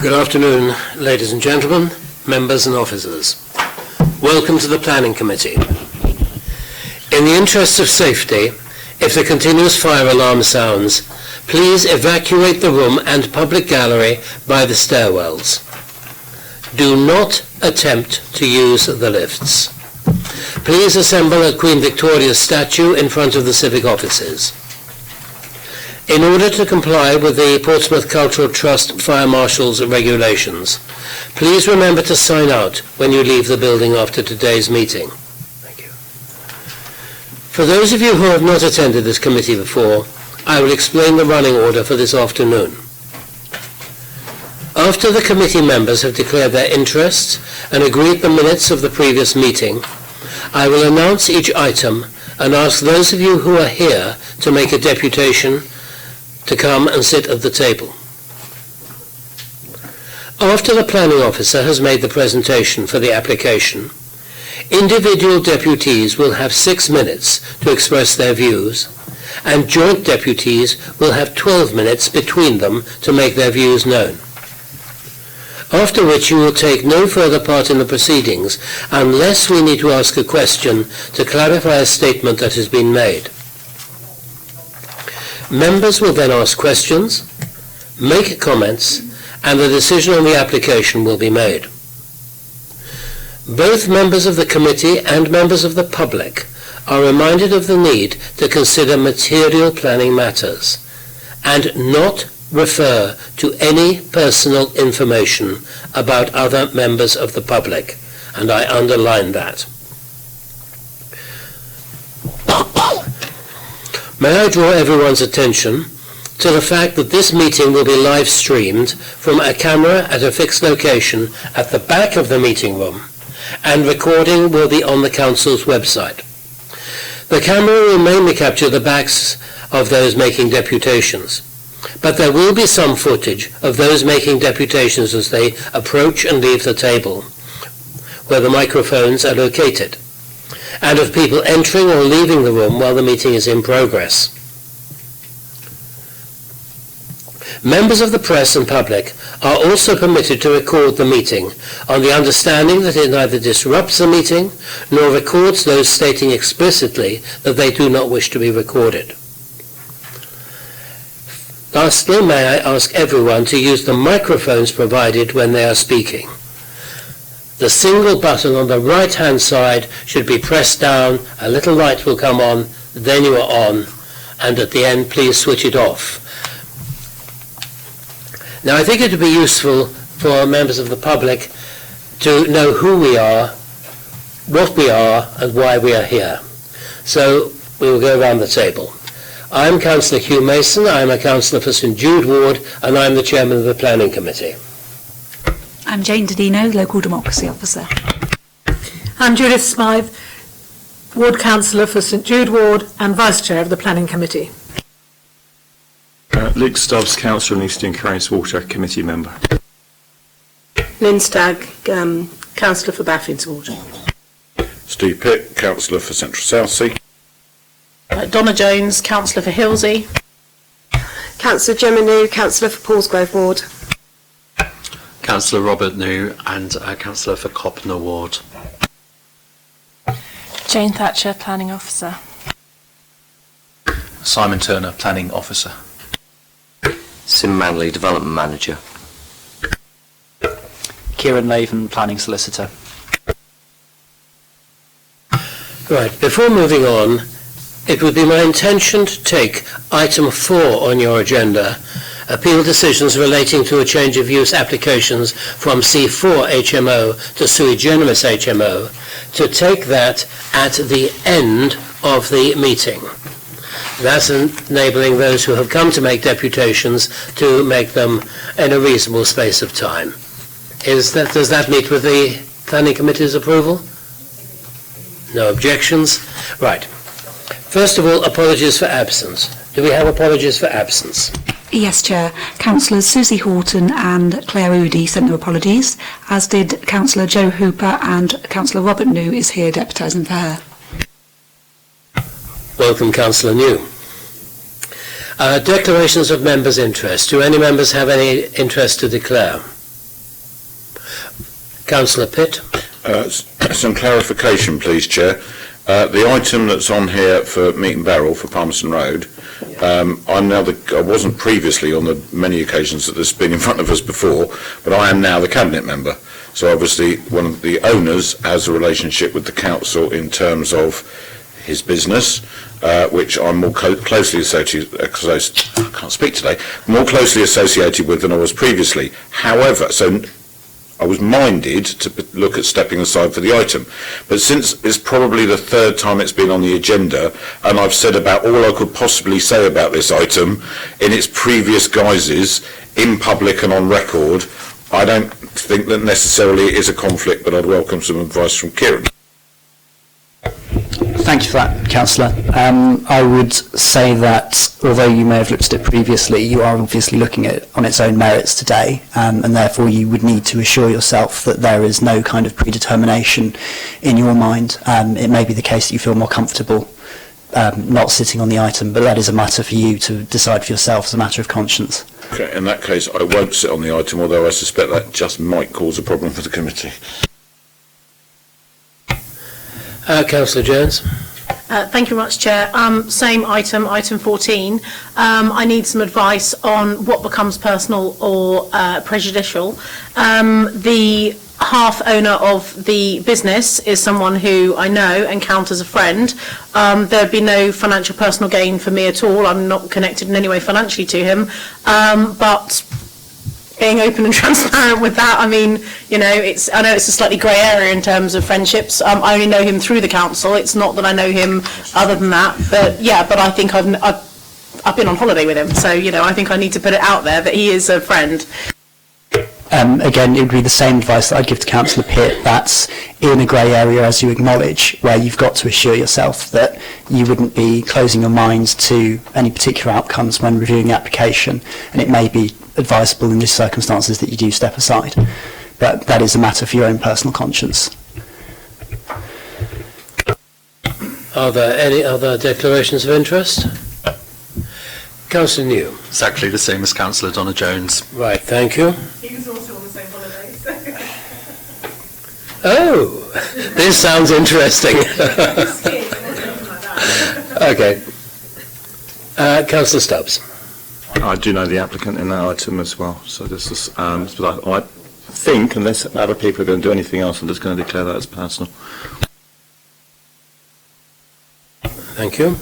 Good afternoon, ladies and gentlemen, members and officers. Welcome to the Planning Committee. In the interests of safety, if the continuous fire alarm sounds, please evacuate the room and public gallery by the stairwells. Do not attempt to use the lifts. Please assemble at Queen Victoria's statue in front of the civic offices. In order to comply with the Portsmouth Cultural Trust Fire Marshal's regulations, please remember to sign out when you leave the building after today's meeting. Thank you. For those of you who have not attended this committee before, I will explain the running order for this afternoon. After the committee members have declared their interests and agreed the minutes of the previous meeting, I will announce each item and ask those of you who are here to make a deputation to come and sit at the table. After the planning officer has made the presentation for the application, individual deputies will have 6 minutes to express their views, and joint deputies will have 12 minutes between them to make their views known. After which you will take no further part in the proceedings unless we need to ask a question to clarify a statement that has been made. Members will then ask questions, make comments, and the decision on the application will be made. Both members of the committee and members of the public are reminded of the need to consider material planning matters and not refer to any personal information about other members of the public, and I underline that. May I draw everyone's attention to the fact that this meeting will be live streamed from a camera at a fixed location at the back of the meeting room, and recording will be on the Council's website. The camera will mainly capture the backs of those making deputations, but there will be some footage of those making deputations as they approach and leave the table, where the microphones are located, and of people entering or leaving the room while the meeting is in progress. Members of the press and public are also permitted to record the meeting on the understanding that it neither disrupts the meeting nor records those stating explicitly that they do not wish to be recorded. Lastly, may I ask everyone to use the microphones provided when they are speaking. The single button on the right-hand side should be pressed down, a little light will come on, then you are on, and at the end please switch it off. Now I think it would be useful for members of the public to know who we are, what we are, and why we are here. So we will go around the table. I'm Councillor Hugh Mason, I'm a councillor for St Jude Ward, and I'm the chairman of the Planning Committee. I'm Jane Didino, Local Democracy Officer. I'm Judith Smythe, Ward Councillor for St Jude Ward and Vice Chair of the Planning Committee. Luke Stubbs, Councillor in Eastern Carys Water, Committee Member. Lynn Stagg, Councillor for Baffin's Ward. Steve Pitt, Councillor for Central Southsea. Donna Jones, Councillor for Hilsey. Councillor Gemma New, Councillor for Paulsgrove Ward. Councillor Robert New and Councillor for Copner Ward. Jane Thatcher, Planning Officer. Simon Turner, Planning Officer. Sim Manley, Development Manager. Kieran Laven, Planning Solicitor. Right, before moving on, it would be my intention to take item 4 on your agenda, appeal decisions relating to a change of use applications from C4 HMO to sui generis HMO, to take that at the end of the meeting. That's enabling those who have come to make deputations to make them in a reasonable space of time. Does that meet with the Planning Committee's approval? No objections? Right. First of all, apologies for absence. Do we have apologies for absence? Yes, Chair. Councillors Susie Horton and Claire Oody sent their apologies, as did Councillor Joe Hooper, and Councillor Robert New is here deputising for her. Welcome, Councillor New. Declarations of members' interest. Do any members have any interest to declare? Councillor Pitt. Some clarification, please, Chair. The item that's on here for Meat and Barrel for Palmerston Road, I wasn't previously on the many occasions that this has been in front of us before, but I am now the Cabinet member. So obviously one of the owners has a relationship with the council in terms of his business, which I'm more closely associated, I can't speak today, more closely associated with than I was previously. However, so I was minded to look at stepping aside for the item, but since it's probably the third time it's been on the agenda, and I've said about all I could possibly say about this item in its previous guises, in public and on record, I don't think that necessarily it is a conflict, but I'd welcome some advice from Kieran. Thank you for that, Councillor. I would say that although you may have looked at it previously, you are obviously looking at it on its own merits today, and therefore you would need to assure yourself that there is no kind of predetermination in your mind. It may be the case that you feel more comfortable not sitting on the item, but that is a matter for you to decide for yourself as a matter of conscience. Okay, in that case, I won't sit on the item, although I suspect that just might cause a problem for the committee. Councillor Jones. Thank you very much, Chair. Same item, item 14. I need some advice on what becomes personal or prejudicial. The half owner of the business is someone who I know and count as a friend. There'd be no financial personal gain for me at all. I'm not connected in any way financially to him. But being open and transparent with that, I mean, you know, I know it's a slightly grey area in terms of friendships. I only know him through the council. It's not that I know him other than that. But yeah, but I think I've been on holiday with him, so you know, I think I need to put it out there that he is a friend. Again, it would be the same advice that I'd give to Councillor Pitt. That's in a grey area, as you acknowledge, where you've got to assure yourself that you wouldn't be closing your mind to any particular outcomes when reviewing the application, and it may be advisable in these circumstances that you do step aside. But that is a matter for your own personal conscience. Are there any other declarations of interest? Councillor New. Exactly the same as Councillor Donna Jones. Right, thank you. He was also on the same holiday, so. Oh, this sounds interesting. Okay. Councillor Stubbs. I do know the applicant in that item as well, so this is, but I think, unless other people are going to do anything else, I'm just going to declare that as personal. Thank you.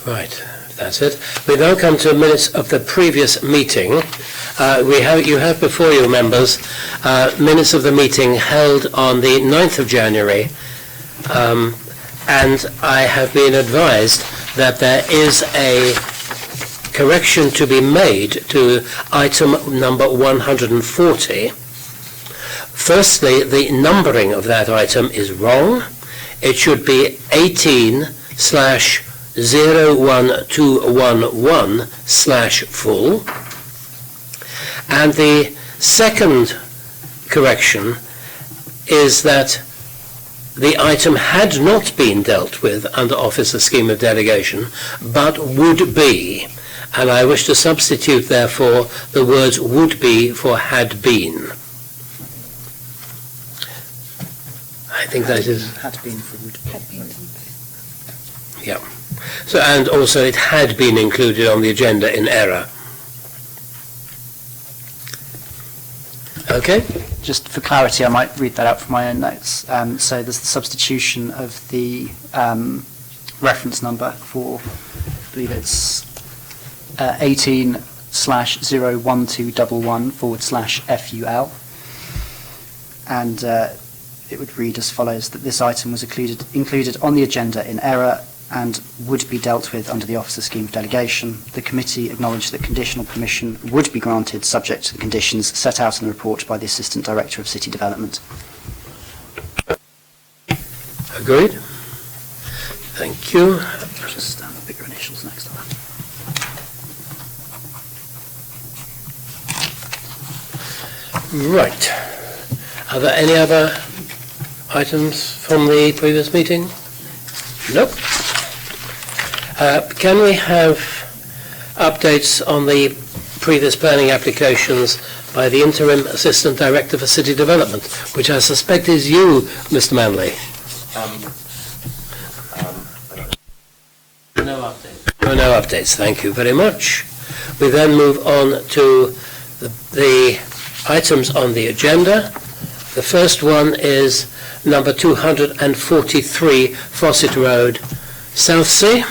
Right, that's it. We now come to minutes of the previous meeting. You have before you, members, minutes of the meeting held on the 9th of January, and I have been advised that there is a correction to be made to item number 140. Firstly, the numbering of that item is wrong. It should be 18/01211/full. And the second correction is that the item had not been dealt with under Officer Scheme of Delegation, but would be. And I wish to substitute, therefore, the words would be for had been. I think that is... Had been for would be. Yeah. So, and also it had been included on the agenda in error. Okay. Just for clarity, I might read that out from my own notes. So there's the substitution of the reference number for, I believe it's 18/01211/FUL, and it would read as follows: that this item was included on the agenda in error and would be dealt with under the Officer Scheme of Delegation. The committee acknowledged that conditional permission would be granted subject to the conditions set out in the report by the Assistant Director of City Development. Agreed. Thank you. Just put your initials next to that. Right. Are there any other items from the previous meeting? Nope. Can we have updates on the previous planning applications by the Interim Assistant Director for City Development, which I suspect is you, Mr. Manley. No updates. No updates, thank you very much. We then move on to the items on the agenda. The first one is number 243, Fawcett Road, Southsea.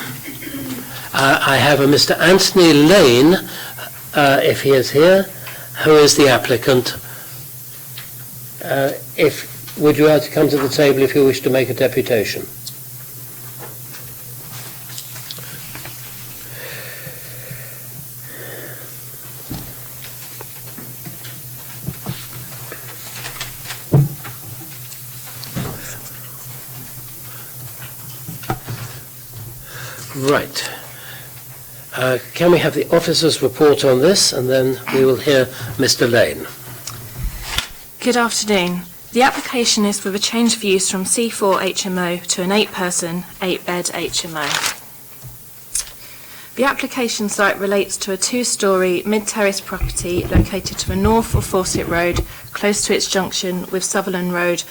I have a Mr. Anthony Lane, if he is here, who is the applicant. Would you like to come to the table if you wish to make a deputation? Right. Can we have the officer's report on this, and then we will hear Mr. Lane. Good afternoon. The application is for a change of use from C4 HMO to an 8-person, 8-bed HMO. The application site relates to a 2-storey mid-terrace property located to the north of Fawcett Road, close to its junction with Sutherland Road,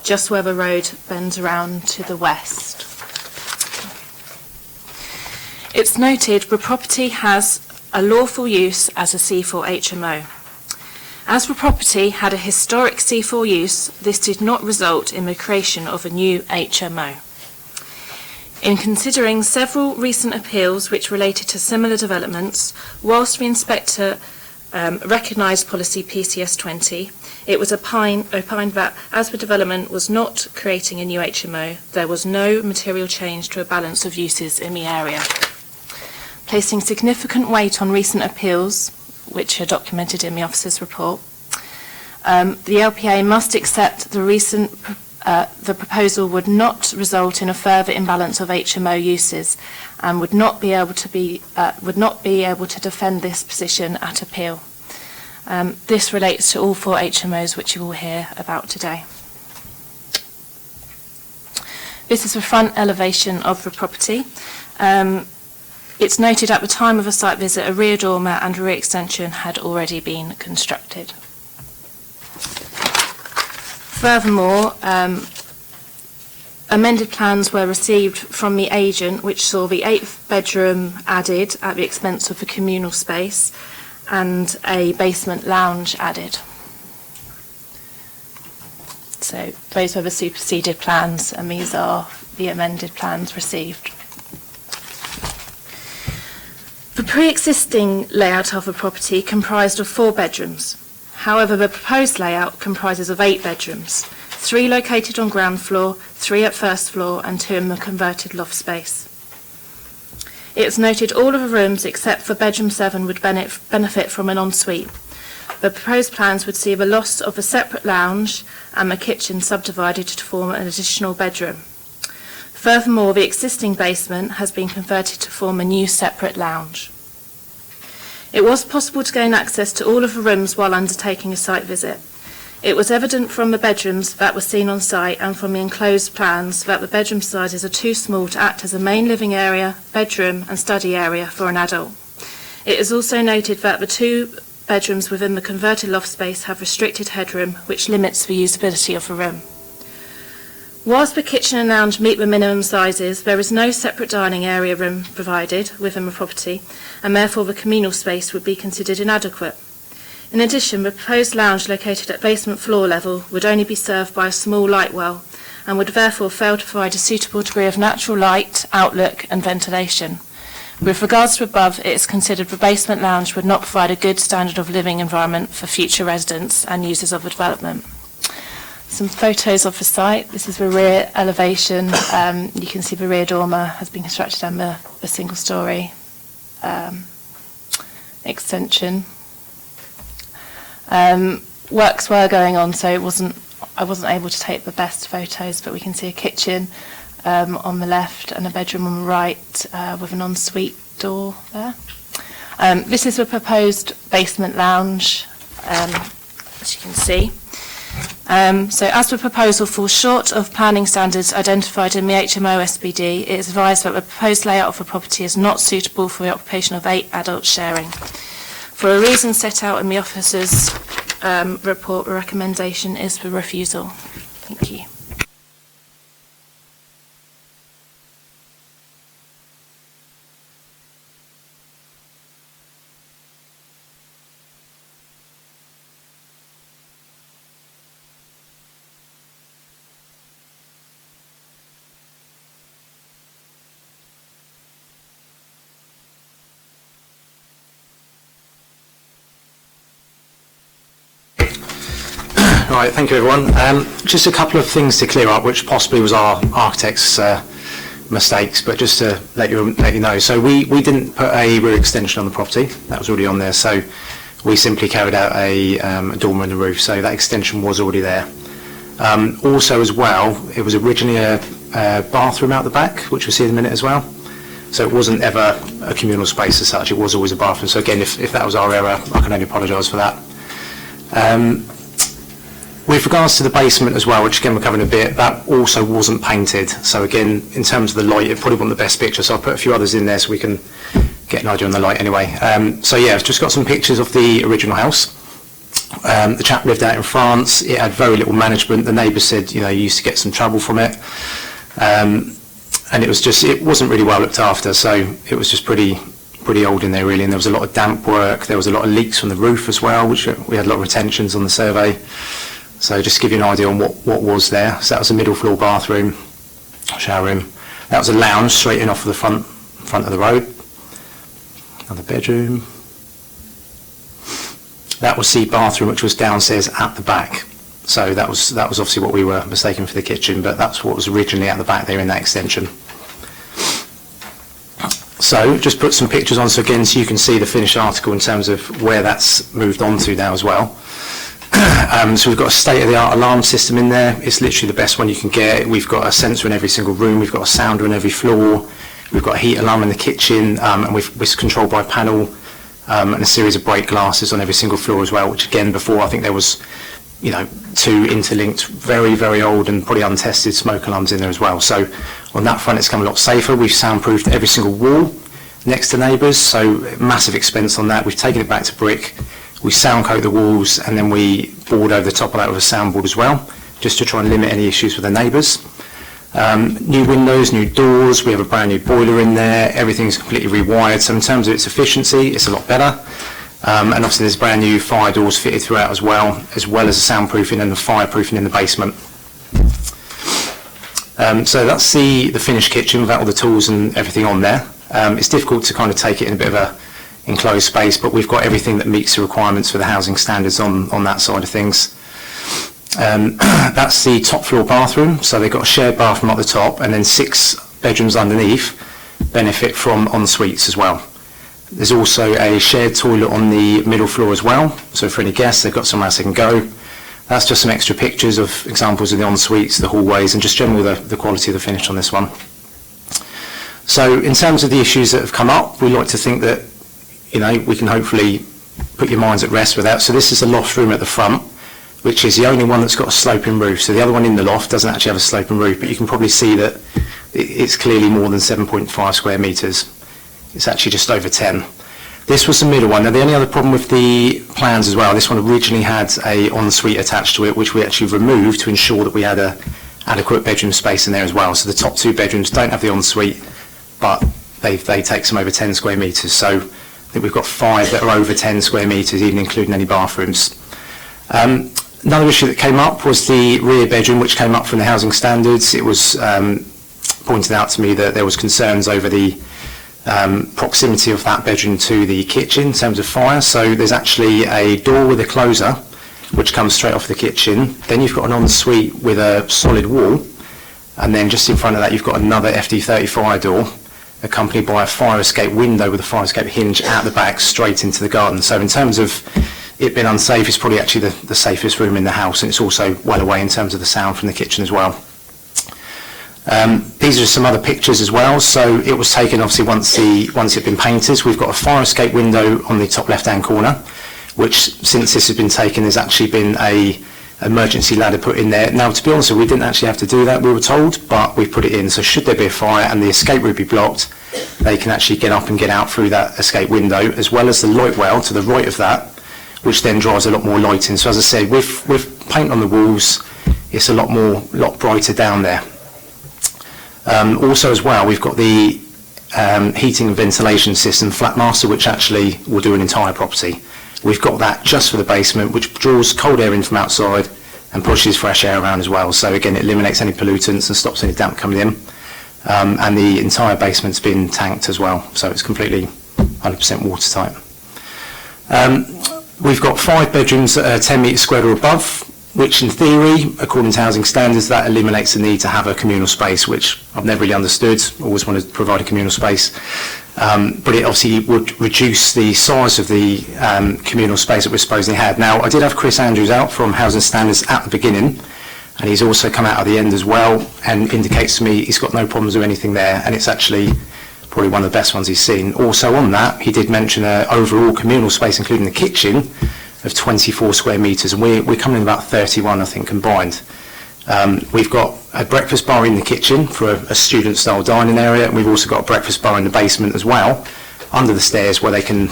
just where the road bends around to the west. It's noted the property has a lawful use as a C4 HMO. As the property had a historic C4 use, this did not result in the creation of a new HMO. In considering several recent appeals which related to similar developments, whilst the inspector recognised policy PCS 20, it was opined that as the development was not creating a new HMO, there was no material change to a balance of uses in the area. Placing significant weight on recent appeals, which are documented in the officer's report, the LPA must accept the proposal would not result in a further imbalance of HMO uses and would not be able to defend this position at appeal. This relates to all 4 HMOs which you will hear about today. This is the front elevation of the property. It's noted at the time of the site visit a rear dormer and a rear extension had already been constructed. Furthermore, amended plans were received from the agent which saw the 8th bedroom added at the expense of the communal space and a basement lounge added. So those were the superseded plans and these are the amended plans received. The pre-existing layout of the property comprised of 4 bedrooms. However, the proposed layout comprises of 8 bedrooms, 3 located on ground floor, 3 at first floor and 2 in the converted loft space. It is noted all of the rooms except for bedroom 7 would benefit from an ensuite. The proposed plans would see the loss of a separate lounge and the kitchen subdivided to form an additional bedroom. Furthermore, the existing basement has been converted to form a new separate lounge. It was possible to gain access to all of the rooms while undertaking a site visit. It was evident from the bedrooms that were seen on site and from the enclosed plans that the bedroom sizes are too small to act as a main living area, bedroom and study area for an adult. It is also noted that the 2 bedrooms within the converted loft space have restricted headroom, which limits the usability of the room. Whilst the kitchen and lounge meet the minimum sizes, there is no separate dining area room provided within the property, and therefore the communal space would be considered inadequate. In addition, the proposed lounge located at basement floor level would only be served by a small light well, and would therefore fail to provide a suitable degree of natural light, outlook and ventilation. With regards to above, it is considered the basement lounge would not provide a good standard of living environment for future residents and users of the development. Some photos of the site. This is the rear elevation. You can see the rear dormer has been constructed and the single-storey extension. Works were going on, so I wasn't able to take the best photos, but we can see a kitchen on the left and a bedroom on the right with an ensuite door there. This is the proposed basement lounge, as you can see. So as the proposal falls short of planning standards identified in the HMO SBD, it is advised that the proposed layout of the property is not suitable for the occupation of 8 adults sharing. For a reason set out in the officer's report, the recommendation is for refusal. Thank you. Right, thank you everyone. Just a couple of things to clear up, which possibly was our architect's mistakes, but just to let you know. So we didn't put a rear extension on the property, that was already on there, so we simply carried out a dormer in the roof, so that extension was already there. Also as well, it was originally a bathroom out the back, which we'll see in a minute as well. So it wasn't ever a communal space as such, it was always a bathroom. So again, if that was our error, I can only apologise for that. With regards to the basement as well, which again we're covering a bit, that also wasn't painted. So again, in terms of the light, it probably wasn't the best picture, so I'll put a few others in there so we can get an idea on the light anyway. So yeah, I've just got some pictures of the original house. The chap lived out in France, it had very little management, the neighbours said, you know, you used to get some trouble from it. And it wasn't really well looked after, so it was just pretty old in there really, and there was a lot of damp work, there was a lot of leaks from the roof as well, which we had a lot of retentions on the survey. So just to give you an idea on what was there. So that was a middle floor bathroom, shower room. That was a lounge straight in off of the front of the road. Another bedroom. That was the bathroom, which was downstairs at the back. So that was obviously what we were mistaken for the kitchen, but that's what was originally at the back there in that extension. So just put some pictures on so again so you can see the finished article in terms of where that's moved on to now as well. So we've got a state-of-the-art alarm system in there. It's literally the best one you can get. We've got a sensor in every single room. We've got a sounder in every floor. We've got a heat alarm in the kitchen, and we're controlled by a panel and a series of break glasses on every single floor as well, which again before I think there was, you know, 2 interlinked, very, very old and probably untested smoke alarms in there as well. So on that front it's come a lot safer. We've soundproofed every single wall next to neighbours, so massive expense on that. We've taken it back to brick. We sound coat the walls and then we board over the top of that with a soundboard as well, just to try and limit any issues with the neighbours. New windows, new doors, we have a brand new boiler in there, everything's completely rewired, so in terms of its efficiency it's a lot better. And obviously there's brand new fire doors fitted throughout as well as the soundproofing and the fireproofing in the basement. So that's the finished kitchen without all the tools and everything on there. It's difficult to kind of take it in a bit of a enclosed space, but we've got everything that meets the requirements for the housing standards on that side of things. That's the top floor bathroom, so they've got a shared bathroom at the top and then 6 bedrooms underneath benefit from en-suites as well. There's also a shared toilet on the middle floor as well, so for any guests they've got somewhere else they can go. That's just some extra pictures of examples of the en-suites, the hallways, and just generally the quality of the finish on this one. So in terms of the issues that have come up, we like to think that, you know, we can hopefully put your minds at rest with that. So this is the loft room at the front, which is the only one that's got a sloping roof. So the other one in the loft doesn't actually have a sloping roof, but you can probably see that it's clearly more than 7.5 square metres. It's actually just over 10. This was the middle one. Now the only other problem with the plans as well, this one originally had a ensuite attached to it, which we actually removed to ensure that we had a adequate bedroom space in there as well. So the top 2 bedrooms don't have the ensuite, but they take some over 10 square metres. So I think we've got 5 that are over 10 square metres, even including any bathrooms. Another issue that came up was the rear bedroom, which came up from the housing standards. It was pointed out to me that there was concerns over the proximity of that bedroom to the kitchen in terms of fire. So there's actually a door with a closer, which comes straight off the kitchen. Then you've got an ensuite with a solid wall, and then just in front of that you've got another FD30 fire door, accompanied by a fire escape window with a fire escape hinge out the back straight into the garden. So in terms of it being unsafe, it's probably actually the safest room in the house, and it's also well away in terms of the sound from the kitchen as well. These are some other pictures as well. So it was taken obviously once it had been painted. We've got a fire escape window on the top left hand corner, which since this has been taken there's actually been a emergency ladder put in there. Now to be honest, we didn't actually have to do that, we were told, but we put it in, so should there be a fire and the escape route be blocked, they can actually get up and get out through that escape window, as well as the light well to the right of that, which then drives a lot more light in. So as I said, with paint on the walls, it's a lot brighter down there. Also as well, we've got the heating and ventilation system Flatmaster, which actually will do an entire property. We've got that just for the basement, which draws cold air in from outside and pushes fresh air around as well. So again, it eliminates any pollutants and stops any damp coming in. And the entire basement's been tanked as well, so it's completely 100% watertight. We've got 5 bedrooms that are 10 metres squared or above, which in theory, according to housing standards, that eliminates the need to have a communal space, which I've never really understood. Always wanted to provide a communal space. But it obviously would reduce the size of the communal space that we're supposedly had. Now, I did have Chris Andrews out from Housing Standards at the beginning, and he's also come out at the end as well, and indicates to me he's got no problems with anything there, and it's actually probably one of the best ones he's seen. Also on that, he did mention an overall communal space, including the kitchen, of 24 square metres, and we're coming in about 31, I think, combined. We've got a breakfast bar in the kitchen for a student-style dining area, and we've also got a breakfast bar in the basement as well, under the stairs, where they can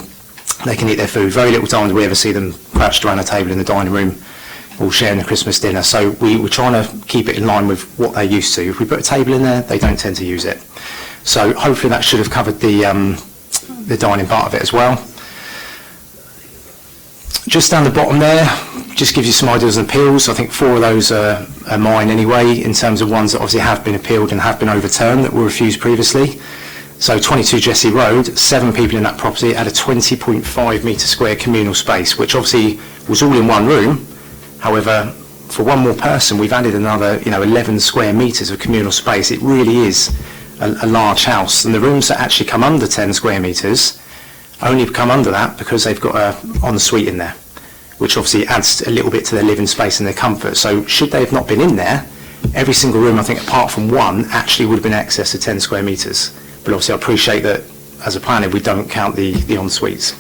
eat their food. Very little time do we ever see them crouched around a table in the dining room, all sharing the Christmas dinner. So we're trying to keep it in line with what they're used to. If we put a table in there, they don't tend to use it. So hopefully that should have covered the dining part of it as well. Just down the bottom there, just gives you some ideas on appeals. I think 4 of those are mine anyway, in terms of ones that obviously have been appealed and have been overturned that were refused previously. So 22 Jesse Road, 7 people in that property had a 20.5 metre square communal space, which obviously was all in one room. However, for one more person, we've added another 11 square metres of communal space. It really is a large house. And the rooms that actually come under 10 square metres only come under that because they've got an ensuite in there, which obviously adds a little bit to their living space and their comfort. So should they have not been in there, every single room, I think apart from one, actually would have been in excess of 10 square metres. But obviously I appreciate that as a planner we don't count the en-suites.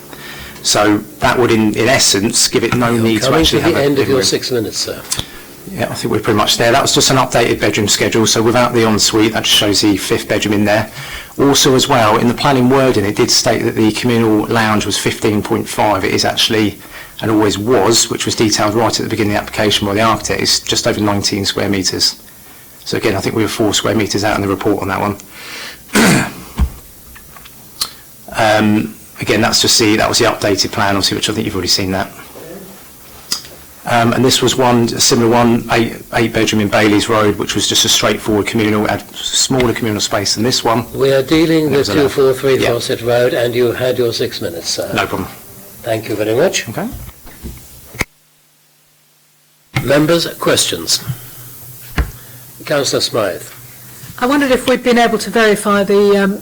So that would in essence give it no need to actually have a end of your room. 6 minutes, sir. Yeah, I think we're pretty much there. That was just an updated bedroom schedule, so without the ensuite, that just shows the 5th bedroom in there. Also as well, in the planning wording, it did state that the communal lounge was 15.5. It is actually, and always was, which was detailed right at the beginning of the application by the architect, is just over 19 square metres. So again, I think we were 4 square metres out in the report on that one. Again, that was the updated plan, obviously, which I think you've already seen that. And this was a similar one, 8 bedroom in Bailey's Road, which was just a straightforward communal, had smaller communal space than this one. We are dealing with 243 Yeah. Fawcett Road, and you had your 6 minutes, sir. No problem. Thank you very much. Okay. Members, questions? Councillor Smythe. I wondered if we'd been able to verify the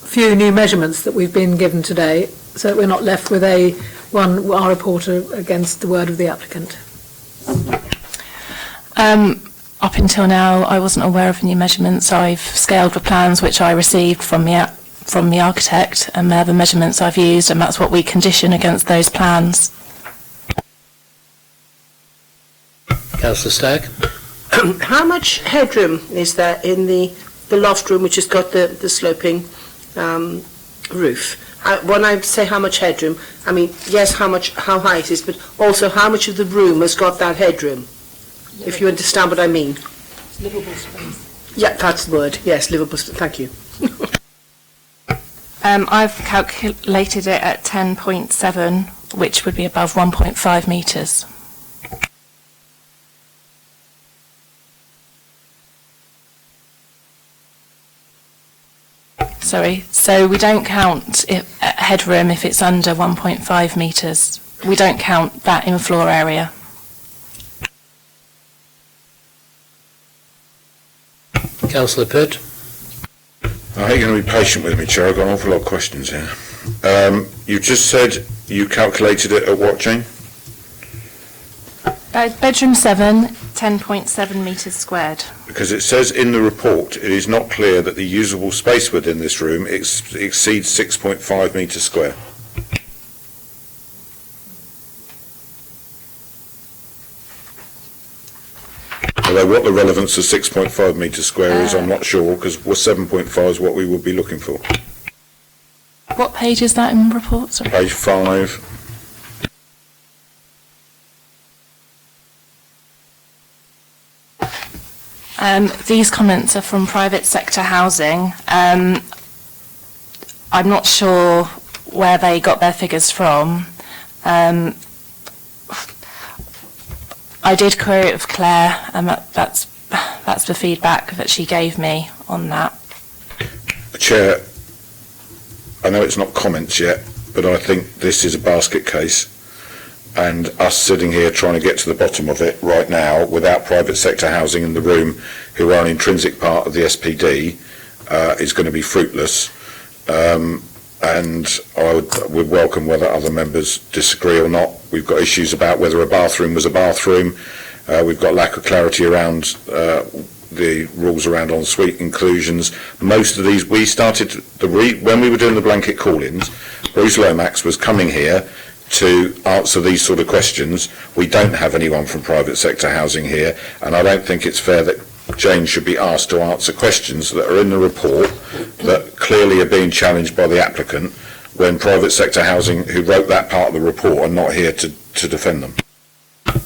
few new measurements that we've been given today, so that we're not left with our reporter against the word of the applicant. Up until now, I wasn't aware of any measurements. I've scaled the plans which I received from the architect, and they're the measurements I've used, and that's what we condition against those plans. Councillor Stagg. How much headroom is there in the loft room, which has got the sloping roof? When I say how much headroom, I mean, yes, how high it is, but also how much of the room has got that headroom, if you understand what I mean. Livable space. Yeah, that's the word. Yes, livable space. Thank you. I've calculated it at 10.7, which would be above 1.5 metres. Sorry, so we don't count headroom if it's under 1.5 metres. We don't count that in floor area. Councillor Pitt. I think you're going to be patient with me, Chair. I've got an awful lot of questions here. You just said you calculated it at what, Jane? Bedroom 7, 10.7 metres squared. Because it says in the report, it is not clear that the usable space within this room exceeds 6.5 metres square. Although what the relevance of 6.5 metres square is, I'm not sure, because 7.5 is what we would be looking for. What page is that in the report? Sorry. Page 5. These comments are from private sector housing. I'm not sure where they got their figures from. I did query it with Claire, and that's the feedback that she gave me on that. Chair, I know it's not comments yet, but I think this is a basket case, and us sitting here trying to get to the bottom of it right now without private sector housing in the room, who are an intrinsic part of the SPD, is going to be fruitless. And I would welcome whether other members disagree or not. We've got issues about whether a bathroom was a bathroom. We've got lack of clarity around the rules around ensuite inclusions. Most of these, we started, when we were doing the blanket call-ins, Bruce Lomax was coming here to answer these sort of questions. We don't have anyone from private sector housing here, and I don't think it's fair that Jane should be asked to answer questions that are in the report that clearly are being challenged by the applicant, when private sector housing, who wrote that part of the report, are not here to defend them.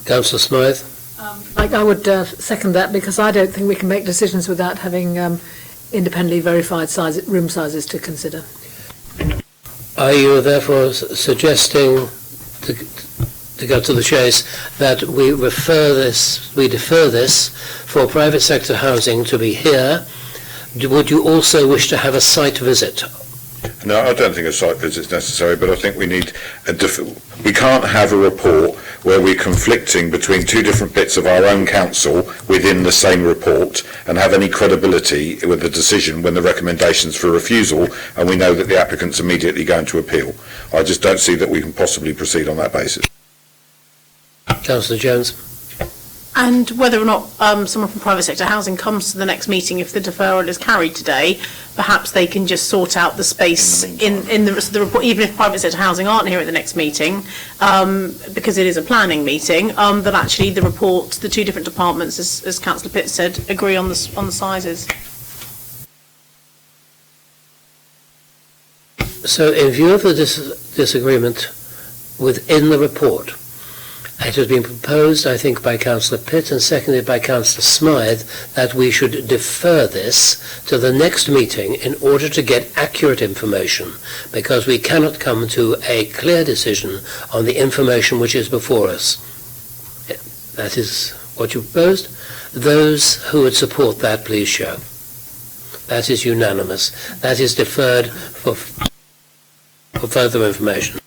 Councillor Smythe. I would second that, because I don't think we can make decisions without having independently verified room sizes to consider. Are you therefore suggesting, to go to the chase, that we defer this for private sector housing to be here? Would you also wish to have a site visit? No, I don't think a site visit is necessary, but I think we need we can't have a report where we're conflicting between two different bits of our own council within the same report and have any credibility with the decision when the recommendation's for refusal and we know that the applicant's immediately going to appeal. I just don't see that we can possibly proceed on that basis. Councillor Jones. And whether or not someone from private sector housing comes to the next meeting, if the deferral is carried today, perhaps they can just sort out the space in the report, even if private sector housing aren't here at the next meeting, because it is a planning meeting, that actually the report, the two different departments, as Councillor Pitt said, agree on the sizes. So in view of the disagreement within the report, it has been proposed, I think, by Councillor Pitt and seconded by Councillor Smythe that we should defer this to the next meeting in order to get accurate information, because we cannot come to a clear decision on the information which is before us. That is what you proposed. Those who would support that, please show. That is unanimous. That is deferred for further information.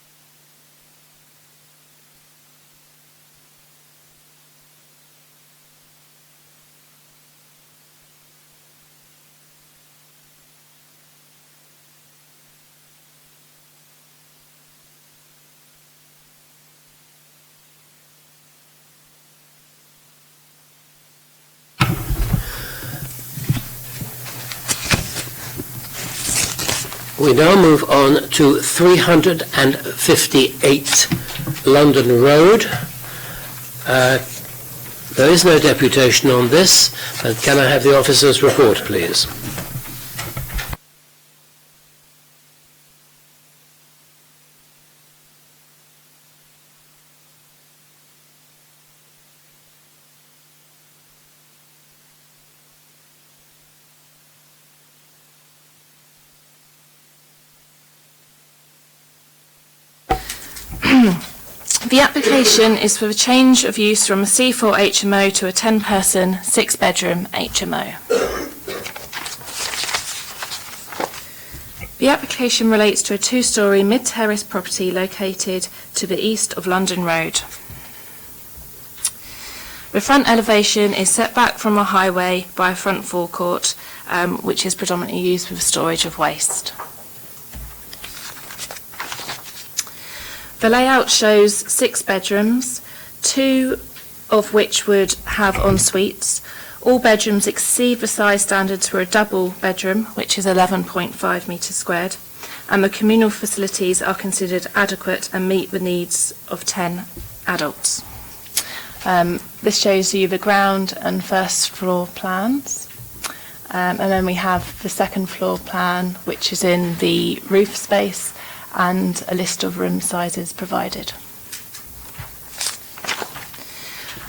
We now move on to 358 London Road. There is no deputation on this, but can I have the officer's report, please? The application is for a change of use from a C4 HMO to a 10-person, 6-bedroom HMO. The application relates to a 2-storey mid-terrace property located to the east of London Road. The front elevation is set back from a highway by a front forecourt, which is predominantly used for storage of waste. The layout shows 6 bedrooms, 2 of which would have en suites. All bedrooms exceed the size standards for a double bedroom, which is 11.5 metres squared, and the communal facilities are considered adequate and meet the needs of 10 adults. This shows you the ground and first floor plans. And then we have the second floor plan, which is in the roof space, and a list of room sizes provided.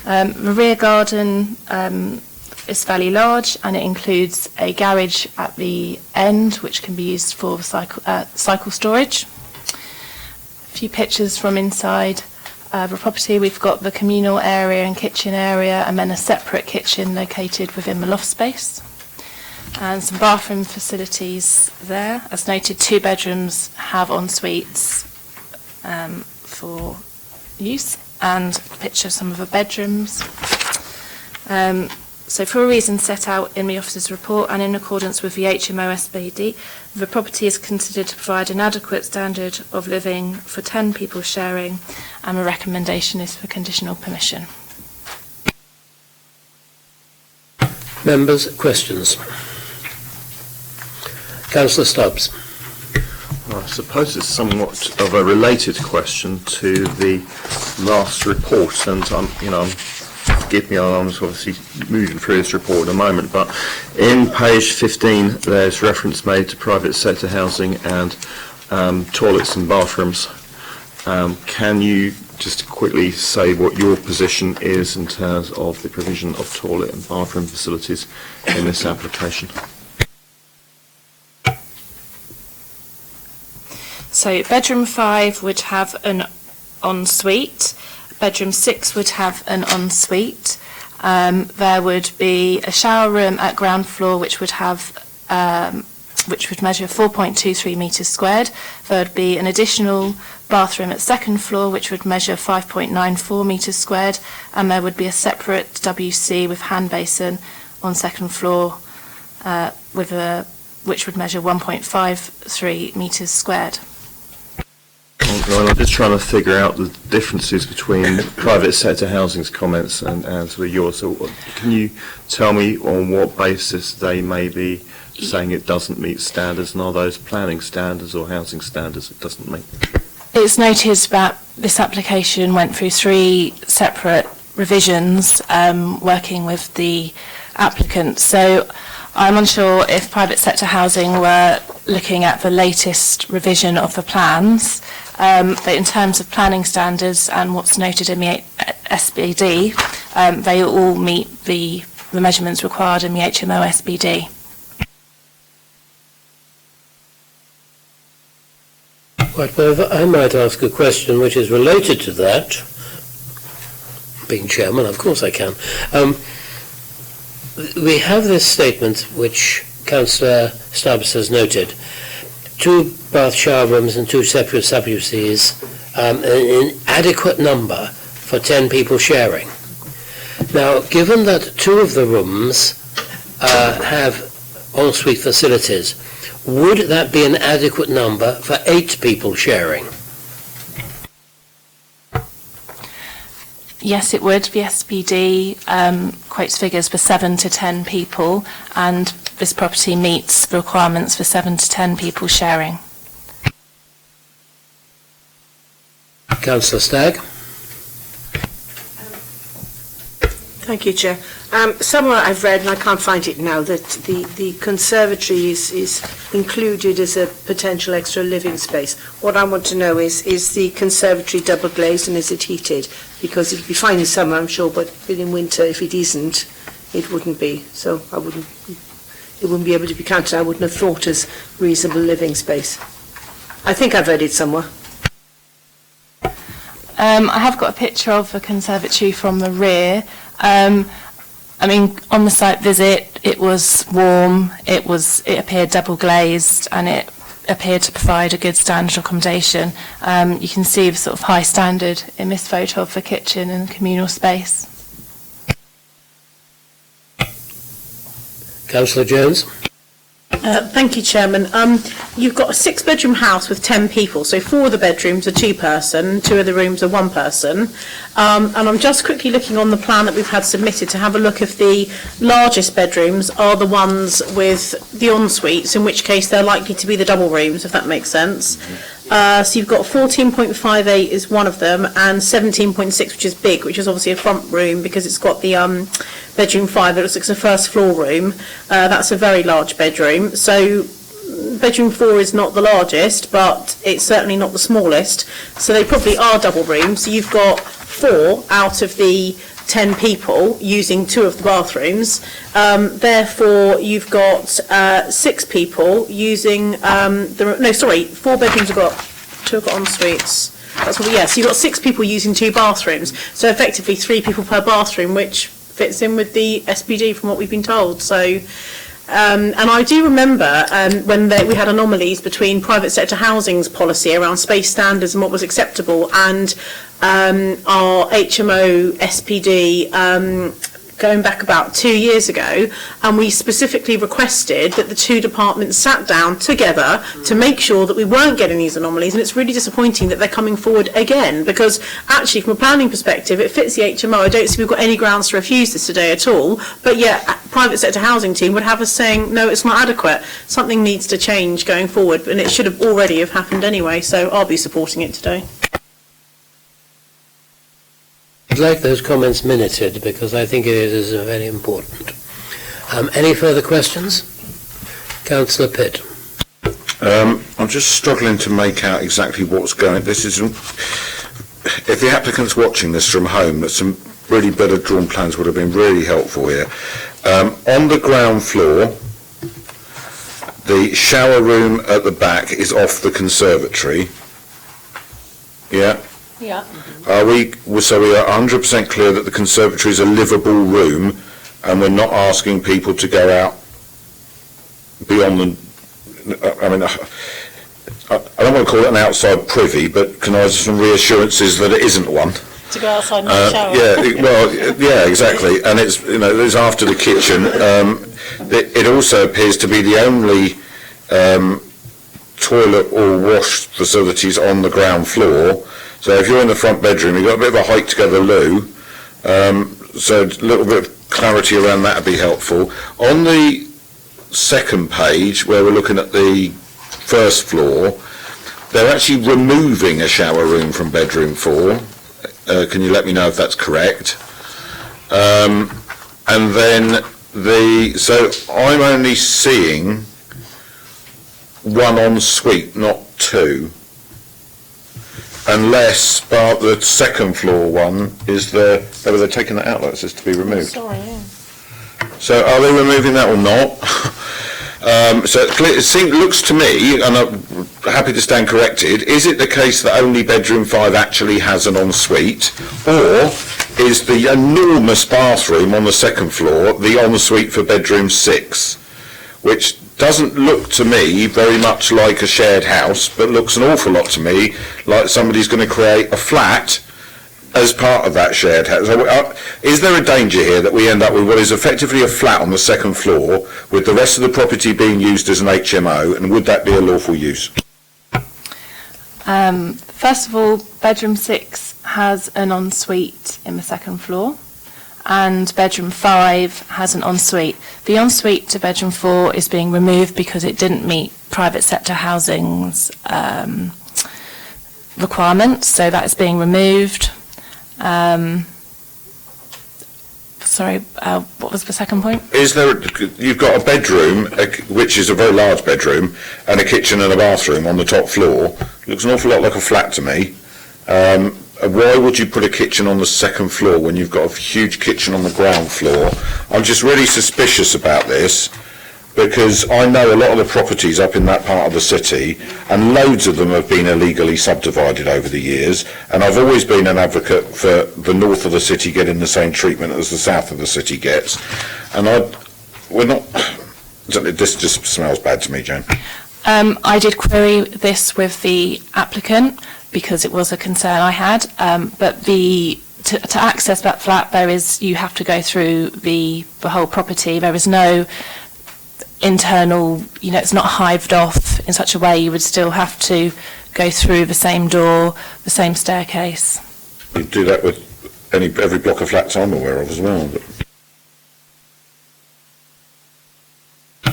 The rear garden is fairly large, and it includes a garage at the end, which can be used for cycle storage. A few pictures from inside the property. We've got the communal area and kitchen area, and then a separate kitchen located within the loft space. And some bathroom facilities there. As noted, 2 bedrooms have en suites for use, and a picture of some of the bedrooms. So for a reason set out in the officer's report and in accordance with the HMO SBD, the property is considered to provide an adequate standard of living for 10 people sharing, and the recommendation is for conditional permission. Members, questions? Councillor Stubbs. Well, I suppose it's somewhat of a related question to the last report, and forgive me, I'm obviously moving through this report in a moment, but in page 15 there's reference made to private sector housing and toilets and bathrooms. Can you just quickly say what your position is in terms of the provision of toilet and bathroom facilities in this application? So bedroom 5 would have an ensuite. Bedroom 6 would have an ensuite. There would be a shower room at ground floor, which would measure 4.23 metres squared. There would be an additional bathroom at second floor, which would measure 5.94 metres squared, and there would be a separate WC with hand basin on second floor, which would measure 1.53 metres squared. Well, I'm just trying to figure out the differences between private sector housing's comments and sort of yours. So can you tell me on what basis they may be saying it doesn't meet standards, and are those planning standards or housing standards it doesn't meet? It's noted that this application went through 3 separate revisions working with the applicant. So I'm unsure if private sector housing were looking at the latest revision of the plans, but in terms of planning standards and what's noted in the SBD, they all meet the measurements required in the HMO SBD. Right, well, if I might ask a question which is related to that. Being chairman, of course I can. We have this statement which Councillor Stubbs has noted. 2 bath shower rooms and 2 separate sub-UCs, an adequate number for 10 people sharing. Now, given that 2 of the rooms have ensuite facilities, would that be an adequate number for 8 people sharing? Yes, it would. The SBD quotes figures for 7 to 10 people, and this property meets the requirements for 7 to 10 people sharing. Councillor Stagg. Thank you, Chair. Somewhere I've read, and I can't find it now, that the conservatory is included as a potential extra living space. What I want to know is the conservatory double glazed and is it heated? Because it'd be fine in summer, I'm sure, but in winter, if it isn't, it wouldn't be. So it wouldn't be able to be counted. I wouldn't have thought as reasonable living space. I think I've read it somewhere. I have got a picture of the conservatory from the rear. I mean, on the site visit, it was warm, it appeared double glazed, and it appeared to provide a good standard accommodation. You can see the sort of high standard in this photo of the kitchen and communal space. Councillor Jones. Thank you, Chairman. You've got a 6-bedroom house with 10 people, so 4 of the bedrooms are 2-person, 2 of the rooms are 1-person. And I'm just quickly looking on the plan that we've had submitted to have a look if the largest bedrooms are the ones with the en-suites, in which case they're likely to be the double rooms, if that makes sense. So you've got 14.58 is one of them, and 17.6, which is big, which is obviously a front room because it's got the bedroom 5 that looks like it's a first floor room. That's a very large bedroom. So bedroom 4 is not the largest, but it's certainly not the smallest. So they probably are double rooms. So you've got 4 out of the 10 people using 2 of the bathrooms. Therefore, you've got 6 people using 4 bedrooms have got 2 have got en suites. That's what, yes, you've got 6 people using 2 bathrooms. So effectively 3 people per bathroom, which fits in with the SPD from what we've been told. So. And I do remember when we had anomalies between private sector housing's policy around space standards and what was acceptable, and our HMO SPD going back about 2 years ago, and we specifically requested that the 2 departments sat down together to make sure that we weren't getting these anomalies. And it's really disappointing that they're coming forward again, because actually from a planning perspective it fits the HMO. I don't see we've got any grounds to refuse this today at all, but yet private sector housing team would have us saying no, it's not adequate. Something needs to change going forward, and it should have already have happened anyway, so I'll be supporting it today. I'd like those comments minuted because I think it is very important. Any further questions? Councillor Pitt. I'm just struggling to make out exactly what's going. This is, if the applicant's watching this from home, that some really better drawn plans would have been really helpful here. On the ground floor, the shower room at the back is off the conservatory. Yeah. Yeah. So we are 100% clear that the conservatory is a livable room, and we're not asking people to go out beyond the. I mean, I don't want to call it an outside privy, but can I have some reassurances that it isn't one? To go outside and have a shower. Yeah, well, yeah, exactly, and it's it's after the kitchen. It also appears to be the only toilet or wash facilities on the ground floor. So if you're in the front bedroom, you've got a bit of a hike together loo, so a little bit of clarity around that would be helpful. On the second page, where we're looking at the first floor, they're actually removing a shower room from bedroom 4. Can you let me know if that's correct? And then so I'm only seeing 1 en suite, not 2. Unless the second floor one is they're taking that out, like it says to be removed. Sorry, yeah. So are they removing that or not? So it looks to me, and I'm happy to stand corrected, is it the case that only bedroom 5 actually has an ensuite, or is the enormous bathroom on the second floor the ensuite for bedroom 6, which doesn't look to me very much like a shared house, but looks an awful lot to me like somebody's going to create a flat as part of that shared house. Is there a danger here that we end up with what is effectively a flat on the second floor, with the rest of the property being used as an HMO, and would that be a lawful use? First of all, bedroom 6 has an ensuite in the second floor, and bedroom 5 has an ensuite. The ensuite to bedroom 4 is being removed because it didn't meet private sector housing's requirements, so that is being removed. What was the second point? You've got a bedroom, which is a very large bedroom, and a kitchen and a bathroom on the top floor. Looks an awful lot like a flat to me. Why would you put a kitchen on the second floor when you've got a huge kitchen on the ground floor? I'm just really suspicious about this, because I know a lot of the properties up in that part of the city, and loads of them have been illegally subdivided over the years, and I've always been an advocate for the north of the city getting the same treatment as the south of the city gets, and this just smells bad to me, Jane. I did query this with the applicant because it was a concern I had, but to access that flat, you have to go through the whole property. There is no internal, it's not hived off in such a way. You would still have to go through the same door, the same staircase. You do that with every block of flats I'm aware of as well. But.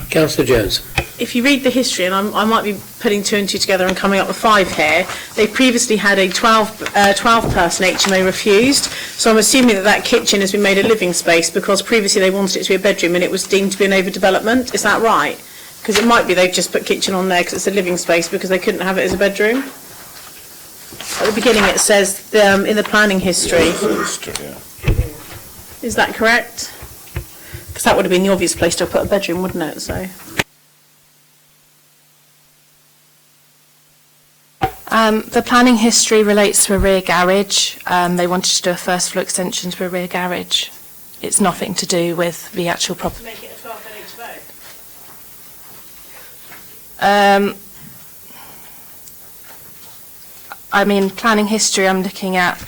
Councillor Jones. If you read the history, and I might be putting 2 and 2 together and coming up with 5 here, they previously had a 12-person HMO refused, so I'm assuming that kitchen has been made a living space because previously they wanted it to be a bedroom and it was deemed to be an overdevelopment. Is that right? Because it might be they've just put kitchen on there because it's a living space because they couldn't have it as a bedroom. At the beginning it says in the planning history. Is that correct? Because that would have been the obvious place to put a bedroom, wouldn't it? So. The planning history relates to a rear garage. They wanted to do a first floor extension to a rear garage. It's nothing to do with the actual property. Make it a 12-bed I mean, planning history, I'm looking at,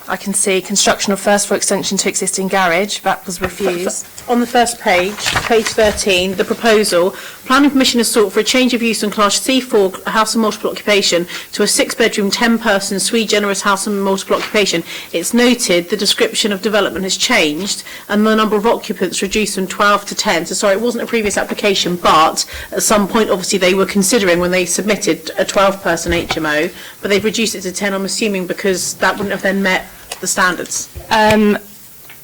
I can see construction of first floor extension to existing garage, that was refused. On the first page 13, the proposal, planning permission is sought for a change of use on Class C4 house and multiple occupation to a 6-bedroom, 10-person sui generis house and multiple occupation. It's noted the description of development has changed and the number of occupants reduced from 12 to 10. So sorry, it wasn't a previous application, but at some point obviously they were considering when they submitted a 12-person HMO, but they've reduced it to 10, I'm assuming because that wouldn't have then met the standards.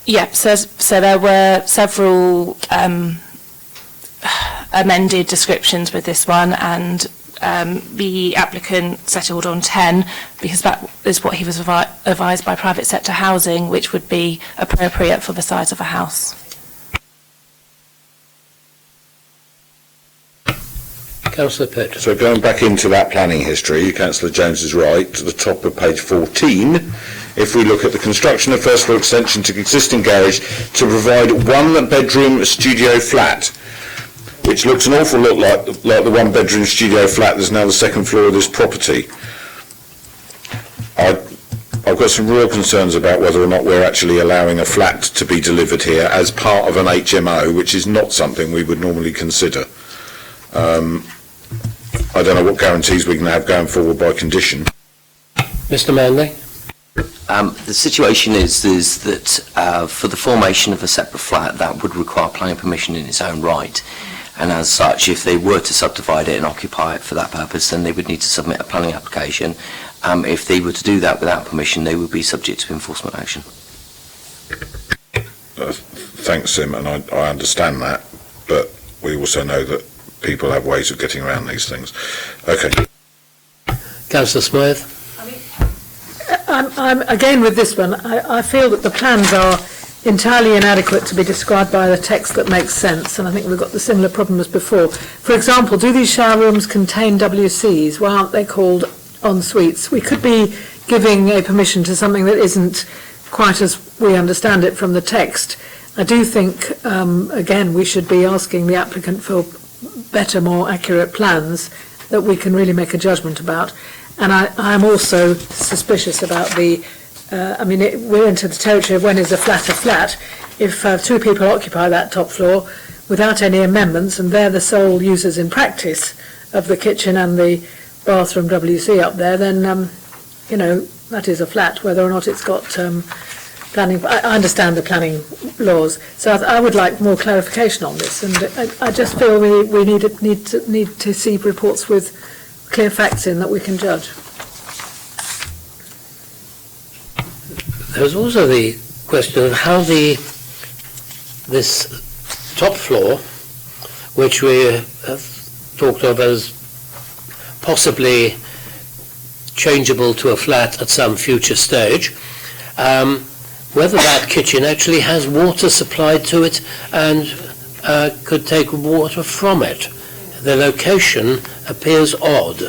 Yeah, so there were several amended descriptions with this one, and the applicant settled on 10 because that is what he was advised by private sector housing, which would be appropriate for the size of a house. Councillor Pitt. So going back into that planning history, Councillor Jones is right, to the top of page 14, if we look at the construction of first floor extension to existing garage to provide 1-bedroom studio flat, which looks an awful lot like the 1-bedroom studio flat that's now the second floor of this property. I've got some real concerns about whether or not we're actually allowing a flat to be delivered here as part of an HMO, which is not something we would normally consider. I don't know what guarantees we can have going forward by condition. Mr. Manley. The situation is that for the formation of a separate flat, that would require planning permission in its own right. And as such, if they were to subdivide it and occupy it for that purpose, then they would need to submit a planning application. If they were to do that without permission, they would be subject to enforcement action. Thanks, Sim, and I understand that, but we also know that people have ways of getting around these things. Okay. Councillor Smythe. I'm again with this one. I feel that the plans are entirely inadequate to be described by the text that makes sense, and I think we've got the similar problem as before. For example, do these shower rooms contain WCs? Why aren't they called en suites? We could be giving a permission to something that isn't quite as we understand it from the text. I do think, again, we should be asking the applicant for better, more accurate plans that we can really make a judgment about. And I'm also suspicious about the, we're into the territory of when is a flat a flat. If 2 people occupy that top floor without any amendments and they're the sole users in practice of the kitchen and the bathroom WC up there, then, that is a flat, whether or not it's got planning. I understand the planning laws, so I would like more clarification on this, and I just feel we need to see reports with clear facts in that we can judge. There's also the question of how this top floor, which we have talked of as possibly changeable to a flat at some future stage, whether that kitchen actually has water supplied to it and could take water from it. The location appears odd.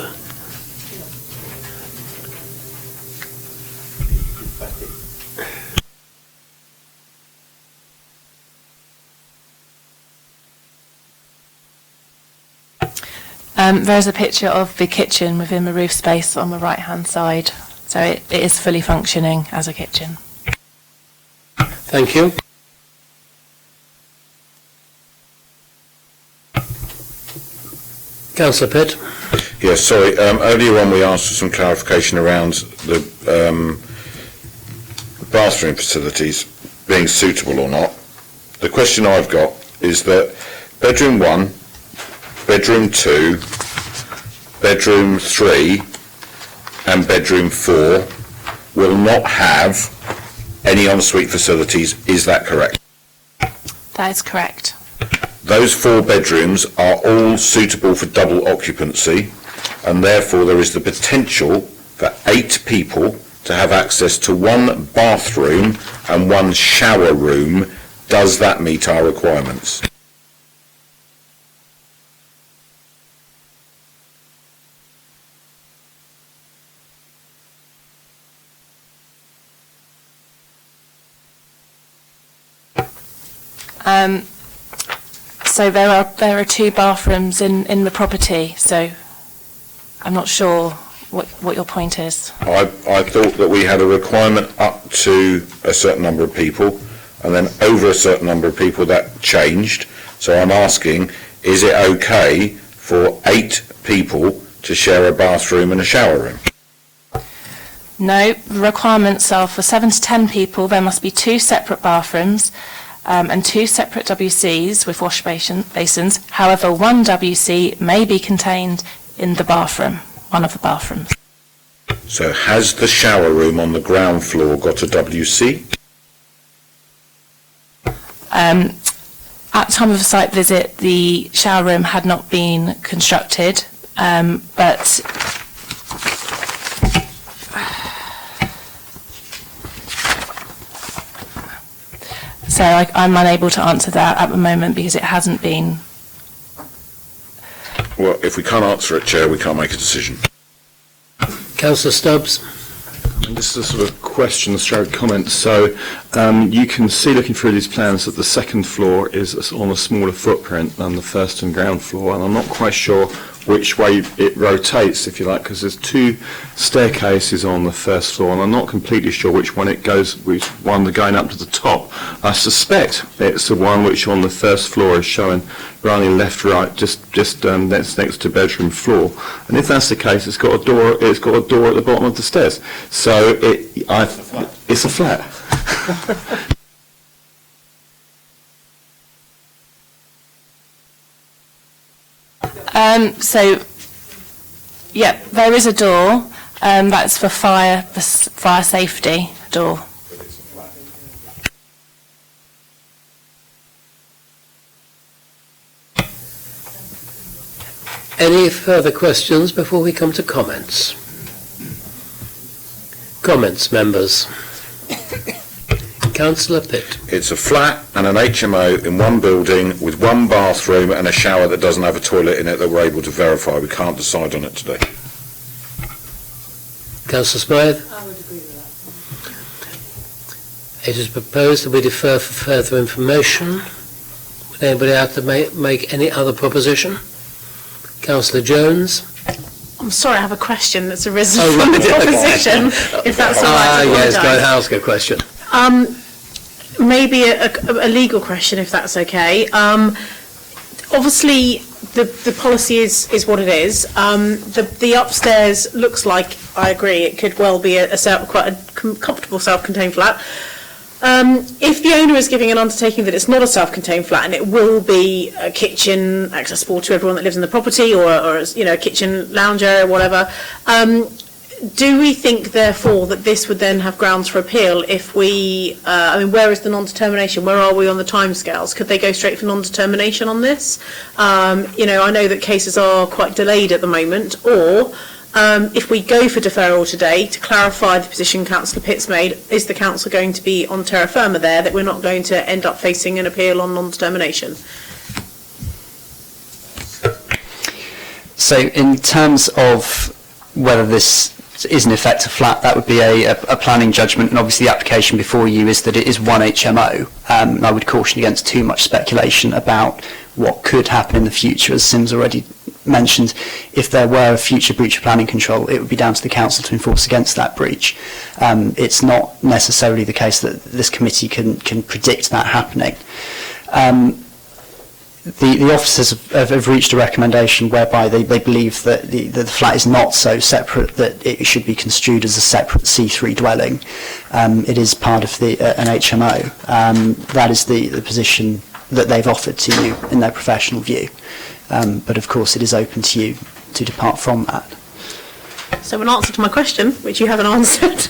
There's a picture of the kitchen within the roof space on the right-hand side, so it is fully functioning as a kitchen. Thank you. Councillor Pitt. Yes, sorry. Earlier on we asked for some clarification around the bathroom facilities being suitable or not. The question I've got is that bedroom 1, bedroom 2, bedroom 3 and bedroom 4 will not have any ensuite facilities. Is that correct? That is correct. Those 4 bedrooms are all suitable for double occupancy, and therefore there is the potential for 8 people to have access to 1 bathroom and 1 shower room, does that meet our requirements? So there are 2 bathrooms in the property, so I'm not sure what your point is. I thought that we had a requirement up to a certain number of people, and then over a certain number of people that changed. So I'm asking, is it okay for 8 people to share a bathroom and a shower room? No, the requirements are for 7 to 10 people, there must be 2 separate bathrooms and 2 separate WCs with wash basins. However, 1 WC may be contained in the bathroom, one of the bathrooms. So has the shower room on the ground floor got a WC? At time of the site visit, the shower room had not been constructed, but so I'm unable to answer that at the moment because it hasn't been. Well, if we can't answer it, Chair, we can't make a decision. Councillor Stubbs. This is a sort of question, stroke comment. So you can see, looking through these plans, that the second floor is on a smaller footprint than the first and ground floor, and I'm not quite sure which way it rotates, if you like, because there's 2 staircases on the first floor, and I'm not completely sure which one it goes, which one they're going up to the top. I suspect it's the one which on the first floor is showing running left, right, just that's next to bedroom floor. And if that's the case, it's got a door. It's got a door at the bottom of the stairs. So it's a flat. So, yeah, there is a door. That's for fire safety door. Any further questions before we come to comments? Comments, members? Councillor Pitt. It's a flat and an HMO in one building with 1 bathroom and a shower that doesn't have a toilet in it that we're able to verify. We can't decide on it today. Councillor Smythe. I would agree with that. It is proposed that we defer for further information. Would anybody have to make any other proposition? Councillor Jones. I'm sorry, I have a question that's arisen from the proposition, if that's all right. Yes, go ahead, ask a question. Maybe a legal question, if that's okay. Obviously, the policy is what it is. The upstairs looks like, I agree, it could well be quite a comfortable self-contained flat. If the owner is giving an undertaking that it's not a self-contained flat and it will be a kitchen accessible to everyone that lives in the property, or a kitchen lounge area, whatever, do we think, therefore, that this would then have grounds for appeal if we, where is the non-determination? Where are we on the timescales? Could they go straight for non-determination on this? I know that cases are quite delayed at the moment, or if we go for deferral today, to clarify the position Councillor Pitt's made, is the council going to be on terra firma there, that we're not going to end up facing an appeal on non-determination? So in terms of whether this is in effect a flat, that would be a planning judgment, and obviously the application before you is that it is 1 HMO. And I would caution against too much speculation about what could happen in the future. As Sim's already mentioned, if there were a future breach of planning control, it would be down to the council to enforce against that breach. It's not necessarily the case that this committee can predict that happening. The officers have reached a recommendation whereby they believe that the flat is not so separate that it should be construed as a separate C3 dwelling. It is part of an HMO. That is the position that they've offered to you in their professional view. But of course it is open to you to depart from that. So in answer to my question, which you haven't answered,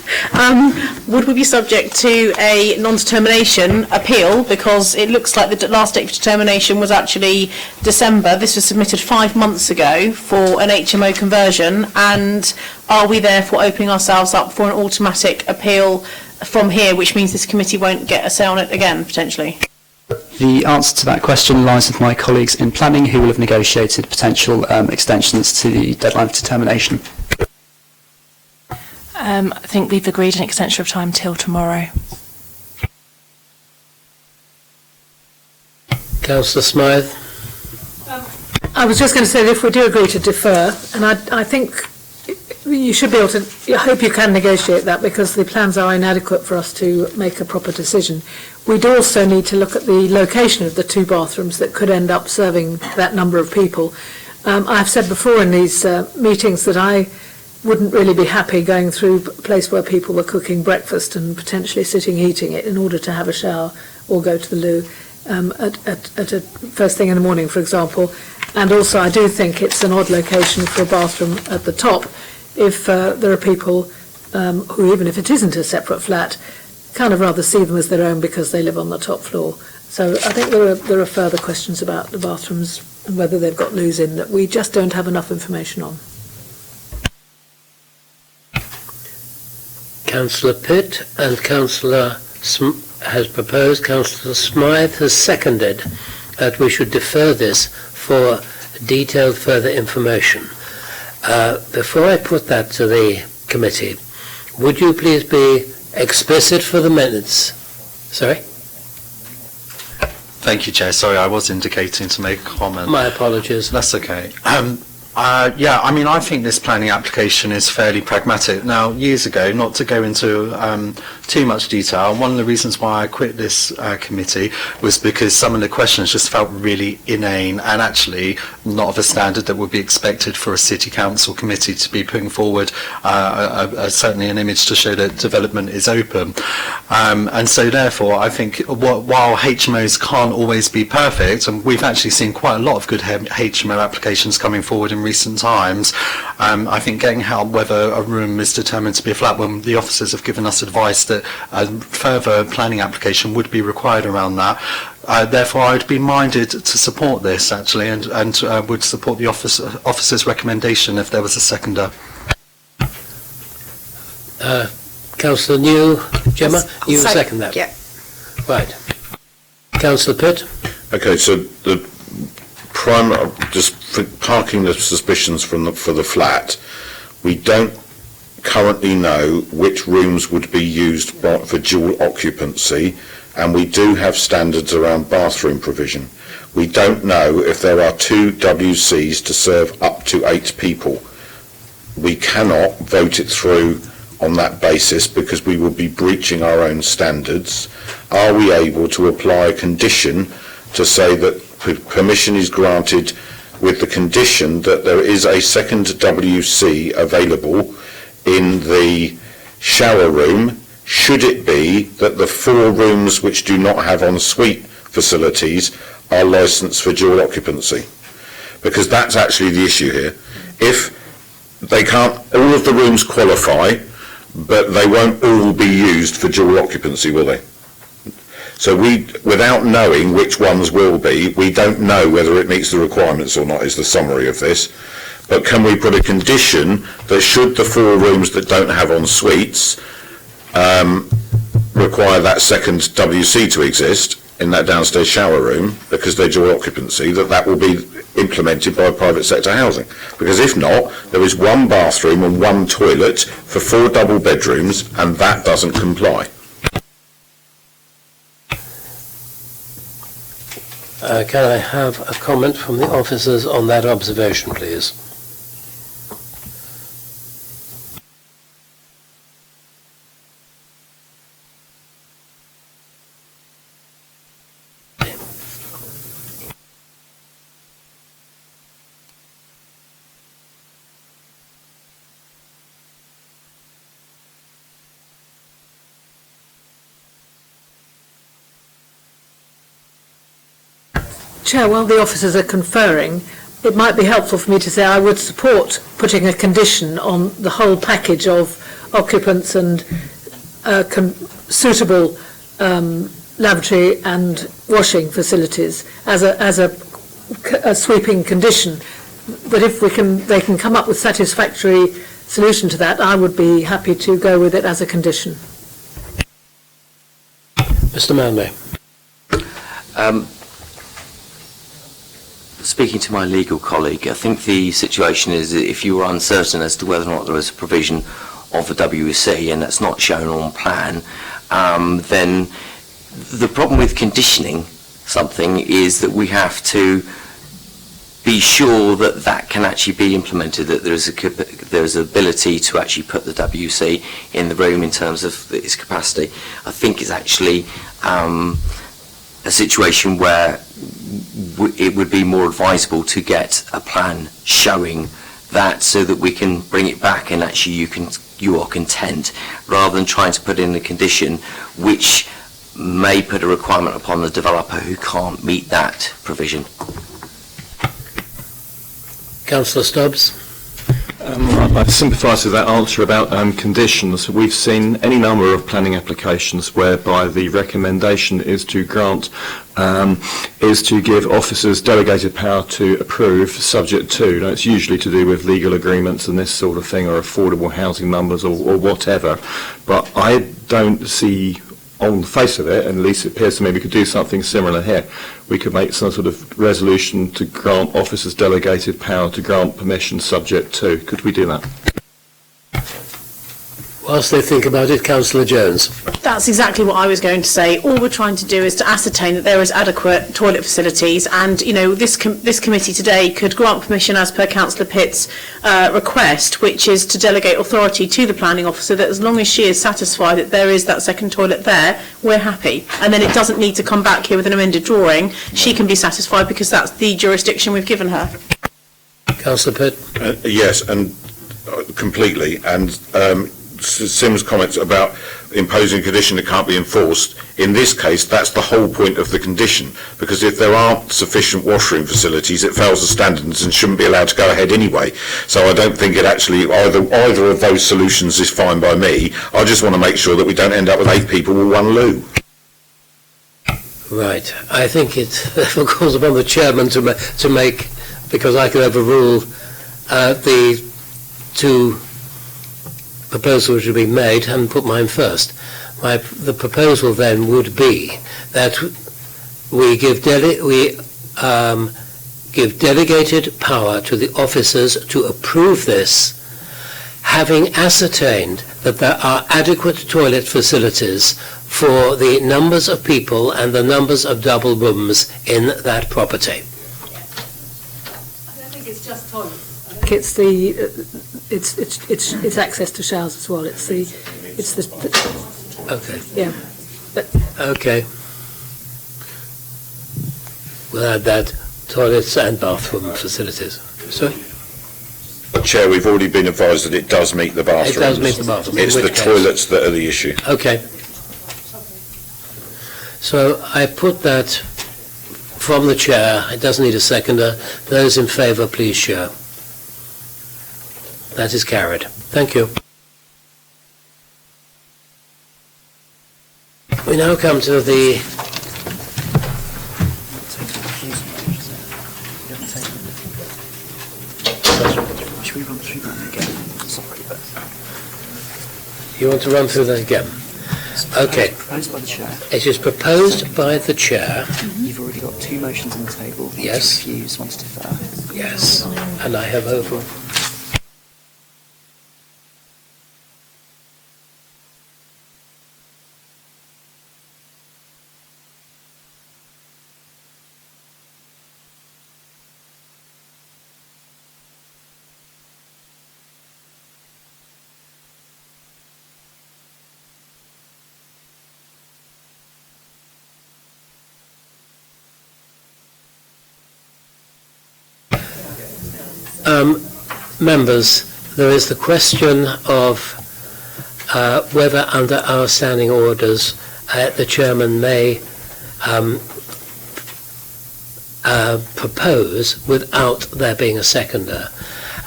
would we be subject to a non-determination appeal, because it looks like the last date for determination was actually December. This was submitted 5 months ago for an HMO conversion, and are we therefore opening ourselves up for an automatic appeal from here, which means this committee won't get a say on it again, potentially? The answer to that question lies with my colleagues in planning, who will have negotiated potential extensions to the deadline for determination. I think we've agreed an extension of time till tomorrow. Councillor Smythe? I was just going to say that if we do agree to defer, and I think you should be able to, I hope you can negotiate that, because the plans are inadequate for us to make a proper decision. We'd also need to look at the location of the 2 bathrooms that could end up serving that number of people. I've said before in these meetings that I wouldn't really be happy going through a place where people were cooking breakfast and potentially sitting eating it in order to have a shower or go to the loo at a first thing in the morning, for example. And also I do think it's an odd location for a bathroom at the top if there are people who, even if it isn't a separate flat, kind of rather see them as their own because they live on the top floor. So I think there are further questions about the bathrooms and whether they've got loos in that we just don't have enough information on. Councillor Pitt and Councillor has proposed, Councillor Smythe has seconded that we should defer this for detailed further information. Before I put that to the committee, would you please be explicit for the minutes? Sorry? Thank you, Chair. Sorry, I was indicating to make a comment. My apologies. That's okay. Yeah, I mean, I think this planning application is fairly pragmatic. Now, years ago, not to go into too much detail, one of the reasons why I quit this committee was because some of the questions just felt really inane and actually not of a standard that would be expected for a city council committee to be putting forward certainly an image to show that development is open. And so therefore, I think while HMOs can't always be perfect, and we've actually seen quite a lot of good HMO applications coming forward in recent times, I think getting help whether a room is determined to be a flat, when the officers have given us advice that a further planning application would be required around that. Therefore, I'd be minded to support this actually, and would support the officer's recommendation if there was a seconder. Councillor New, Gemma, you second that? Yeah. Right. Councillor Pitt? Okay, so the just for parking the suspicions for the flat, we don't currently know which rooms would be used for dual occupancy, and we do have standards around bathroom provision. We don't know if there are 2 WCs to serve up to 8 people. We cannot vote it through on that basis because we will be breaching our own standards. Are we able to apply a condition to say that permission is granted with the condition that there is a second WC available in the shower room, should it be that the 4 rooms which do not have ensuite facilities are licensed for dual occupancy? Because that's actually the issue here. If they can't, all of the rooms qualify, but they won't all be used for dual occupancy, will they? So without knowing which ones will be, we don't know whether it meets the requirements or not, is the summary of this. But can we put a condition that should the 4 rooms that don't have en suites require that second WC to exist in that downstairs shower room because they're dual occupancy, that will be implemented by private sector housing? Because if not, there is 1 bathroom and 1 toilet for 4 double bedrooms, and that doesn't comply. Can I have a comment from the officers on that observation, please? Chair, while the officers are conferring, it might be helpful for me to say I would support putting a condition on the whole package of occupants and suitable lavatory and washing facilities as a sweeping condition. But if they can come up with satisfactory solution to that, I would be happy to go with it as a condition. Mr. Manley. Speaking to my legal colleague, I think the situation is that if you are uncertain as to whether or not there is a provision of a WC and that's not shown on plan, then the problem with conditioning something is that we have to be sure that that can actually be implemented, that there's ability to actually put the WC in the room in terms of its capacity. I think it's actually a situation where it would be more advisable to get a plan showing that, so that we can bring it back and actually you are content, rather than trying to put in a condition which may put a requirement upon the developer who can't meet that provision. Councillor Stubbs. I sympathise with that answer about conditions. We've seen any number of planning applications whereby the recommendation is to grant, is to give officers delegated power to approve, subject to. Now, it's usually to do with legal agreements and this sort of thing, or affordable housing numbers, or whatever. But I don't see, on the face of it, and at least it appears to me, we could do something similar here. We could make some sort of resolution to grant officers delegated power to grant permission subject to. Could we do that? Whilst they think about it, Councillor Jones. That's exactly what I was going to say. All we're trying to do is to ascertain that there is adequate toilet facilities, and this committee today could grant permission as per Councillor Pitt's request, which is to delegate authority to the planning officer, that as long as she is satisfied that there is that second toilet there, we're happy. And then it doesn't need to come back here with an amended drawing. She can be satisfied because that's the jurisdiction we've given her. Councillor Pitt. Yes, and completely. And Sim's comments about imposing a condition that can't be enforced, in this case, that's the whole point of the condition, because if there aren't sufficient washroom facilities, it fails the standards and shouldn't be allowed to go ahead anyway. So I don't think it actually, either of those solutions is fine by me. I just want to make sure that we don't end up with 8 people with 1 loo. Right. I think it therefore calls upon the chairman to make, because I can overrule the 2 proposals which have been made and put mine first. The proposal then would be that we give delegated power to the officers to approve this, having ascertained that there are adequate toilet facilities for the numbers of people and the numbers of double rooms in that property. I don't think it's just toilets. I think it's the it's access to showers as well. It's the Okay. yeah. Okay. We'll add that, toilets and bathroom facilities. Sorry? Chair, we've already been advised that it does meet the bathrooms. It does meet the bathrooms. It's the toilets that are the issue. Okay. So I put that from the chair. It doesn't need a seconder. Those in favour, please show. That is carried. Thank you. We now come to the Should we run through that again? Sorry, but You want to run through that again? Okay. Proposed by the chair. It is proposed by the chair. You've already got 2 motions on the table. Yes. One to refuse, one to defer. Yes. And I have over. Members, there is the question of whether under our standing orders the chairman may propose without there being a seconder.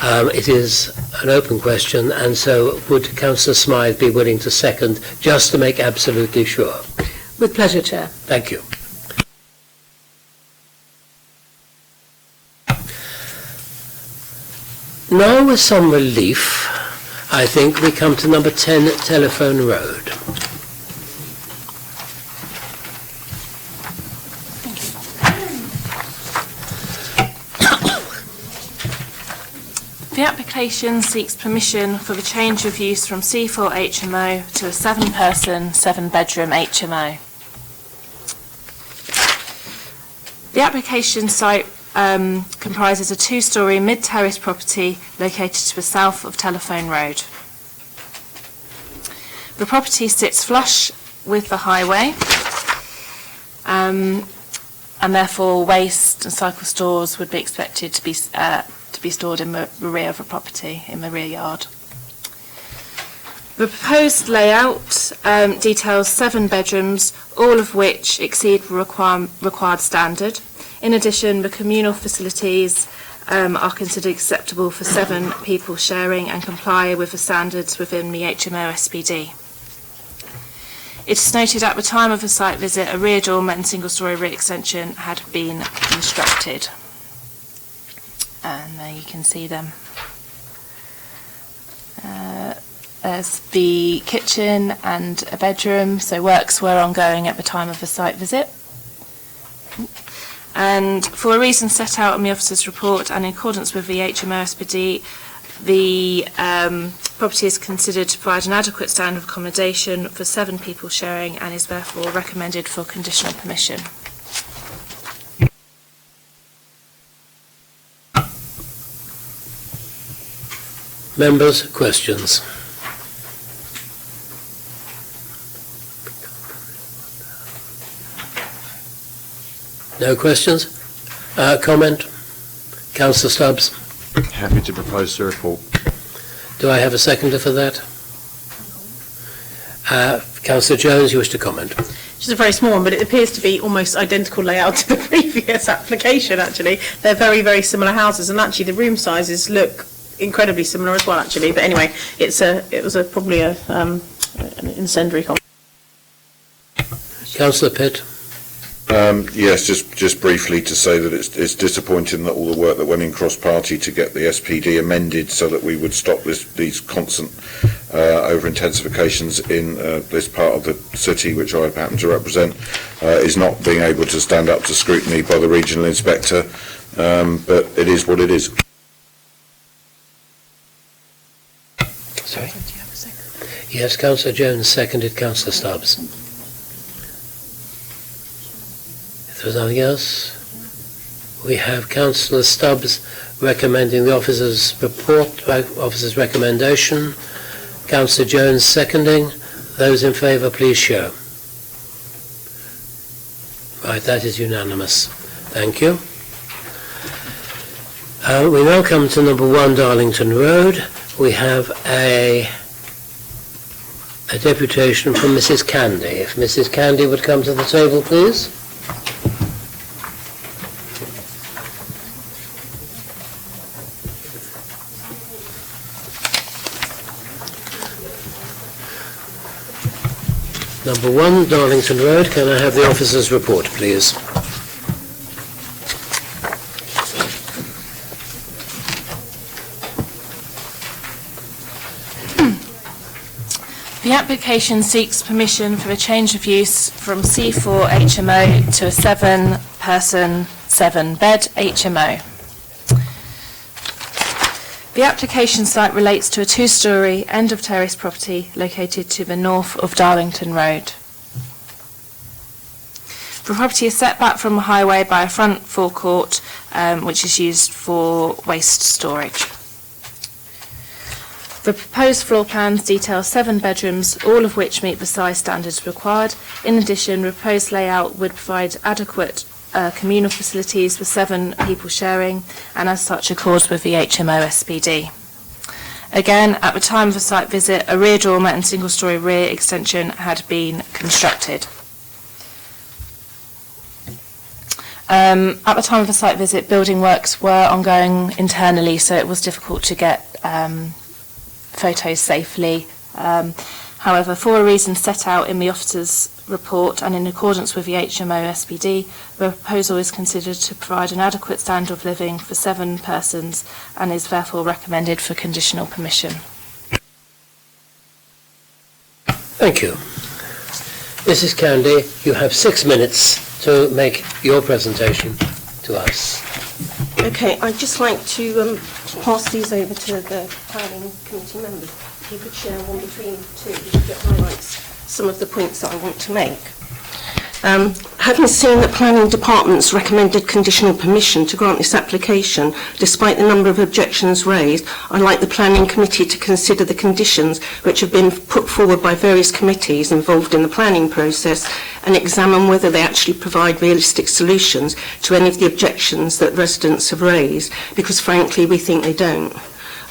It is an open question, and so would Councillor Smythe be willing to second, just to make absolutely sure? With pleasure, Chair. Thank you. Now, with some relief, I think we come to number 10 Telephone Road. The application seeks permission for the change of use from C4 HMO to a 7-person, 7-bedroom HMO. The application site comprises a 2-storey mid-terrace property located to the south of Telephone Road. The property sits flush with the highway, and therefore waste and cycle stores would be expected to be stored in the rear of the property, in the rear yard. The proposed layout details 7 bedrooms, all of which exceed the required standard. In addition, the communal facilities are considered acceptable for 7 people sharing and comply with the standards within the HMO SPD. It is noted at the time of the site visit a rear dormer and single-storey rear extension had been constructed. And there you can see them. There's the kitchen and a bedroom, so works were ongoing at the time of the site visit. And for a reason set out in the officer's report and in accordance with the HMO SPD, the property is considered to provide an adequate standard of accommodation for 7 people sharing and is therefore recommended for conditional permission. Members, questions? No questions? Comment? Councillor Stubbs? Happy to propose the report. Do I have a seconder for that? Councillor Jones, you wish to comment? Just a very small one, but it appears to be almost identical layout to the previous application, actually. They're very, very similar houses, and actually the room sizes look incredibly similar as well, actually. But anyway, it was probably an incendiary comment. Councillor Pitt? Yes, just briefly to say that it's disappointing that all the work that went in cross-party to get the SPD amended so that we would stop these constant over-intensifications in this part of the city, which I happen to represent, is not being able to stand up to scrutiny by the regional inspector, but it is what it is. Sorry? Yes, Councillor Jones seconded Councillor Stubbs. If there's nothing else, we have Councillor Stubbs recommending the officer's report, officer's recommendation. Councillor Jones seconding. Those in favour, please show. Right, that is unanimous. Thank you. We now come to number 1 Darlington Road. We have a deputation from Mrs. Candy. If Mrs. Candy would come to the table, please. Number 1 Darlington Road. Can I have the officer's report, please? The application seeks permission for a change of use from C4 HMO to a 7-person, 7-bed HMO. The application site relates to a 2-storey end-of-terrace property located to the north of Darlington Road. The property is set back from the highway by a front forecourt, which is used for waste storage. The proposed floor plans detail 7 bedrooms, all of which meet the size standards required. In addition, the proposed layout would provide adequate communal facilities for 7 people sharing, and as such accords with the HMO SPD. Again, at the time of the site visit, a rear dormer and single-storey rear extension had been constructed. At the time of the site visit, building works were ongoing internally, so it was difficult to get photos safely. However, for a reason set out in the officer's report and in accordance with the HMO SPD, the proposal is considered to provide an adequate standard of living for 7 persons and is therefore recommended for conditional permission. Thank you. Mrs. Candy, you have 6 minutes to make your presentation to us. Okay, I'd just like to pass these over to the planning committee members. If you could share one between two, that highlights some of the points that I want to make. Having seen the planning department's recommended conditional permission to grant this application, despite the number of objections raised, I'd like the planning committee to consider the conditions which have been put forward by various committees involved in the planning process and examine whether they actually provide realistic solutions to any of the objections that residents have raised, because frankly we think they don't.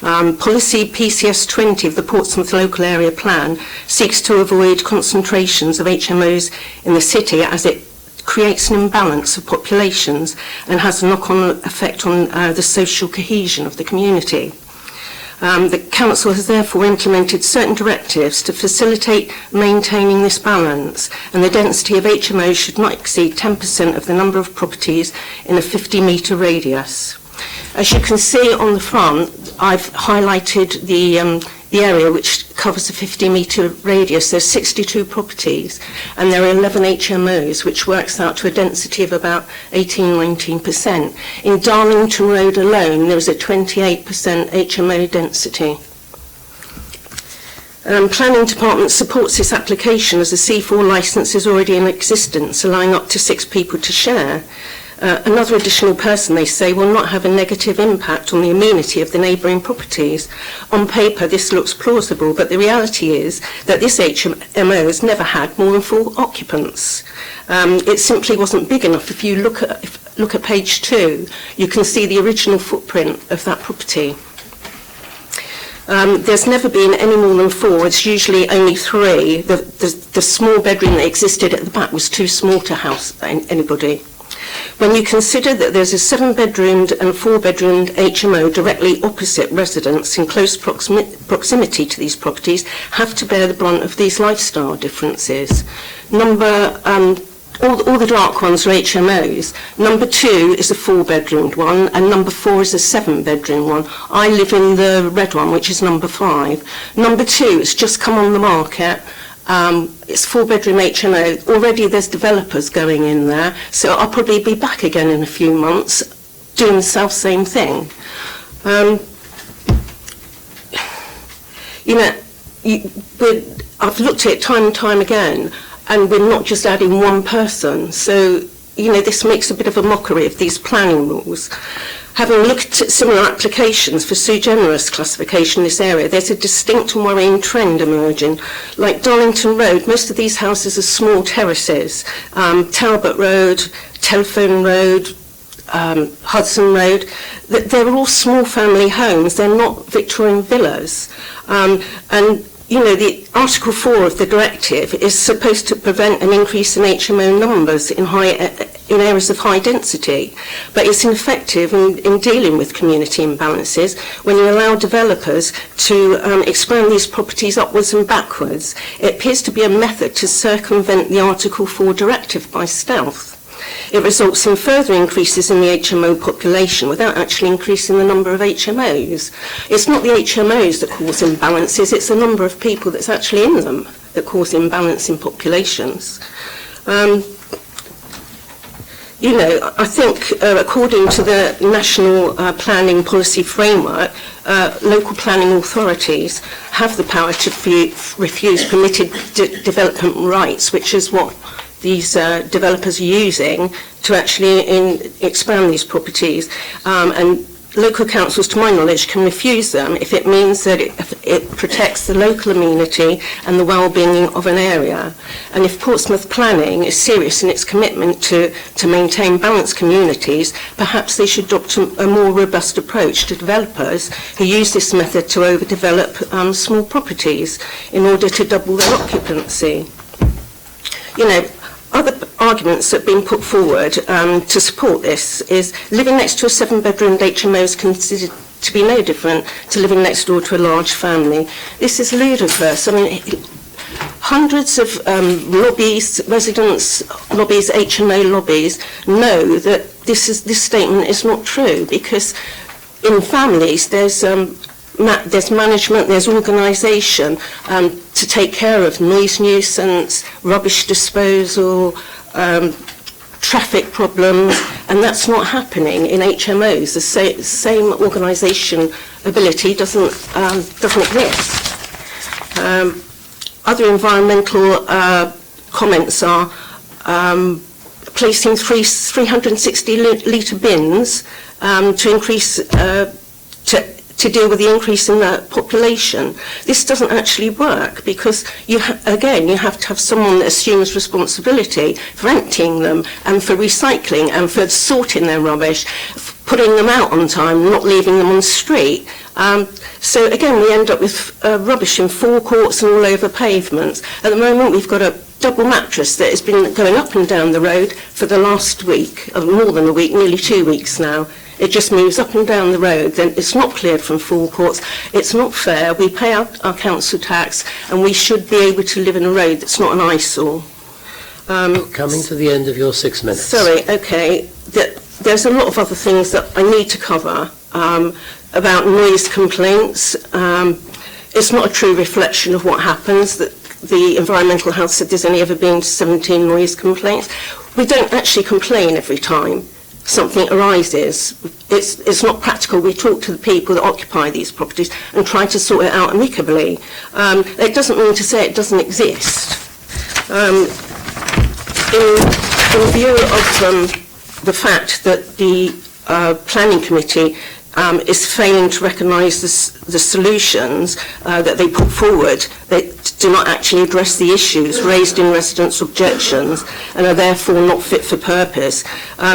Policy PCS 20 of the Portsmouth Local Area Plan seeks to avoid concentrations of HMOs in the city as it creates an imbalance of populations and has a knock-on effect on the social cohesion of the community. The Council has therefore implemented certain directives to facilitate maintaining this balance, and the density of HMOs should not exceed 10% of the number of properties in a 50-metre radius. As you can see on the front, I've highlighted the area which covers a 50-metre radius. There's 62 properties and there are 11 HMOs, which works out to a density of about 18-19%. In Darlington Road alone, there is a 28% HMO density. Planning Department supports this application as a C4 licence is already in existence, allowing up to 6 people to share. Another additional person, they say, will not have a negative impact on the amenity of the neighbouring properties. On paper, this looks plausible, but the reality is that this HMO has never had more than 4 occupants. It simply wasn't big enough. If you look at page 2, you can see the original footprint of that property. There's never been any more than 4. It's usually only 3. The small bedroom that existed at the back was too small to house anybody. When you consider that there's a 7-bedroomed and 4-bedroomed HMO directly opposite residents in close proximity to these properties have to bear the brunt of these lifestyle differences. All the dark ones are HMOs. Number 2 is a 4-bedroomed one, and number 4 is a 7-bedroom one. I live in the red one, which is number 5. Number 2 has just come on the market. It's 4-bedroom HMO. Already there's developers going in there, so I'll probably be back again in a few months doing the same thing. I've looked at it time and time again, and we're not just adding one person, so this makes a bit of a mockery of these planning rules. Having looked at similar applications for sui generis classification in this area, there's a distinct and worrying trend emerging. Like Darlington Road, most of these houses are small terraces. Talbot Road, Telephone Road, Hudson Road, they're all small family homes. They're not Victorian villas. The Article 4 of the directive is supposed to prevent an increase in HMO numbers in areas of high density, but it's ineffective in dealing with community imbalances when you allow developers to expand these properties upwards and backwards. It appears to be a method to circumvent the Article 4 directive by stealth. It results in further increases in the HMO population without actually increasing the number of HMOs. It's not the HMOs that cause imbalances, it's the number of people that's actually in them that cause imbalance in populations. I think according to the National Planning Policy Framework, local planning authorities have the power to refuse permitted development rights, which is what these developers are using to actually expand these properties. And local councils, to my knowledge, can refuse them if it means that it protects the local amenity and the well-being of an area. And if Portsmouth Planning is serious in its commitment to maintain balanced communities, perhaps they should adopt a more robust approach to developers who use this method to overdevelop small properties in order to double their occupancy. Other arguments that have been put forward to support this is living next to a 7-bedroomed HMO is considered to be no different to living next door to a large family. This is ludicrous. I mean, hundreds of lobbies, residents' lobbies, HMO lobbies, know that this statement is not true, because in families there's management, there's organisation to take care of noise nuisance, rubbish disposal, traffic problems, and that's not happening in HMOs. The same organisation ability doesn't exist. Other environmental comments are placing 360 litre bins to increase to deal with the increase in the population. This doesn't actually work because you have to have someone that assumes responsibility for emptying them and for recycling and for sorting their rubbish, putting them out on time, not leaving them on the street. So again, we end up with rubbish in forecourts and all over pavements. At the moment, we've got a double mattress that has been going up and down the road for the last week, more than a week, nearly 2 weeks now. It just moves up and down the road, then it's not cleared from forecourts. It's not fair. We pay our council tax and we should be able to live in a road that's not an eyesore. Coming to the end of your 6 minutes. Sorry, okay. There's a lot of other things that I need to cover about noise complaints. It's not a true reflection of what happens. That the Environmental Health said there's only ever been 17 noise complaints. We don't actually complain every time something arises. It's not practical. We talk to the people that occupy these properties and try to sort it out amicably. It doesn't mean to say it doesn't exist. In view of the fact that the Planning Committee is failing to recognise the solutions that they put forward, they do not actually address the issues raised in residents' objections and are therefore not fit for purpose.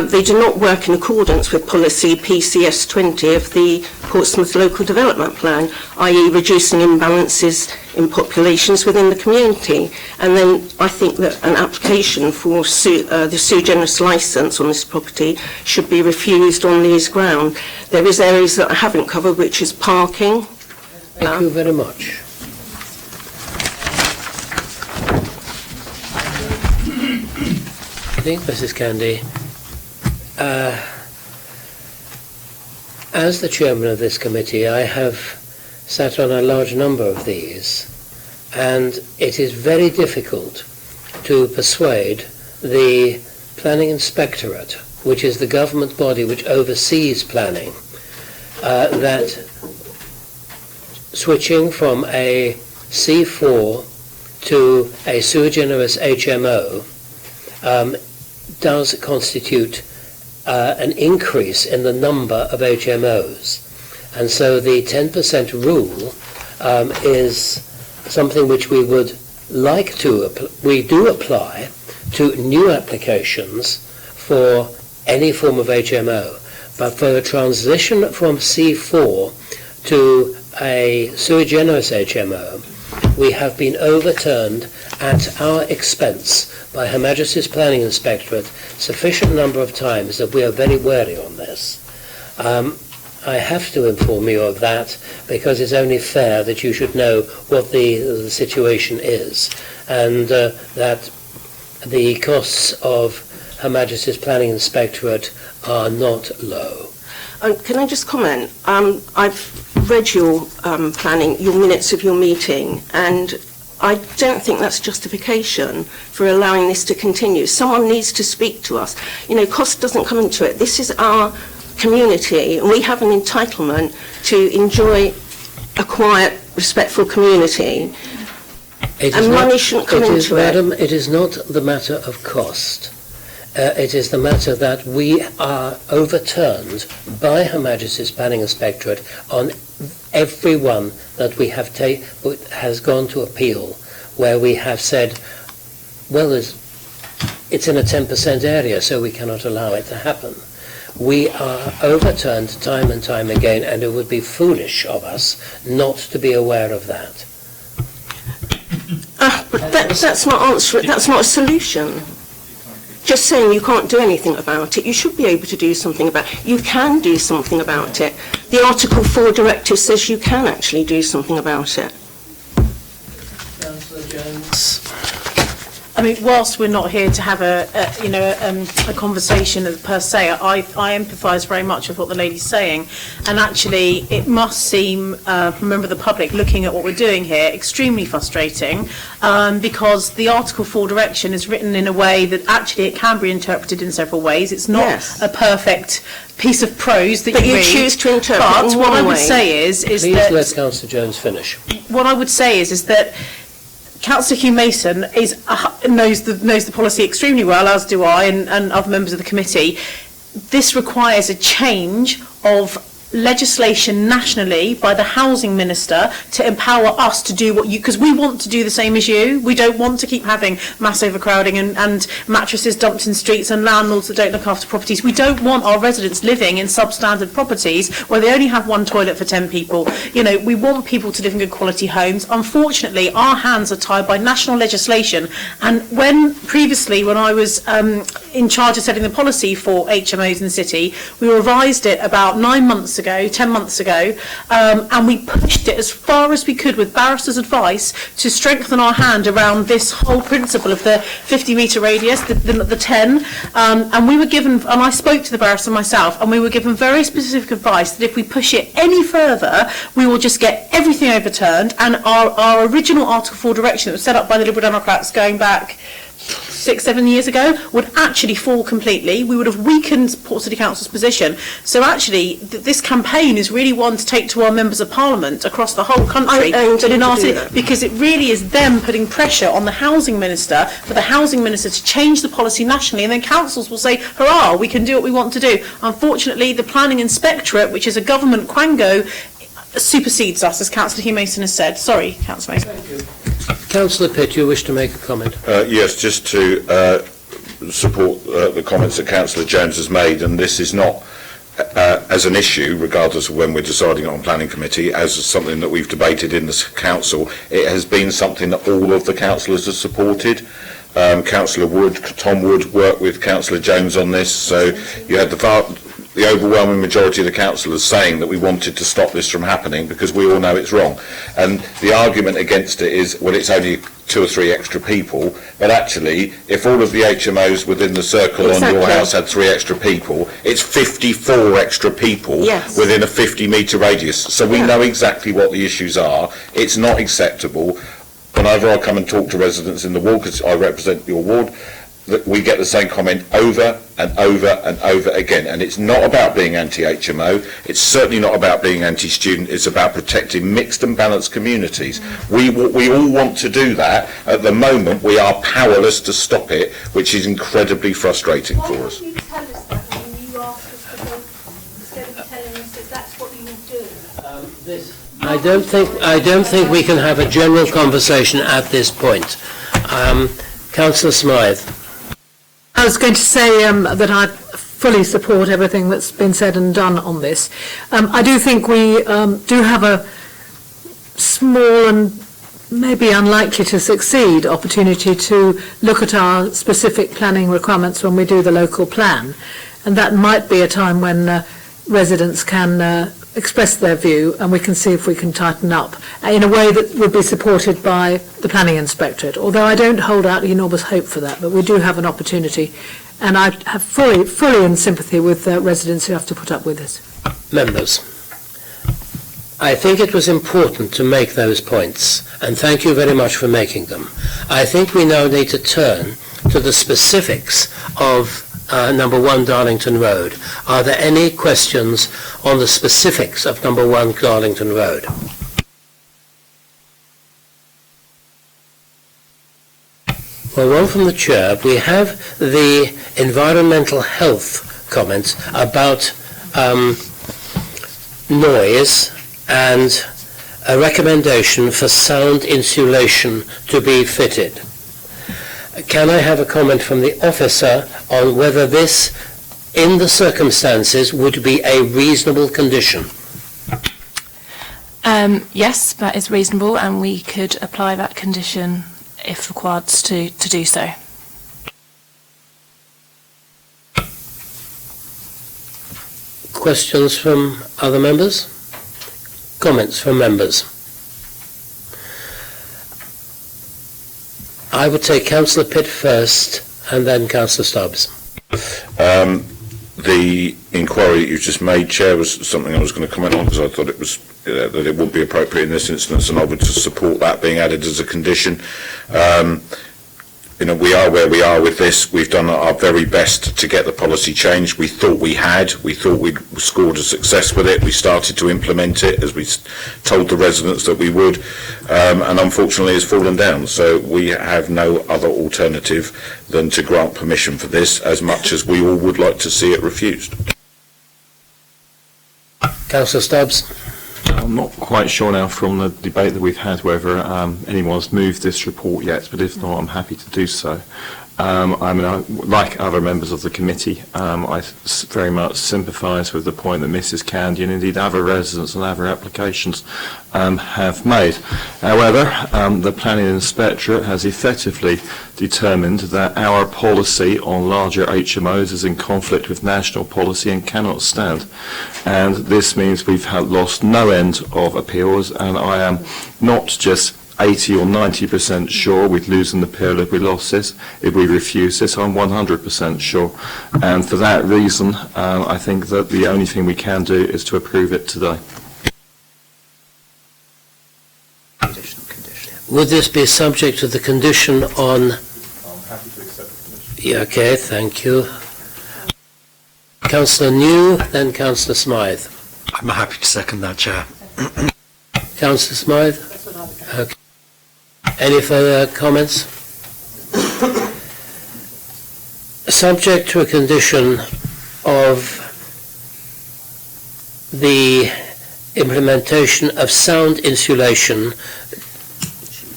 They do not work in accordance with policy PCS 20 of the Portsmouth Local Development Plan, i.e. reducing imbalances in populations within the community. And then I think that an application for the sui generis licence on this property should be refused on these grounds. There is areas that I haven't covered, which is parking. Thank you very much. I think, Mrs. Candy, as the chairman of this committee, I have sat on a large number of these, and it is very difficult to persuade the Planning Inspectorate, which is the government body which oversees planning, that switching from a C4 to a sui generis HMO does constitute an increase in the number of HMOs. And so the 10% rule is something which we would like to, we do apply to new applications for any form of HMO. But for the transition from C4 to a sui generis HMO, we have been overturned at our expense by Her Majesty's Planning Inspectorate sufficient number of times that we are very wary on this. I have to inform you of that because it's only fair that you should know what the situation is, and that the costs of Her Majesty's Planning Inspectorate are not low. Can I just comment? I've read your planning, your minutes of your meeting, and I don't think that's justification for allowing this to continue. Someone needs to speak to us. You know, cost doesn't come into it. This is our community, and we have an entitlement to enjoy a quiet, respectful community. And money shouldn't come into it. Madam, it is not the matter of cost. It is the matter that we are overturned by Her Majesty's Planning Inspectorate on every one that we have has gone to appeal, where we have said, well, it's in a 10% area, so we cannot allow it to happen. We are overturned time and time again, and it would be foolish of us not to be aware of that. But that's not answering. That's not a solution. Just saying you can't do anything about it. You should be able to do something about it. You can do something about it. The Article 4 directive says you can actually do something about it. Councillor Jones. I mean, whilst we're not here to have a conversation per se, I empathise very much with what the lady's saying, and actually it must seem, from a member of the public looking at what we're doing here, extremely frustrating, because the Article 4 direction is written in a way that actually it can be interpreted in several ways. It's not a perfect piece of prose that But you you read. choose to interpret But in what one I would way. say is Please that let Councillor Jones finish. what I would say is that Councillor Hugh Mason knows the policy extremely well, as do I, and other members of the committee. This requires a change of legislation nationally by the housing minister to empower us to do what you, because we want to do the same as you. We don't want to keep having mass overcrowding and mattresses dumped in streets and landlords that don't look after properties. We don't want our residents living in substandard properties where they only have one toilet for 10 people. You know, we want people to live in good quality homes. Unfortunately, our hands are tied by national legislation, and when I was in charge of setting the policy for HMOs in the city, we revised it about 10 months ago, and we pushed it as far as we could with barristers' advice to strengthen our hand around this whole principle of the 50-metre radius, the 10, and we were given, and I spoke to the barrister myself, and we were given very specific advice that if we push it any further, we will just get everything overturned, and our original Article 4 direction that was set up by the Liberal Democrats going back 6-7 years ago would actually fall completely. We would have weakened Port City Council's position. So actually, this campaign is really one to take to our members of Parliament across the whole country, because it really is them putting pressure on the housing minister for the housing minister to change the policy nationally, and then councils will say, hurrah, we can do what we want to do. Unfortunately, the planning inspectorate, which is a government quango, supersedes us, as Councillor Hugh Mason has said. Sorry, Councillor Mason. Thank you. Councillor Pitt, you wish to make a comment? Yes, just to support the comments that Councillor Jones has made, and this is not as an issue, regardless of when we're deciding on planning committee, as something that we've debated in the council. It has been something that all of the councillors have supported. Councillor Wood, Tom Wood, worked with Councillor Jones on this, so you had the overwhelming majority of the councillors saying that we wanted to stop this from happening because we all know it's wrong. And the argument against it is, well, it's only 2 or 3 extra people, but actually, if all of the HMOs within the circle on your house had 3 extra people, it's 54 extra people within a 50-metre radius. So we know exactly what the issues are. It's not acceptable. Whenever I come and talk to residents in the ward, because I represent your ward, that we get the same comment over and over and over again. And it's not about being anti-HMO, it's certainly not about being anti-student, it's about protecting mixed and balanced communities. We all want to do that. At the moment, we are powerless to stop it, which is incredibly frustrating for us. Why don't you tell us that when you ask us to vote, instead of telling us that that's what you will do? I don't think we can have a general conversation at this point. Councillor Smythe. I was going to say that I fully support everything that's been said and done on this. I do think we do have a small and maybe unlikely to succeed opportunity to look at our specific planning requirements when we do the local plan, and that might be a time when residents can express their view, and we can see if we can tighten up in a way that would be supported by the planning inspectorate. Although I don't hold out enormous hope for that, but we do have an opportunity, and I have fully in sympathy with residents who have to put up with this. Members, I think it was important to make those points, and thank you very much for making them. I think we now need to turn to the specifics of number 1 Darlington Road. Are there any questions on the specifics of number 1 Darlington Road? Well, one from the chair. We have the environmental health comments about noise and a recommendation for sound insulation to be fitted. Can I have a comment from the officer on whether this, in the circumstances, would be a reasonable condition? Yes, that is reasonable, and we could apply that condition if required to do so. Questions from other members? Comments from members? I would take Councillor Pitt first and then Councillor Stubbs. The inquiry that you just made, Chair, was something I was going to comment on because I thought it was that it would be appropriate in this instance, and I would support that being added as a condition. We are where we are with this. We've done our very best to get the policy changed. We thought we had. We thought we'd scored a success with it. We started to implement it as we told the residents that we would, and unfortunately it's fallen down. So we have no other alternative than to grant permission for this, as much as we all would like to see it refused. Councillor Stubbs. I'm not quite sure now from the debate that we've had whether anyone's moved this report yet, but if not, I'm happy to do so. Like other members of the committee, I very much sympathise with the point that Mrs. Candy and indeed other residents and other applications have made. However, the Planning Inspectorate has effectively determined that our policy on larger HMOs is in conflict with national policy and cannot stand. And this means we've lost no end of appeals, and I am not just 80 or 90% sure we'd lose an appeal if we lost this. If we refuse this, I'm 100% sure. And for that reason, I think that the only thing we can do is to approve it today. Would this be subject to the condition on... I'm happy to accept the condition. Yeah, okay, thank you. Councillor New, then Councillor Smythe. I'm happy to second that, Chair. Councillor Smythe? Okay. Any further comments? Subject to a condition of the implementation of sound insulation.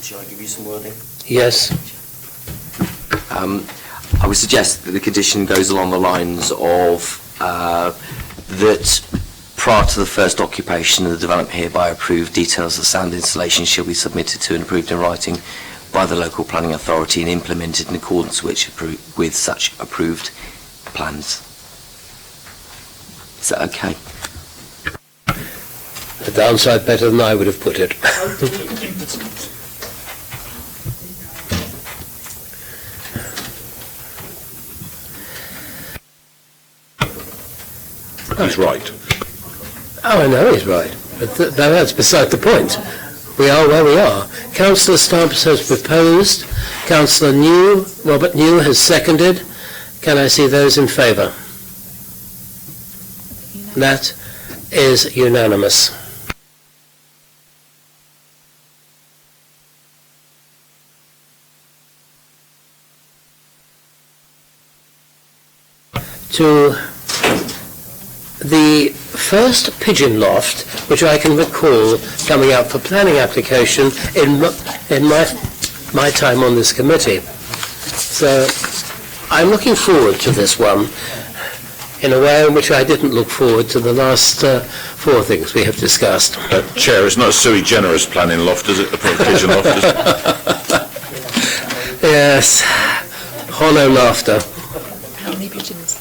Shall I give you some wording? Yes. I would suggest that the condition goes along the lines of that prior to the first occupation of the development hereby approved, details of sound installation shall be submitted to and approved in writing by the local planning authority and implemented in accordance with such approved plans. Is that okay? The downside better than I would have put it. He's right. Oh, I know he's right, but that's beside the point. We are where we are. Councillor Stubbs has proposed. Councillor New, Robert New, has seconded. Can I see those in favour? That is unanimous. To the first pigeon loft, which I can recall coming up for planning application in my time on this committee. So I'm looking forward to this one in a way in which I didn't look forward to the last four things we have discussed. Chair, it's not a sui generis planning loft, is it? The pigeon loft, is it? Yes, hollow laughter. How many pigeons?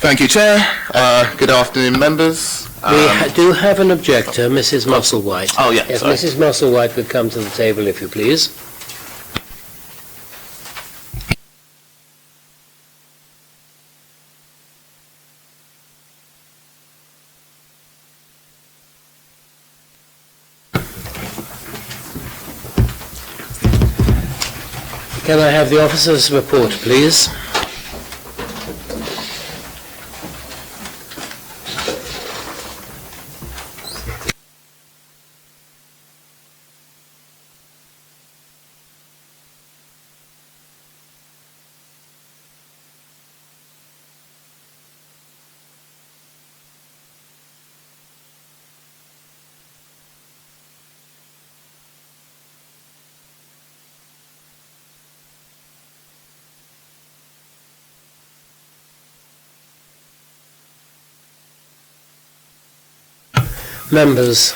Thank you, Chair. Good afternoon, members. We do have an objector, Mrs. Musselwhite. Oh, yeah, If sorry. Mrs. Musselwhite would come to the table, if you please. Can I have the officer's report, please? Members,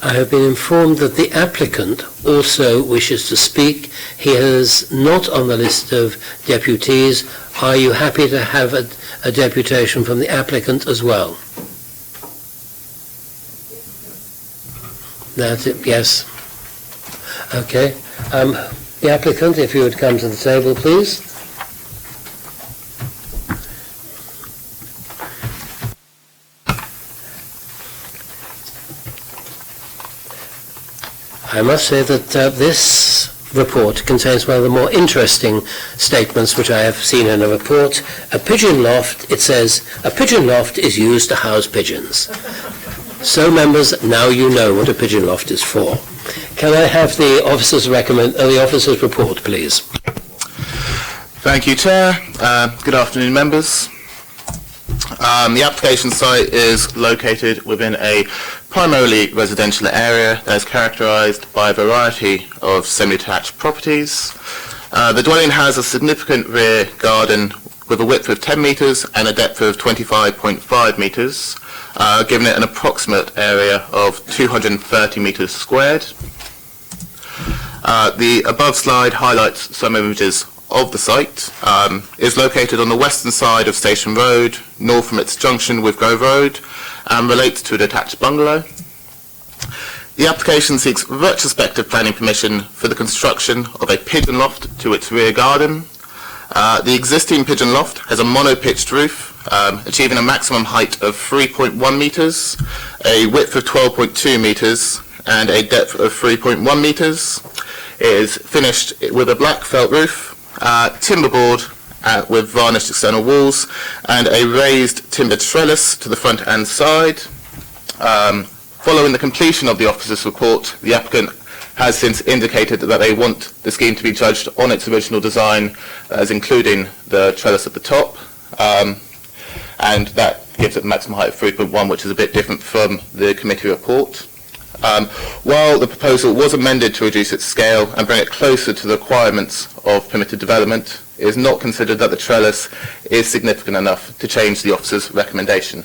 I have been informed that the applicant also wishes to speak. He is not on the list of deputies. Are you happy to have a deputation from the applicant as well? That's it, yes. Okay. The applicant, if you would come to the table, please. I must say that this report contains one of the more interesting statements which I have seen in a report. A pigeon loft, it says, a pigeon loft is used to house pigeons. So, members, now you know what a pigeon loft is for. Can I have the officer's report, please? Thank you, Chair. Good afternoon, members. The application site is located within a primarily residential area that is characterised by a variety of semi-detached properties. The dwelling has a significant rear garden with a width of 10 metres and a depth of 25.5 metres, giving it an approximate area of 230 metres squared. The above slide highlights some images of the site. Is located on the western side of Station Road, north from its junction with Grove Road, and relates to a detached bungalow. The application seeks retrospective planning permission for the construction of a pigeon loft to its rear garden. The existing pigeon loft has a mono-pitched roof, achieving a maximum height of 3.1 metres, a width of 12.2 metres, and a depth of 3.1 metres. It is finished with a black felt roof, timber board with varnished external walls, and a raised timber trellis to the front and side. Following the completion of the officer's report, the applicant has since indicated that they want the scheme to be judged on its original design, as including the trellis at the top, and that gives it a maximum height of 3.1, which is a bit different from the committee report. While the proposal was amended to reduce its scale and bring it closer to the requirements of permitted development, it is not considered that the trellis is significant enough to change the officer's recommendation.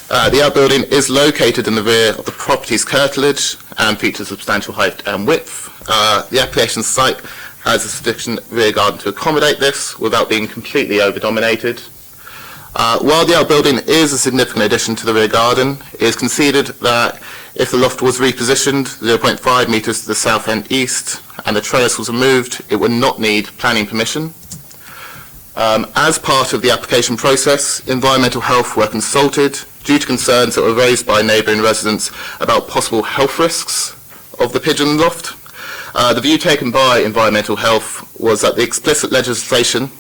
The outbuilding is located in the rear of the property's curtilage and features substantial height and width. The application site has a sufficient rear garden to accommodate this without being completely over-dominated. While the outbuilding is a significant addition to the rear garden, it is conceded that if the loft was repositioned 0.5 metres to the south and east and the trellis was removed, it would not need planning permission. As part of the application process, environmental health were consulted due to concerns that were raised by neighbouring residents about possible health risks of the pigeon loft. The view taken by environmental health was that the explicit legislation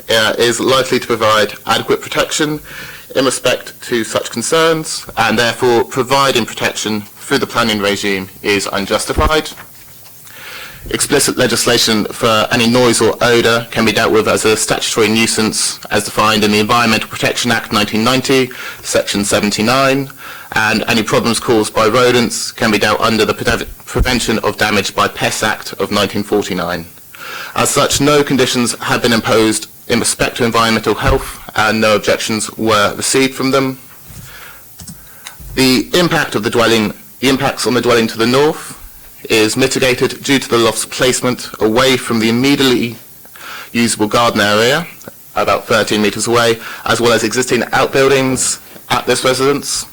is likely to provide adequate protection in respect to such concerns, and therefore providing protection through the planning regime is unjustified. Explicit legislation for any noise or odour can be dealt with as a statutory nuisance as defined in the Environmental Protection Act 1990, section 79, and any problems caused by rodents can be dealt under the Prevention of Damage by Pests Act of 1949. As such, no conditions have been imposed in respect to environmental health and no objections were received from them. The impacts on the dwelling to the north is mitigated due to the loft's placement away from the immediately usable garden area, about 13 metres away, as well as existing outbuildings at this residence.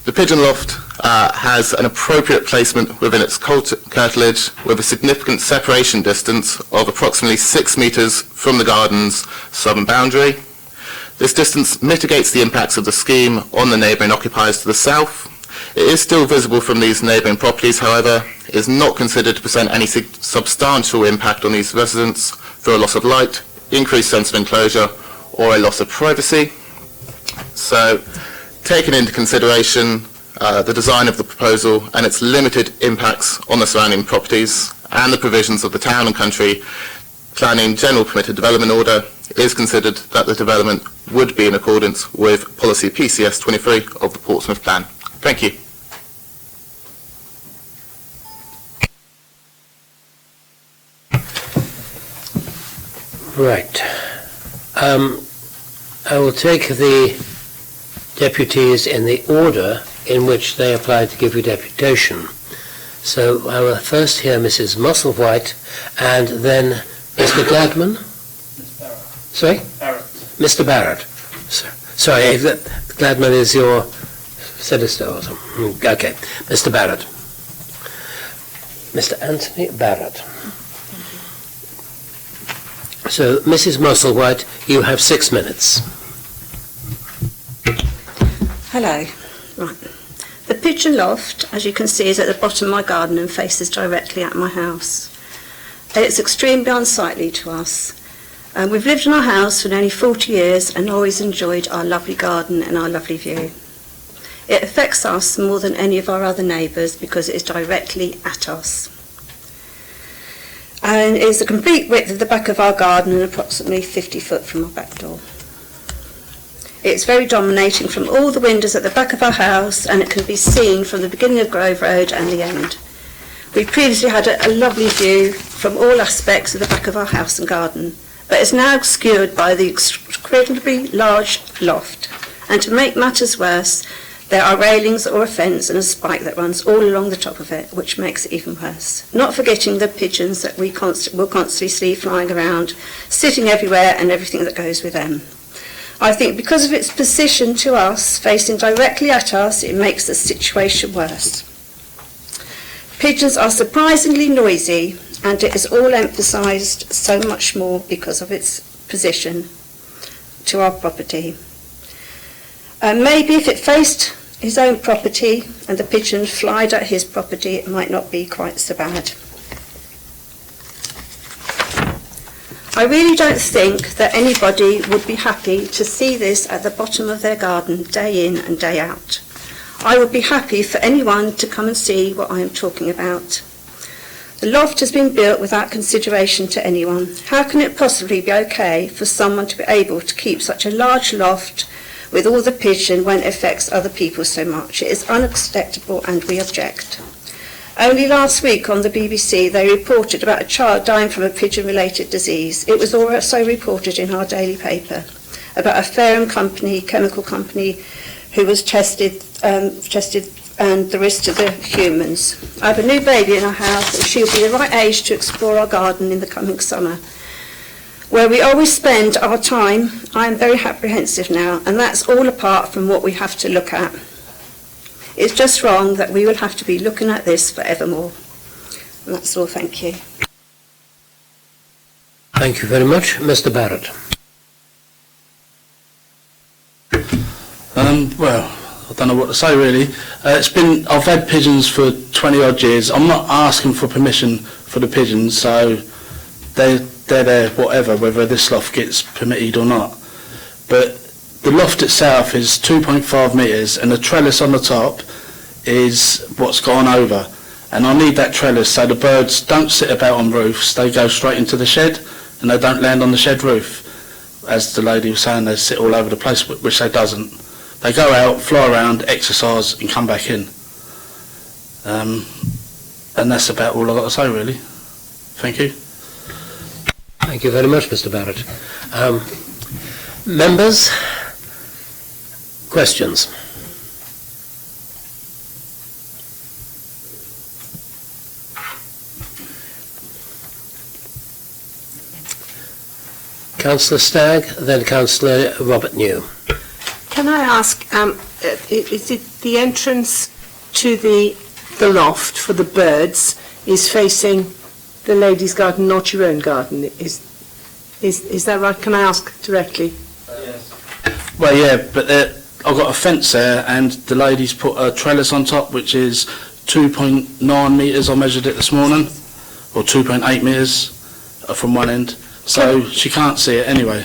The pigeon loft has an appropriate placement within its curtilage with a significant separation distance of approximately 6 metres from the garden's southern boundary. This distance mitigates the impacts of the scheme on the neighbouring occupiers to the south. It is still visible from these neighbouring properties, however, it is not considered to present any substantial impact on these residents through a loss of light, increased sense of enclosure, or a loss of privacy. So, taking into consideration the design of the proposal and its limited impacts on the surrounding properties and the provisions of the Town and Country Planning General Permitted Development Order, it is considered that the development would be in accordance with Policy PCS 23 of the Portsmouth Plan. Thank you. Right. I will take the deputies in the order in which they applied to give you deputation. So I will first hear Mrs. Musselwhite and then Mr. Gladman. Sorry? Barrett. Mr. Barrett. Sorry, Gladman is your solicitor or something. Okay, Mr. Barrett. Mr. Anthony Barrett. So, Mrs. Musselwhite, you have 6 minutes. Hello. Right. The pigeon loft, as you can see, is at the bottom of my garden and faces directly at my house. It's extremely unsightly to us. We've lived in our house for nearly 40 years and always enjoyed our lovely garden and our lovely view. It affects us more than any of our other neighbours because it is directly at us. And it is the complete width of the back of our garden and approximately 50 foot from our back door. It's very dominating from all the windows at the back of our house, and it can be seen from the beginning of Grove Road and the end. We previously had a lovely view from all aspects of the back of our house and garden, but it's now obscured by the incredibly large loft. And to make matters worse, there are railings or a fence and a spike that runs all along the top of it, which makes it even worse. Not forgetting the pigeons that we will constantly see flying around, sitting everywhere and everything that goes with them. I think because of its position to us, facing directly at us, it makes the situation worse. Pigeons are surprisingly noisy, and it is all emphasised so much more because of its position to our property. Maybe if it faced his own property and the pigeon flied at his property, it might not be quite so bad. I really don't think that anybody would be happy to see this at the bottom of their garden day in and day out. I would be happy for anyone to come and see what I am talking about. The loft has been built without consideration to anyone. How can it possibly be okay for someone to be able to keep such a large loft with all the pigeon when it affects other people so much? It is unacceptable and we object. Only last week on the BBC they reported about a child dying from a pigeon-related disease. It was also reported in our daily paper about a Fairham company, chemical company, who was tested and the risk to the humans. I have a new baby in our house and she'll be the right age to explore our garden in the coming summer. Where we always spend our time, I am very apprehensive now, and that's all apart from what we have to look at. It's just wrong that we will have to be looking at this forevermore. And that's all, thank you. Thank you very much. Mr. Barrett. Well, I don't know what to say really. I've had pigeons for 20 odd years. I'm not asking for permission for the pigeons, so they're there whatever, whether this loft gets permitted or not. But the loft itself is 2.5 metres and the trellis on the top is what's gone over. And I need that trellis so the birds don't sit about on roofs, they go straight into the shed and they don't land on the shed roof. As the lady was saying, they sit all over the place, which they doesn't. They go out, fly around, exercise and come back in. And that's about all I've got to say really. Thank you. Thank you very much, Mr. Barrett. Members, questions? Councillor Stagg, then Councillor Robert New. Can I ask, is it the entrance to the loft for the birds is facing the ladies' garden, not your own garden? Is that right? Can I ask directly? Yes. Well, yeah, but I've got a fence there, and the ladies put a trellis on top, which is 2.9 metres. I measured it this morning, or 2.8 metres from one end. So she can't see it anyway,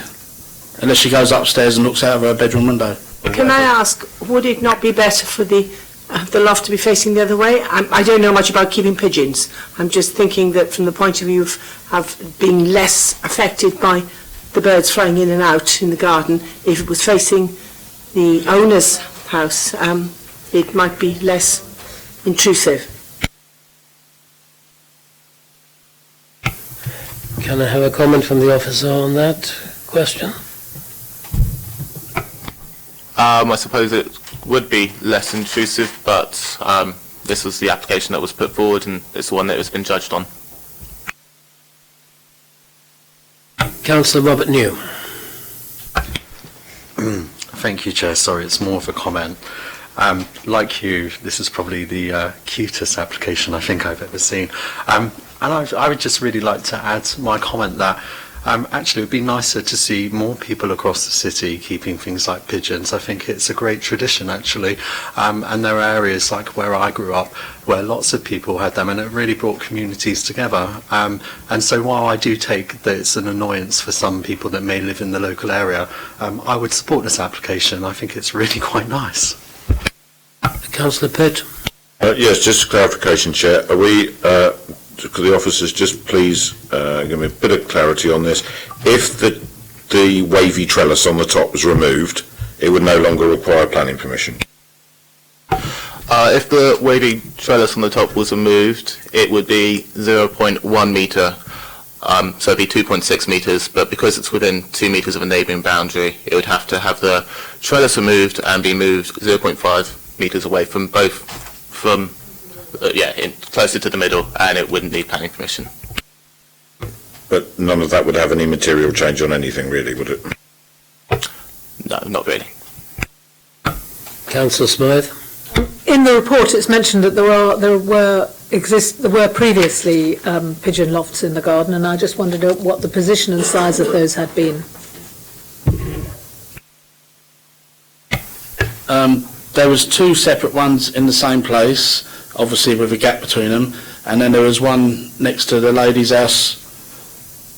unless she goes upstairs and looks out of her bedroom window. Can I ask, would it not be better for the loft to be facing the other way? I don't know much about keeping pigeons. I'm just thinking that from the point of view of being less affected by the birds flying in and out in the garden, if it was facing the owner's house, it might be less intrusive. Can I have a comment from the officer on that question? I suppose it would be less intrusive, but this was the application that was put forward and it's the one that has been judged on. Councillor Robert New. Thank you, Chair. Sorry, it's more of a comment. Like you, this is probably the cutest application I think I've ever seen. And I would just really like to add my comment that actually it would be nicer to see more people across the city keeping things like pigeons. I think it's a great tradition actually, and there are areas like where I grew up where lots of people had them, and it really brought communities together. And so while I do take that it's an annoyance for some people that may live in the local area, I would support this application. I think it's really quite nice. Councillor Pitt. Yes, just a clarification, Chair. Are we, could the officers just please give me a bit of clarity on this? If the wavy trellis on the top was removed, it would no longer require planning permission? If the wavy trellis on the top was removed, it would be 0.1 metre, so it'd be 2.6 metres, but because it's within 2 metres of a neighbouring boundary, it would have to have the trellis removed and be moved 0.5 metres away from both, closer to the middle, and it wouldn't need planning permission. But none of that would have any material change on anything, really, would it? No, not really. Councillor Smythe. In the report, it's mentioned that there were previously pigeon lofts in the garden, and I just wondered what the position and size of those had been. There was 2 separate ones in the same place, obviously with a gap between them, and then there was one next to the lady's house.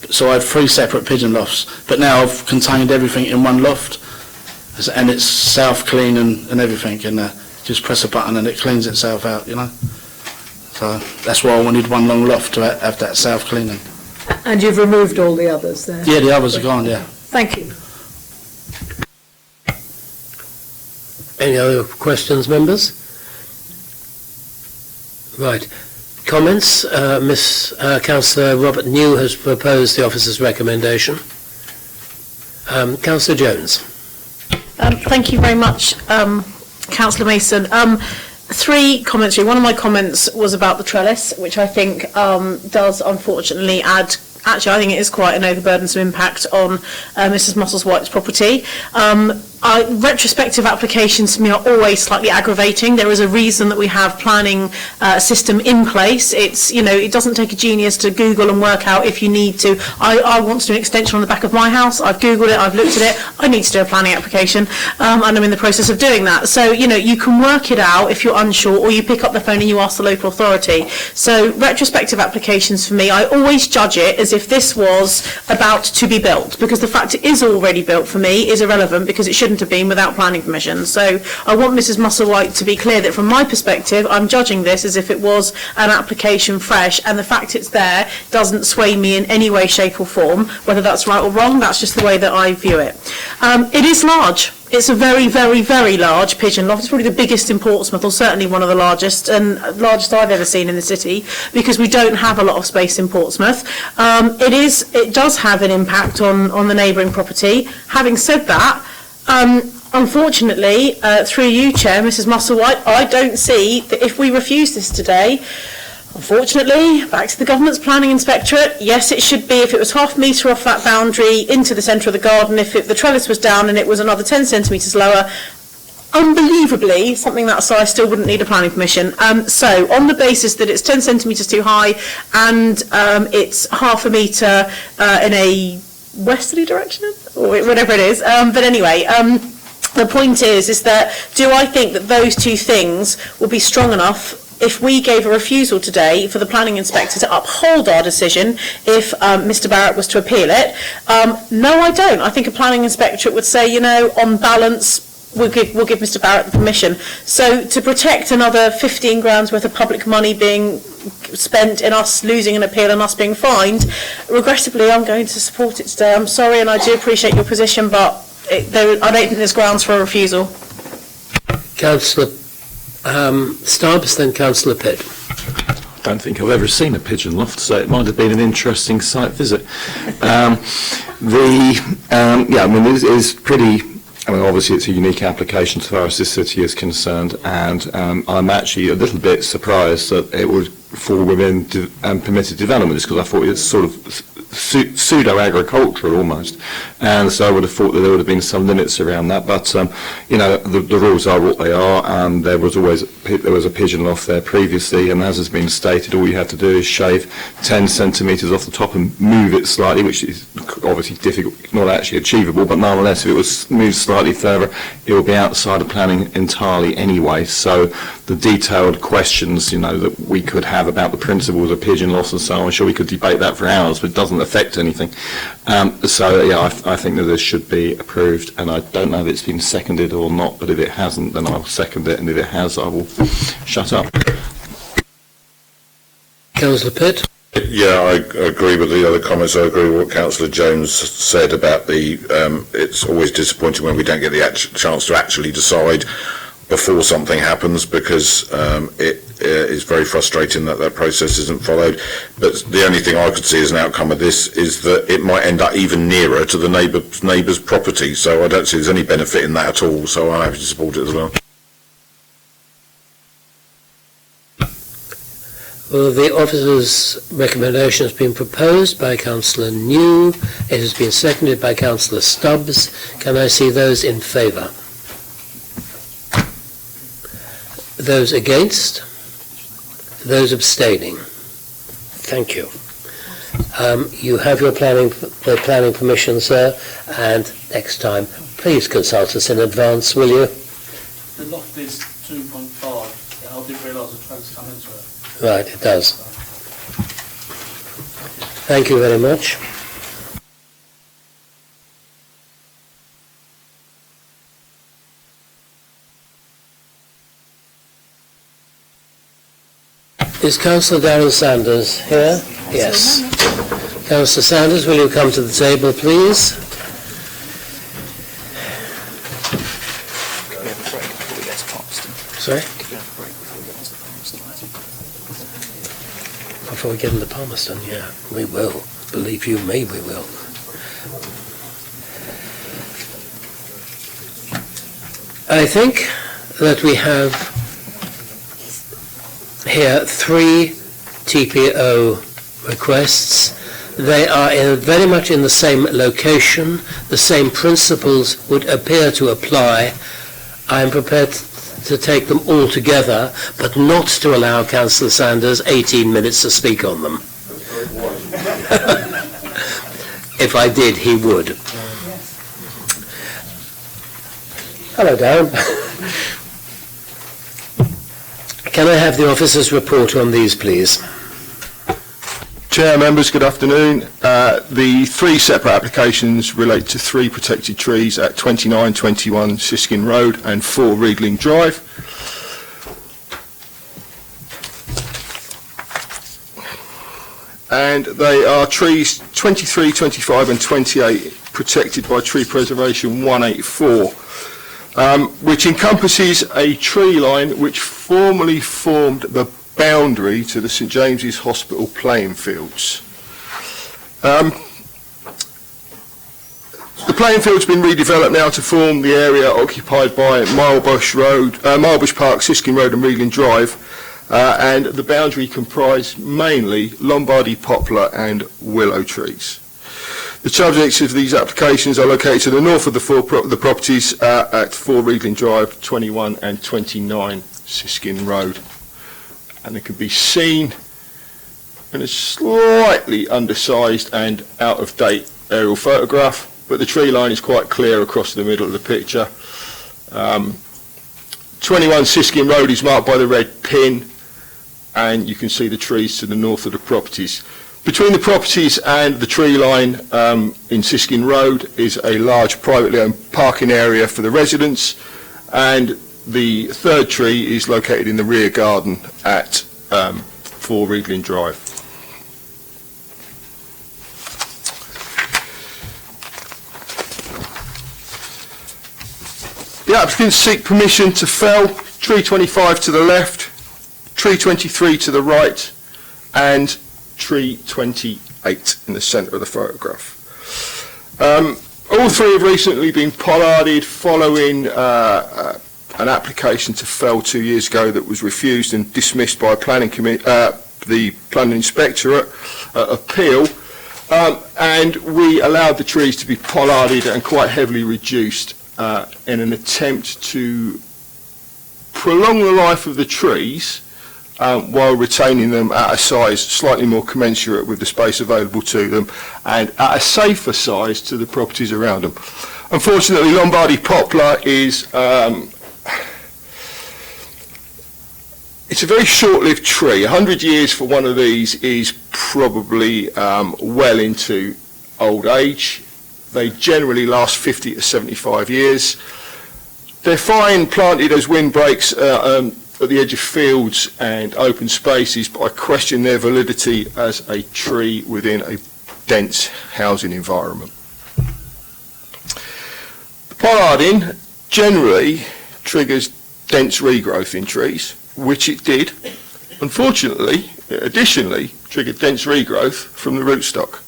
So I had 3 separate pigeon lofts, but now I've contained everything in one loft, and it's self-clean and everything, and just press a button and it cleans itself out, you know. So that's why I wanted one long loft to have that self-cleaning. And you've removed all the others there? Yeah, the others are gone, yeah. Thank you. Any other questions, members? Right. Comments? Councillor Robert New has proposed the officer's recommendation. Councillor Jones. Thank you very much, Councillor Mason. 3 comments. One of my comments was about the trellis, which I think does unfortunately add. Actually, I think it is quite an overburdensome impact on Mrs. Musselwhite's property. Retrospective applications to me are always slightly aggravating. There is a reason that we have planning system in place. It's, it doesn't take a genius to Google and work out if you need to. I want to do an extension on the back of my house. I've Googled it, I've looked at it. I need to do a planning application, and I'm in the process of doing that. So, you can work it out if you're unsure, or you pick up the phone and you ask the local authority. So, retrospective applications for me, I always judge it as if this was about to be built, because the fact it is already built for me is irrelevant, because it shouldn't have been without planning permission. So I want Mrs. Musselwhite to be clear that from my perspective, I'm judging this as if it was an application fresh, and the fact it's there doesn't sway me in any way, shape or form. Whether that's right or wrong, that's just the way that I view it. It is large. It's a very, very, very large pigeon loft. It's probably the biggest in Portsmouth, or certainly one of the largest, and largest I've ever seen in the city, because we don't have a lot of space in Portsmouth. It does have an impact on the neighbouring property. Having said that, unfortunately, through you, Chair, Mrs. Musselwhite, I don't see that if we refuse this today, unfortunately, back to the government's planning inspectorate, yes, it should be, if it was half a metre off that boundary into the centre of the garden, if the trellis was down and it was another 10 centimetres lower, unbelievably, something that size still wouldn't need a planning permission. So, on the basis that it's 10 centimetres too high and it's half a metre in a westerly direction, or whatever it is, but anyway, the point is that do I think that those 2 things will be strong enough if we gave a refusal today for the planning inspector to uphold our decision if Mr. Barrett was to appeal it? No, I don't. I think a planning inspectorate would say, on balance, we'll give Mr. Barrett the permission. So to protect another 15 grand's worth of public money being spent in us losing an appeal and us being fined, regrettably, I'm going to support it today. I'm sorry, and I do appreciate your position, but I don't think there's grounds for a refusal. Councillor Stubbs, then Councillor Pitt. I don't think I've ever seen a pigeon loft, so it might have been an interesting site visit. It is pretty. Obviously it's a unique application as far as this city is concerned, and I'm actually a little bit surprised that it would fall within permitted development, because I thought it's sort of pseudo-agricultural almost, and so I would have thought that there would have been some limits around that, but you know, the rules are what they are, and there was a pigeon loft there previously, and as has been stated, all you have to do is shave 10 centimetres off the top and move it slightly, which is obviously difficult, not actually achievable, but nonetheless, if it was moved slightly further, it will be outside of planning entirely anyway. So the detailed questions, you know, that we could have about the principles of pigeon loss and so on, I'm sure we could debate that for hours, but it doesn't affect anything. So yeah, I think that this should be approved, and I don't know if it's been seconded or not, but if it hasn't, then I'll second it, and if it has, I will shut up. Councillor Pitt? Yeah, I agree with the other comments. I agree with what Councillor Jones said about it's always disappointing when we don't get the chance to actually decide before something happens, because it is very frustrating that that process isn't followed. But the only thing I could see as an outcome of this is that it might end up even nearer to the neighbour's property. So I don't see there's any benefit in that at all. So I'm happy to support it as well. Well, the officer's recommendation has been proposed by Councillor New. It has been seconded by Councillor Stubbs. Can I see those in favour? Those against? Those abstaining? Thank you. You have your planning permission, sir, and next time, please consult us in advance, will you? The loft is 2.5, and I didn't realise the tracks come into it. Right, it does. Thank you very much. Is Councillor Darren Sanders here? Yes. Councillor Sanders, will you come to the table, please? Could we have a break before we get to Palmerston? Sorry? Could we have a break before we get to Palmerston? Before we get into Palmerston, yeah, we will. Believe you me, we will. I think that we have here 3 TPO requests. They are very much in the same location. The same principles would appear to apply. I am prepared to take them all together, but not to allow Councillor Sanders 18 minutes to speak on them. If I did, he would. Hello, Darren. Can I have the officer's report on these, please? Chair, members, good afternoon. The 3 separate applications relate to 3 protected trees at 2921 Siskin Road and 4 Riegling Drive. And they are trees 23, 25 and 28 protected by Tree Preservation 184. Which encompasses a tree line which formerly formed the boundary to the St James's Hospital playing fields. The playing field's been redeveloped now to form the area occupied by Milebush Park, Siskin Road and Riegling Drive, and the boundary comprised mainly Lombardy poplar and willow trees. The subjects of these applications are located to the north of the properties at 4 Riegling Drive, 21 and 29 Siskin Road. And it can be seen in a slightly undersized and out-of-date aerial photograph, but the tree line is quite clear across the middle of the picture. 21 Siskin Road is marked by the red pin, and you can see the trees to the north of the properties. Between the properties and the tree line in Siskin Road is a large privately owned parking area for the residents, and the third tree is located in the rear garden at 4 Riegling Drive. The applicants seek permission to fell tree 25 to the left, tree 23 to the right, and tree 28 in the centre of the photograph. All 3 have recently been pollarded following an application to fell 2 years ago that was refused and dismissed by the planning inspectorate appeal. And we allowed the trees to be pollarded and quite heavily reduced in an attempt to prolong the life of the trees while retaining them at a size slightly more commensurate with the space available to them and at a safer size to the properties around them. Unfortunately, Lombardy poplar is it's a very short-lived tree. 100 years for one of these is probably well into old age. They generally last 50 to 75 years. They're fine planted as windbreaks at the edge of fields and open spaces, but I question their validity as a tree within a dense housing environment. The pollarding generally triggers dense regrowth in trees, which it did. Unfortunately, it additionally triggered dense regrowth from the rootstock.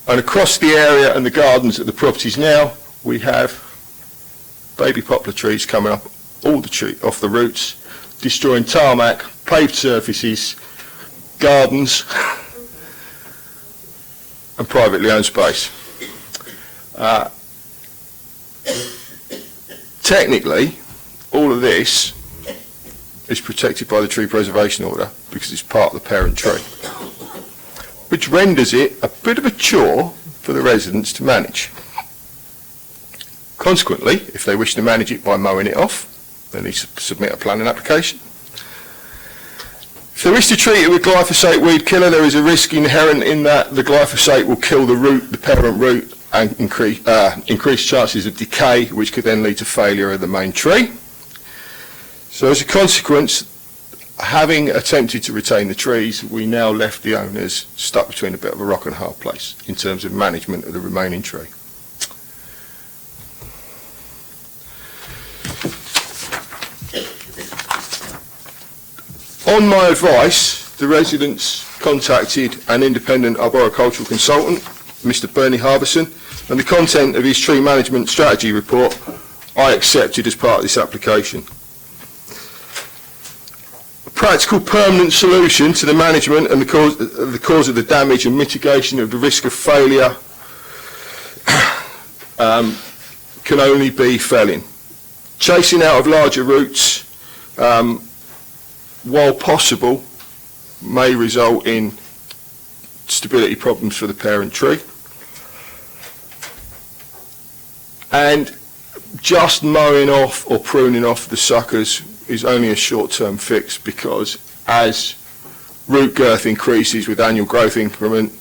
And across the area and the gardens at the properties now, we have baby poplar trees coming up all the tree off the roots, destroying tarmac, paved surfaces, gardens, and privately owned space. Technically, all of this is protected by the tree preservation order because it's part of the parent tree, which renders it a bit of a chore for the residents to manage. Consequently, if they wish to manage it by mowing it off, they need to submit a planning application. If they wish to treat it with glyphosate weed killer, there is a risk inherent in that the glyphosate will kill the root, the parent root, and increase chances of decay, which could then lead to failure of the main tree. So as a consequence, having attempted to retain the trees, we now left the owners stuck between a bit of a rock and a hard place in terms of management of the remaining tree. On my advice, the residents contacted an independent arboricultural consultant, Mr. Bernie Harbison, and the content of his tree management strategy report I accepted as part of this application. A practical permanent solution to the management and the cause of the damage and mitigation of the risk of failure can only be felling. Chasing out of larger roots, while possible, may result in stability problems for the parent tree. And just mowing off or pruning off the suckers is only a short-term fix, because as root girth increases with annual growth increment,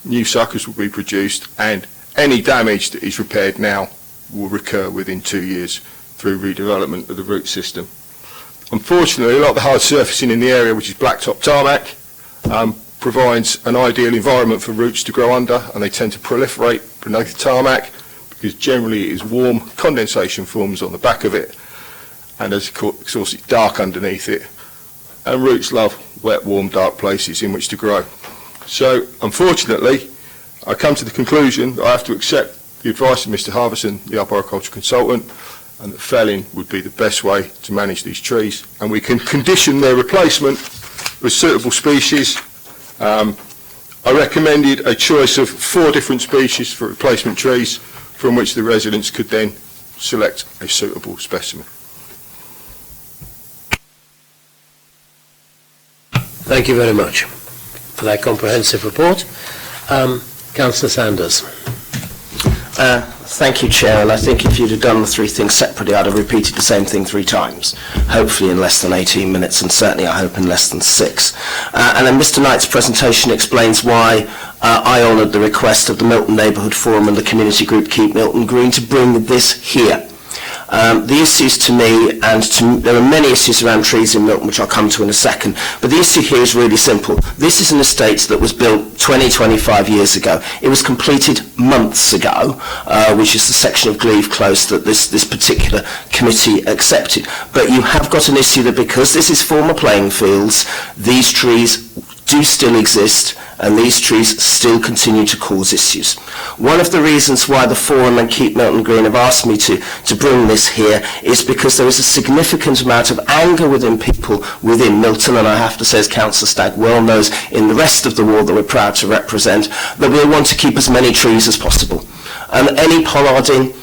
new suckers will be produced, and any damage that is repaired now will recur within 2 years through redevelopment of the root system. Unfortunately, a lot of the hard surfacing in the area, which is blacktop tarmac, provides an ideal environment for roots to grow under, and they tend to proliferate beneath tarmac because generally it is warm, condensation forms on the back of it, and as of course it's dark underneath it, and roots love wet, warm, dark places in which to grow. So unfortunately, I come to the conclusion that I have to accept the advice of Mr. Harbison, the arboricultural consultant, and that felling would be the best way to manage these trees, and we can condition their replacement with suitable species. I recommended a choice of 4 different species for replacement trees, from which the residents could then select a suitable specimen. Thank you very much for that comprehensive report. Councillor Sanders. Thank you, Chair, and I think if you'd have done the 3 things separately, I'd have repeated the same thing 3 times, hopefully in less than 18 minutes, and certainly I hope in less than 6. And then Mr. Knight's presentation explains why I honoured the request of the Milton Neighbourhood Forum and the community group Keep Milton Green to bring this here. The issues to me, and there are many issues around trees in Milton, which I'll come to in a second, but the issue here is really simple. This is an estate that was built 25 years ago. It was completed months ago, which is the section of Glebe Close that this particular committee accepted. But you have got an issue that because this is former playing fields, these trees do still exist, and these trees still continue to cause issues. One of the reasons why the Forum and Keep Milton Green have asked me to bring this here is because there is a significant amount of anger within people within Milton, and I have to say, as Councillor Stagg well knows, in the rest of the ward that we're proud to represent, that we want to keep as many trees as possible. And any pollarding,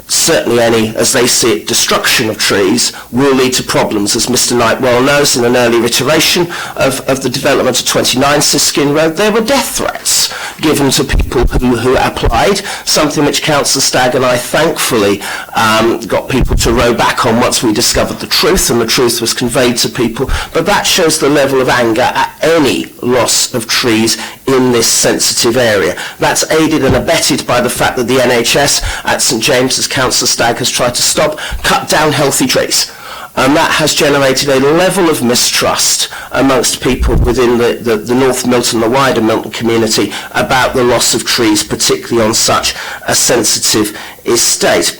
certainly any, as they see it, destruction of trees will lead to problems, as Mr Knight well knows. In an earlier iteration of the development of 29 Siskin Road, there were death threats given to people who applied, something which Councillor Stagg and I thankfully got people to row back on once we discovered the truth, and the truth was conveyed to people. But that shows the level of anger at any loss of trees in this sensitive area. That's aided and abetted by the fact that the NHS at St James's, Councillor Stagg has tried to stop, cut down healthy trees. And that has generated a level of mistrust amongst people within the North Milton, the wider Milton community, about the loss of trees, particularly on such a sensitive estate.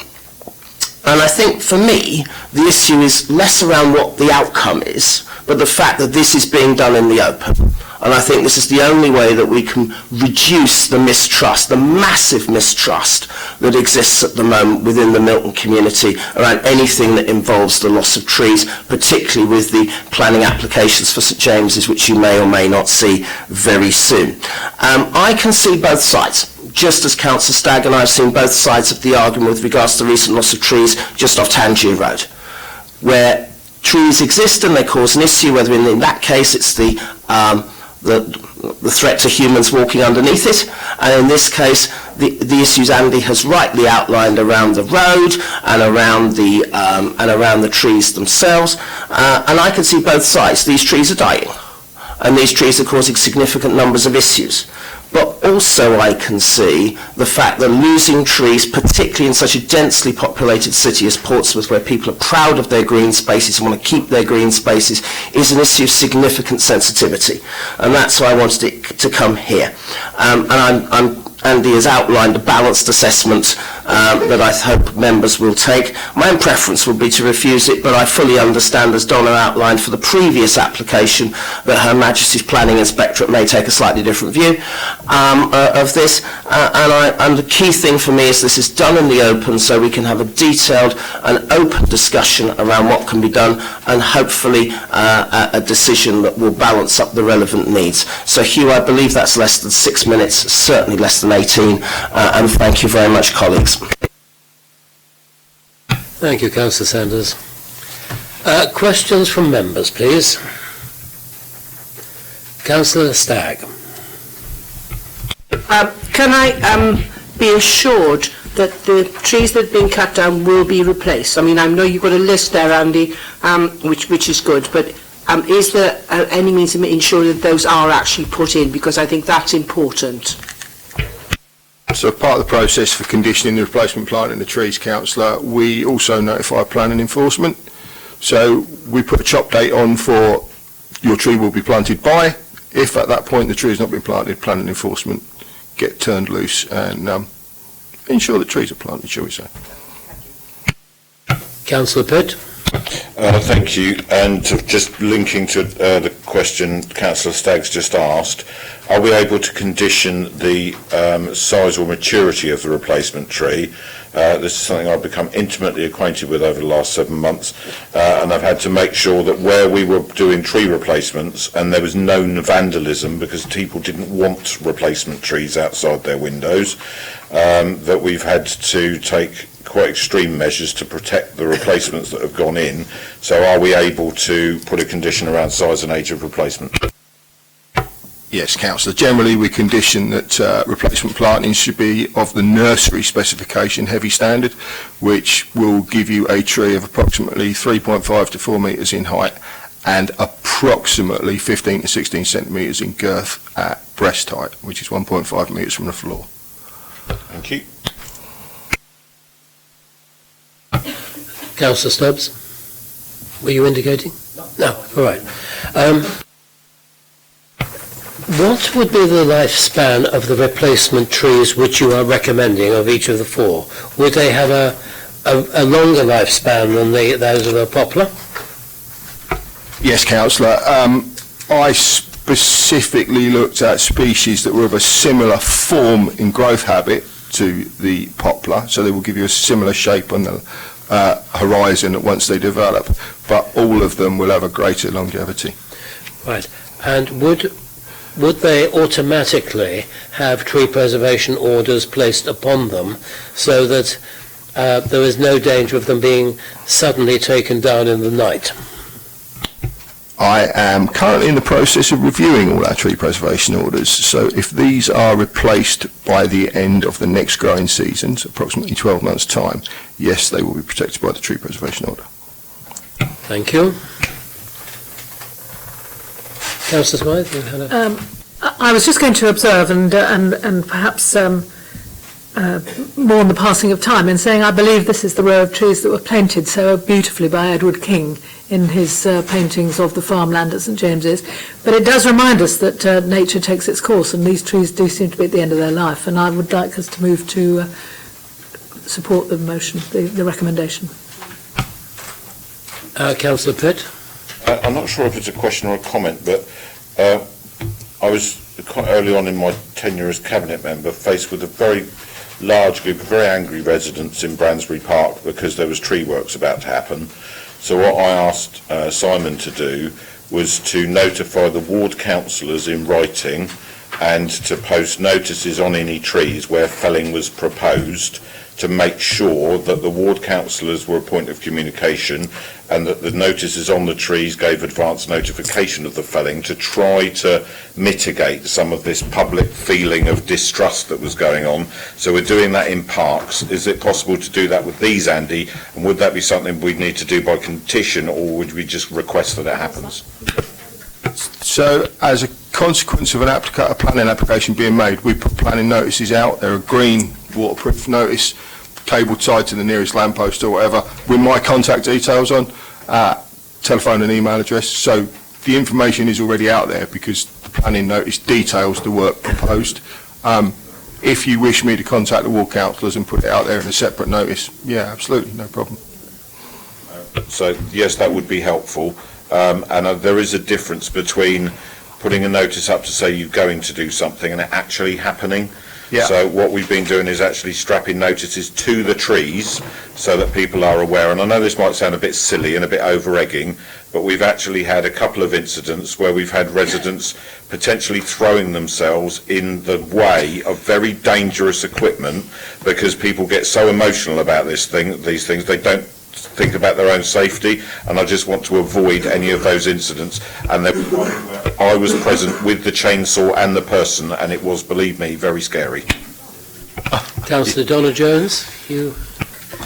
And I think for me, the issue is less around what the outcome is, but the fact that this is being done in the open. And I think this is the only way that we can reduce the mistrust, the massive mistrust that exists at the moment within the Milton community around anything that involves the loss of trees, particularly with the planning applications for St James's, which you may or may not see very soon. I can see both sides. Just as Councillor Stagg and I have seen both sides of the argument with regards to the recent loss of trees just off Tangier Road, where trees exist and they cause an issue, whether in that case it's the threat to humans walking underneath it, and in this case the issues Andy has rightly outlined around the road and around the trees themselves, and I can see both sides. These trees are dying, and these trees are causing significant numbers of issues. But also I can see the fact that losing trees, particularly in such a densely populated city as Portsmouth, where people are proud of their green spaces and want to keep their green spaces, is an issue of significant sensitivity. And that's why I wanted it to come here. Andy has outlined a balanced assessment that I hope members will take. My own preference would be to refuse it, but I fully understand, as Donna outlined for the previous application, that Her Majesty's Planning Inspectorate may take a slightly different view of this. And the key thing for me is this is done in the open, so we can have a detailed and open discussion around what can be done, and hopefully a decision that will balance up the relevant needs. So Hugh, I believe that's less than 6 minutes, certainly less than 18, and thank you very much, colleagues. Thank you, Councillor Sanders. Questions from members, please. Councillor Stagg. Can I be assured that the trees that have been cut down will be replaced? I mean, I know you've got a list there, Andy, which is good, but is there any means of ensuring that those are actually put in? Because I think that's important. So part of the process for conditioning the replacement planting the trees, Councillor, we also notify planning enforcement. So we put a chop date on for your tree will be planted by. If at that point the tree has not been planted, planning enforcement get turned loose and ensure that trees are planted, shall we say. Councillor Pitt. Thank you. And just linking to the question Councillor Stagg's just asked, are we able to condition the size or maturity of the replacement tree? This is something I've become intimately acquainted with over the last 7 months, and I've had to make sure that where we were doing tree replacements and there was known vandalism because people didn't want replacement trees outside their windows, that we've had to take quite extreme measures to protect the replacements that have gone in. So are we able to put a condition around size and age of replacement? Yes, Councillor. Generally, we condition that replacement planting should be of the nursery specification heavy standard, which will give you a tree of approximately 3.5 to 4 metres in height and approximately 15 to 16 centimetres in girth at breast height, which is 1.5 metres from the floor. Thank you. Councillor Stubbs, were you indicating? No. All right. What would be the lifespan of the replacement trees which you are recommending of each of the four? Would they have a longer lifespan than those of a poplar? Yes, Councillor. I specifically looked at species that were of a similar form in growth habit to the poplar, so they will give you a similar shape on the horizon once they develop, but all of them will have a greater longevity. Right. And would they automatically have tree preservation orders placed upon them so that there is no danger of them being suddenly taken down in the night? I am currently in the process of reviewing all our tree preservation orders, so if these are replaced by the end of the next growing season, so approximately 12 months' time, yes, they will be protected by the tree preservation order. Thank you. Councillor Smythe, you had a... I was just going to observe and perhaps more on the passing of time in saying I believe this is the row of trees that were painted so beautifully by Edward King in his paintings of the farmland at St James's. But it does remind us that nature takes its course, and these trees do seem to be at the end of their life, and I would like us to move to support the motion, the recommendation. Councillor Pitt? I'm not sure if it's a question or a comment, but I was quite early on in my tenure as Cabinet member faced with a very large group of very angry residents in Bransbury Park because there was tree works about to happen. So what I asked Simon to do was to notify the ward councillors in writing and to post notices on any trees where felling was proposed, to make sure that the ward councillors were a point of communication and that the notices on the trees gave advance notification of the felling, to try to mitigate some of this public feeling of distrust that was going on. So we're doing that in parks. Is it possible to do that with these, Andy? And would that be something we'd need to do by petition, or would we just request that it happens? So, as a consequence of a planning application being made, we put planning notices out. They're a green waterproof notice, cable tied to the nearest lamppost or whatever, with my contact details on, telephone and email address. So the information is already out there because the planning notice details the work proposed. If you wish me to contact the ward councillors and put it out there in a separate notice, yeah, absolutely, no problem. So yes, that would be helpful. And there is a difference between putting a notice up to say you're going to do something and it actually happening. Yeah. So what we've been doing is actually strapping notices to the trees so that people are aware. And I know this might sound a bit silly and a bit over-egging, but we've actually had a couple of incidents where we've had residents potentially throwing themselves in the way of very dangerous equipment because people get so emotional about these things, they don't think about their own safety, and I just want to avoid any of those incidents. And I was present with the chainsaw and the person, and it was, believe me, very scary. Councillor Donna Jones, you...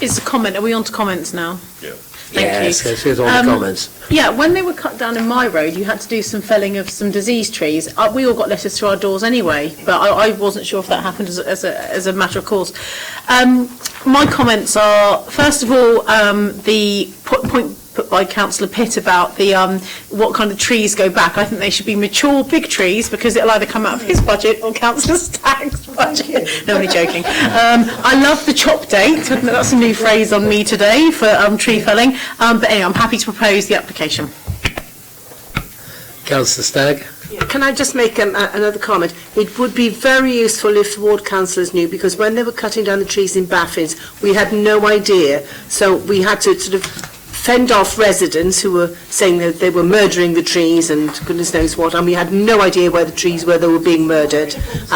It's a comment. Are we on to comments now? Yeah. Thank yes, you. let's get on to comments. Yeah, when they were cut down in my road, you had to do some felling of some diseased trees. We all got letters through our doors anyway, but I wasn't sure if that happened as a matter of course. My comments are, first of all, the point put by Councillor Pitt about the what kind of trees go back. I think they should be mature big trees because it'll either come out of his budget or Councillor Stagg's budget. No, only joking. I love the chop date. That's a new phrase on me today for tree felling. But anyway, I'm happy to propose the application. Councillor Stagg. Can I just make another comment? It would be very useful if the ward councillors knew, because when they were cutting down the trees in Baffins, we had no idea. So we had to sort of fend off residents who were saying that they were murdering the trees and goodness knows what, and we had no idea where the trees were that were being murdered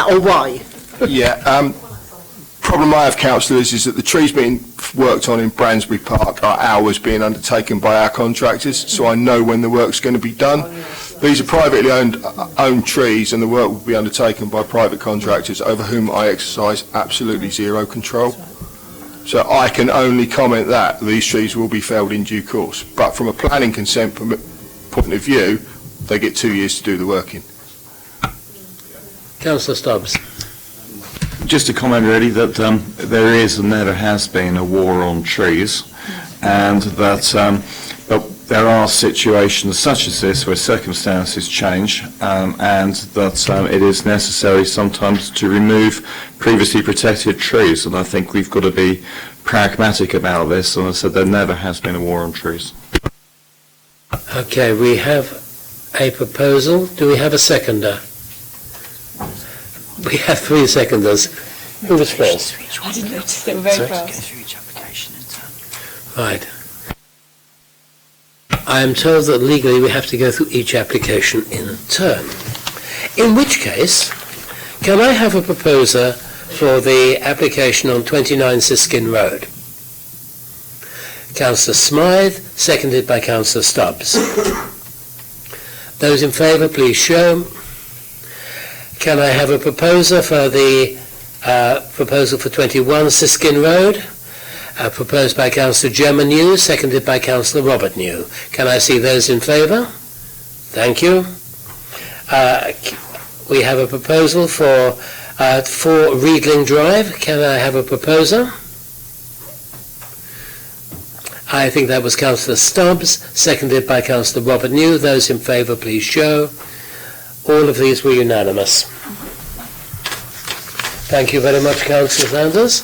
or why. Yeah, problem I have, councillors, is that the trees being worked on in Bransbury Park are hours being undertaken by our contractors, so I know when the work's going to be done. These are privately owned trees, and the work will be undertaken by private contractors over whom I exercise absolutely zero control. So I can only comment that these trees will be felled in due course. But from a planning consent point of view, they get 2 years to do the work in. Councillor Stubbs. Just a comment really that there is and never has been a war on trees, and that but there are situations such as this where circumstances change, and that it is necessary sometimes to remove previously protected trees, and I think we've got to be pragmatic about this, and I said there never has been a war on trees. Okay, we have a proposal. Do we have a seconder? We have 3 seconders. Who was first? I didn't notice they were very fast. Right. I am told that legally we have to go through each application in turn. In which case, can I have a proposer for the application on 29 Siskin Road? Councillor Smythe, seconded by Councillor Stubbs. Those in favour, please show. Can I have a proposer for the proposal for 21 Siskin Road? Proposed by Councillor Gemma New, seconded by Councillor Robert New. Can I see those in favour? Thank you. We have a proposal for 4 Reedling Drive. Can I have a proposer? I think that was Councillor Stubbs, seconded by Councillor Robert New. Those in favour, please show. All of these were unanimous. Thank you very much, Councillor Sanders.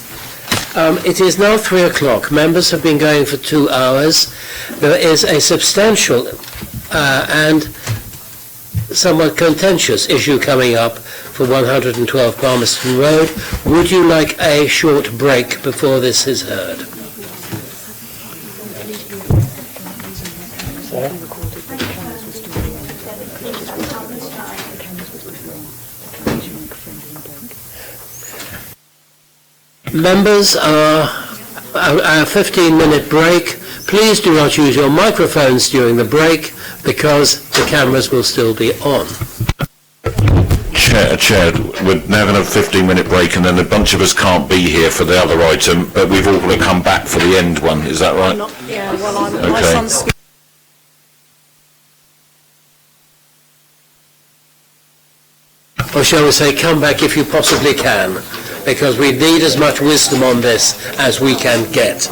It is now 3 o'clock. Members have been going for 2 hours. There is a substantial and somewhat contentious issue coming up for 112 Palmerston Road. Would you like a short break before this is heard? Members, our 15-minute break. Please do not use your microphones during the break because the cameras will still be on. Chair, we're now going to have a 15-minute break and then a bunch of us can't be here for the other item, but we've all got to come back for the end one. Is that right? Yeah, well, my Okay. son's Or shall we say, come back if you possibly can, because we need as much wisdom on this as we can get.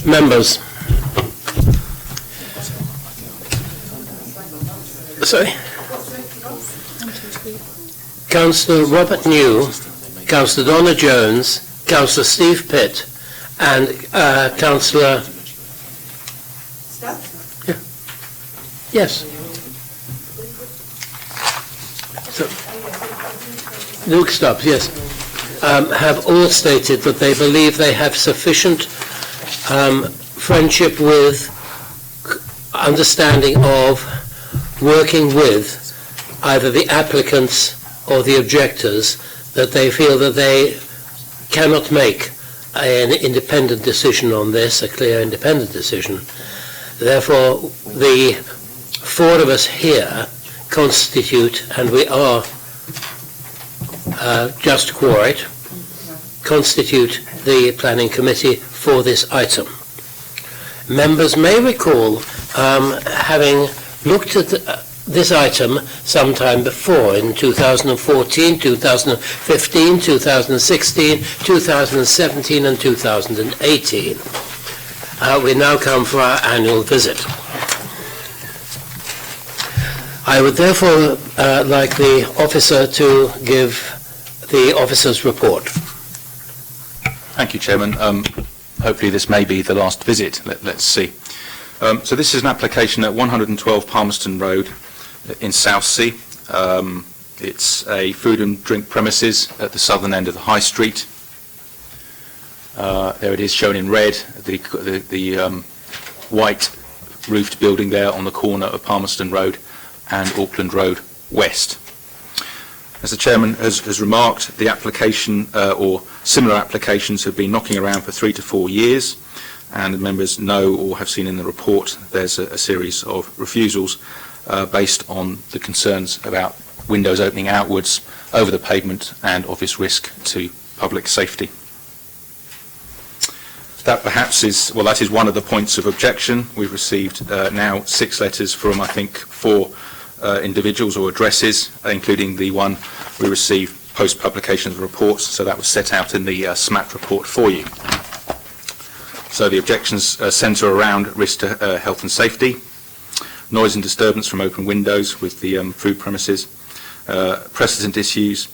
Members. Sorry. Councillor Robert New, Councillor Donna Jones, Councillor Steve Pitt, and Councillor... Yeah. Yes. So, Luke Stubbs, yes. Have all stated that they believe they have sufficient friendship with, understanding of, working with either the applicants or the objectors, that they feel that they cannot make an independent decision on this, a clear independent decision. Therefore, the four of us here constitute, and we are just quorate, constitute the planning committee for this item. Members may recall having looked at this item sometime before, in 2014, 2015, 2016, 2017 and 2018. We now come for our annual visit. I would therefore like the officer to give the officer's report. Thank you, Chairman. Hopefully this may be the last visit. Let's see. So this is an application at 112 Palmerston Road in Southsea. It's a food and drink premises at the southern end of the High Street. There it is shown in red, the white roofed building there on the corner of Palmerston Road and Auckland Road West. As the Chairman has remarked, the application or similar applications have been knocking around for 3 to 4 years, and the members know or have seen in the report there's a series of refusals based on the concerns about windows opening outwards over the pavement and obvious risk to public safety. That perhaps is, well, that is one of the points of objection. We've received now 6 letters from, I think, 4 individuals or addresses, including the one we received post-publication of the reports, so that was set out in the SMAT report for you. So the objections centre around risk to health and safety, noise and disturbance from open windows with the food premises, precedent issues,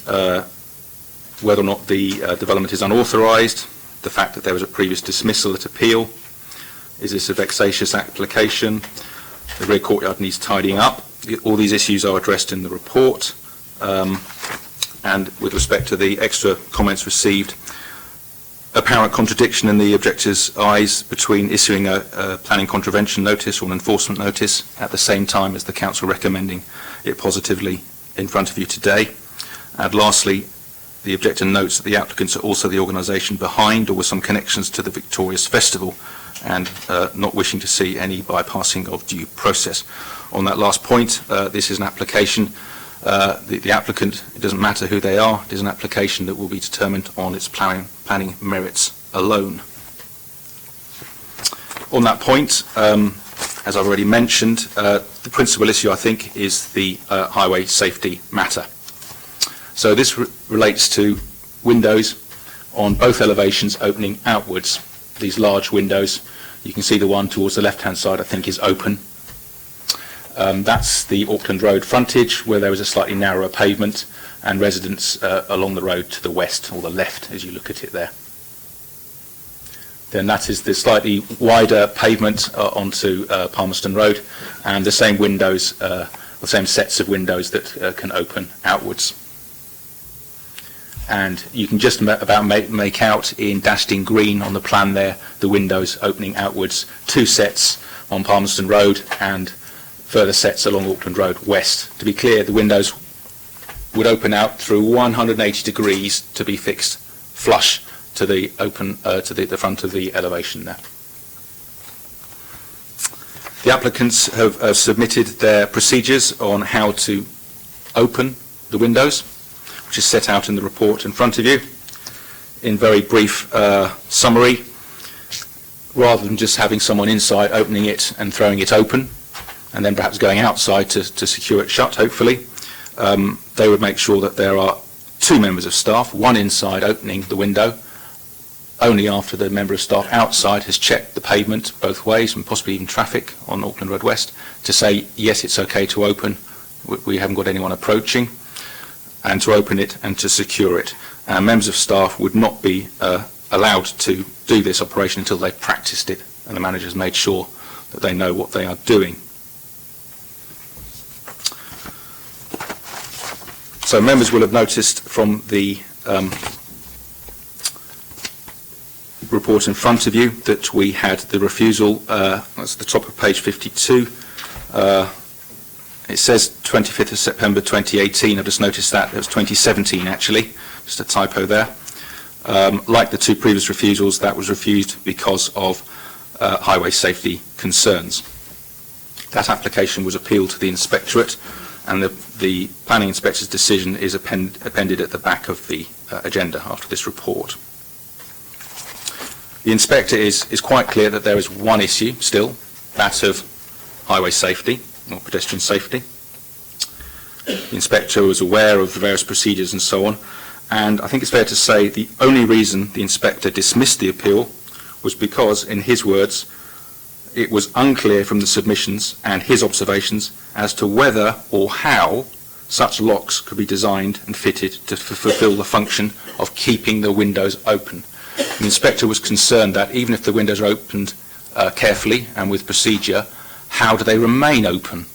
whether or not the development is unauthorised, the fact that there was a previous dismissal at appeal, is this a vexatious application, the rear courtyard needs tidying up. All these issues are addressed in the report, and with respect to the extra comments received, apparent contradiction in the objector's eyes between issuing a planning contravention notice or an enforcement notice at the same time as the council recommending it positively in front of you today. And lastly, the objector notes that the applicants are also the organisation behind or with some connections to the Victorious Festival, and not wishing to see any bypassing of due process. On that last point, this is an application. The applicant, it doesn't matter who they are, it is an application that will be determined on its planning merits alone. On that point, as I've already mentioned, the principal issue, I think, is the highway safety matter. So this relates to windows on both elevations opening outwards. These large windows, you can see the one towards the left-hand side, I think, is open. That's the Auckland Road frontage, where there is a slightly narrower pavement, and residents along the road to the west, or the left, as you look at it there. Then that is the slightly wider pavement onto Palmerston Road, and the same windows, the same sets of windows that can open outwards. And you can just about make out in dashed in green on the plan there the windows opening outwards, 2 sets on Palmerston Road and further sets along Auckland Road West. To be clear, the windows would open out through 180 degrees to be fixed flush to the open to the front of the elevation there. The applicants have submitted their procedures on how to open the windows, which is set out in the report in front of you. In very brief summary, rather than just having someone inside opening it and throwing it open, and then perhaps going outside to secure it shut, hopefully, they would make sure that there are 2 members of staff, one inside opening the window, only after the member of staff outside has checked the pavement both ways and possibly even traffic on Auckland Road West to say, yes, it's okay to open, we haven't got anyone approaching, and to open it and to secure it. And members of staff would not be allowed to do this operation until they've practiced it and the manager's made sure that they know what they are doing. So members will have noticed from the report in front of you that we had the refusal, that's the top of page 52. It says 25th of September 2018, I've just noticed that, it was 2017 actually, just a typo there. Like the two previous refusals, that was refused because of highway safety concerns. That application was appealed to the inspectorate, and the planning inspector's decision is appended at the back of the agenda after this report. The inspector is quite clear that there is one issue still, that of highway safety or pedestrian safety. The inspector was aware of the various procedures and so on, and I think it's fair to say the only reason the inspector dismissed the appeal was because, in his words, it was unclear from the submissions and his observations as to whether or how such locks could be designed and fitted to fulfil the function of keeping the windows open. The inspector was concerned that even if the windows are opened carefully and with procedure, how do they remain open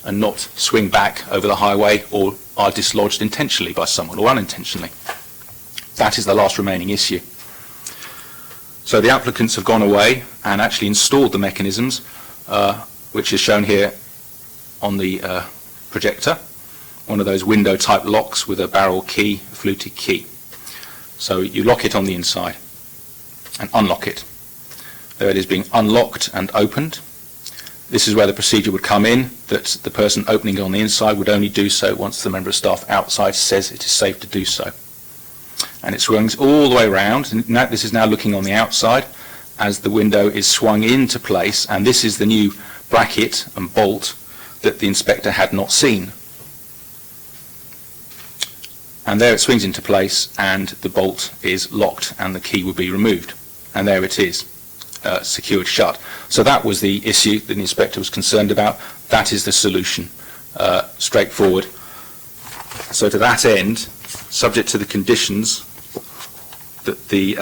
and not swing back over the highway or are dislodged intentionally by someone or unintentionally? That is the last remaining issue. So the applicants have gone away and actually installed the mechanisms, which is shown here on the projector, one of those window type locks with a barrel key, a fluted key. So you lock it on the inside and unlock it. There it is being unlocked and opened. This is where the procedure would come in, that the person opening it on the inside would only do so once the member of staff outside says it is safe to do so. And it swings all the way around. And now, this is now looking on the outside as the window is swung into place, and this is the new bracket and bolt that the inspector had not seen. And there it swings into place and the bolt is locked and the key will be removed. And there it is, secured shut. So that was the issue that the inspector was concerned about. That is the solution, straightforward. So to that end, subject to the conditions that the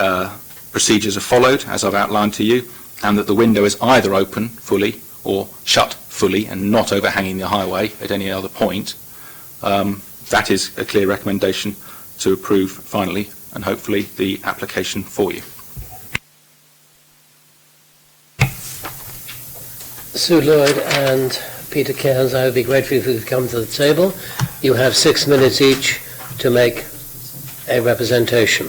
procedures are followed, as I've outlined to you, and that the window is either open fully or shut fully and not overhanging the highway at any other point, that is a clear recommendation to approve finally and hopefully the application for you. Sue Lloyd and Peter Cairns, I would be grateful if you could come to the table. You have 6 minutes each to make a representation.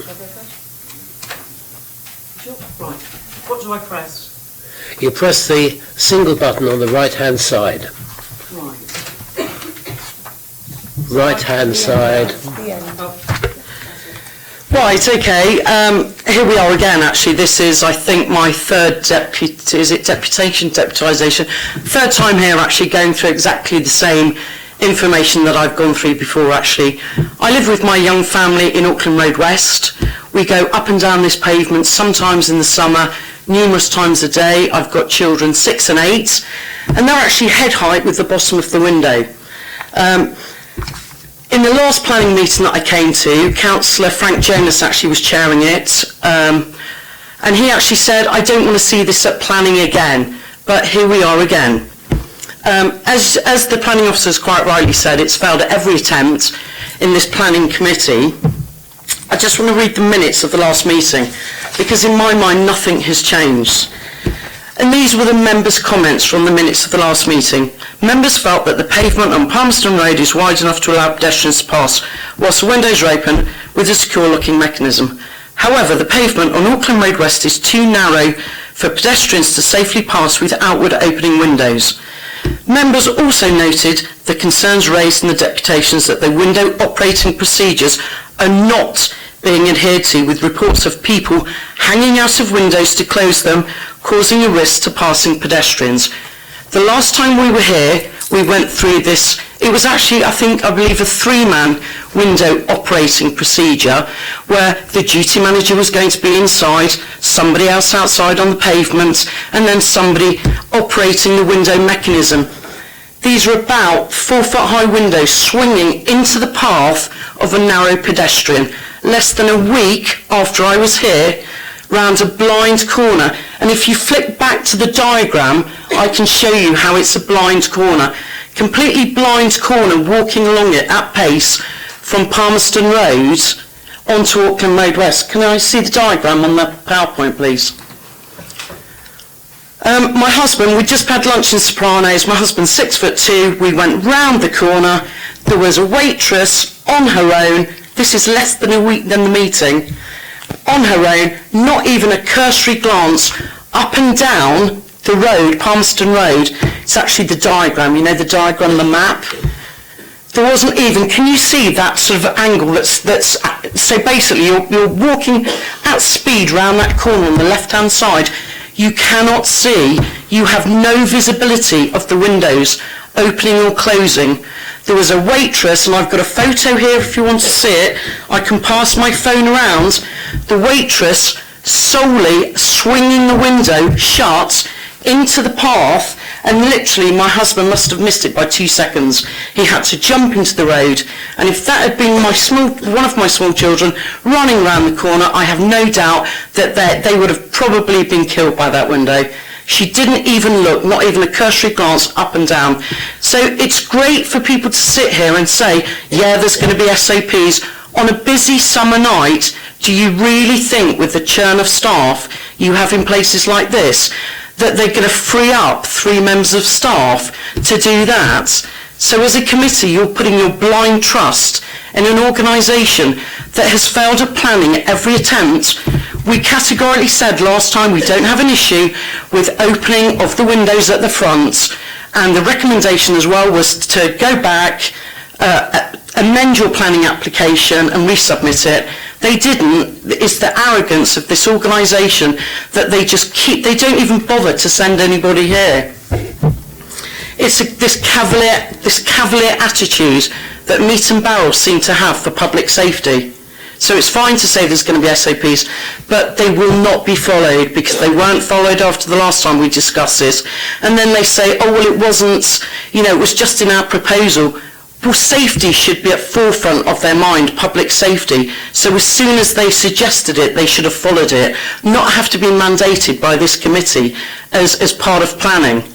Right. What do I press? You press the single button on the right-hand side. Right-hand side. Right, okay. Here we are again, actually. This is, I think, my third deputisation? Third time here, actually, going through exactly the same information that I've gone through before, actually. I live with my young family in Auckland Road West. We go up and down this pavement, sometimes in the summer, numerous times a day. I've got children 6 and 8, and they're actually head height with the bottom of the window. In the last planning meeting that I came to, Councillor Frank Jonas actually was chairing it, and he actually said, I don't want to see this at planning again, but here we are again. As the planning officers quite rightly said, it's failed at every attempt in this planning committee. I just want to read the minutes of the last meeting, because in my mind nothing has changed. And these were the members' comments from the minutes of the last meeting. Members felt that the pavement on Palmerston Road is wide enough to allow pedestrians to pass whilst the windows are open with a secure locking mechanism. However, the pavement on Auckland Road West is too narrow for pedestrians to safely pass with outward opening windows. Members also noted the concerns raised in the deputations that the window operating procedures are not being adhered to, with reports of people hanging out of windows to close them, causing a risk to passing pedestrians. The last time we were here, we went through this It was actually, I believe, a 3-man window operating procedure where the duty manager was going to be inside, somebody else outside on the pavement, and then somebody operating the window mechanism. These are about 4-foot-high windows swinging into the path of a narrow pedestrian. Less than a week after I was here, round a blind corner. And if you flick back to the diagram, I can show you how it's a blind corner. Completely blind corner, walking along it at pace from Palmerston Road onto Auckland Road West. Can I see the diagram on the PowerPoint, please? My husband, we just had lunch in Sopranos. My husband's 6'2". We went round the corner. There was a waitress on her own. This is less than a week than the meeting. On her own, not even a cursory glance up and down the road, Palmerston Road. It's actually the diagram, you know, the diagram, the map. There wasn't even, can you see that sort of angle that's so basically you're walking at speed round that corner on the left-hand side. You cannot see, you have no visibility of the windows opening or closing. There was a waitress, and I've got a photo here if you want to see it. I can pass my phone around. The waitress solely swinging the window shut into the path, and literally my husband must have missed it by 2 seconds. He had to jump into the road, and if that had been one of my small children running around the corner, I have no doubt that they would have probably been killed by that window. She didn't even look, not even a cursory glance up and down. So it's great for people to sit here and say, yeah, there's going to be SOPs. On a busy summer night, do you really think with the churn of staff you have in places like this, that they're going to free up 3 members of staff to do that? So as a committee, you're putting your blind trust in an organisation that has failed at planning every attempt. We categorically said last time we don't have an issue with opening of the windows at the front, and the recommendation as well was to go back, amend your planning application and resubmit it. They didn't. It's the arrogance of this organisation that they don't even bother to send anybody here. It's this cavalier attitude that Meat and Barrel seem to have for public safety. So it's fine to say there's going to be SOPs, but they will not be followed because they weren't followed after the last time we discussed this. And then they say, oh, well, it wasn't, it was just in our proposal. Well, safety should be at forefront of their mind, public safety. So as soon as they suggested it, they should have followed it, not have to be mandated by this committee as part of planning.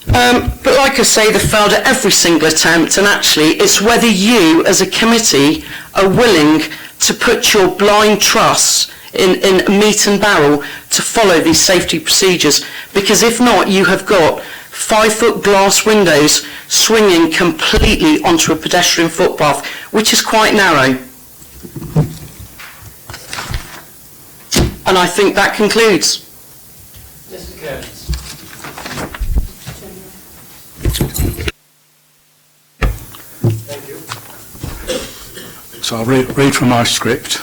But like I say, they failed at every single attempt, and actually it's whether you as a committee are willing to put your blind trust in Meat and Barrel to follow these safety procedures, because if not, you have got 5-foot glass windows swinging completely onto a pedestrian footpath, which is quite narrow. And I think that concludes. Mr. Kearns. So I'll read from my script.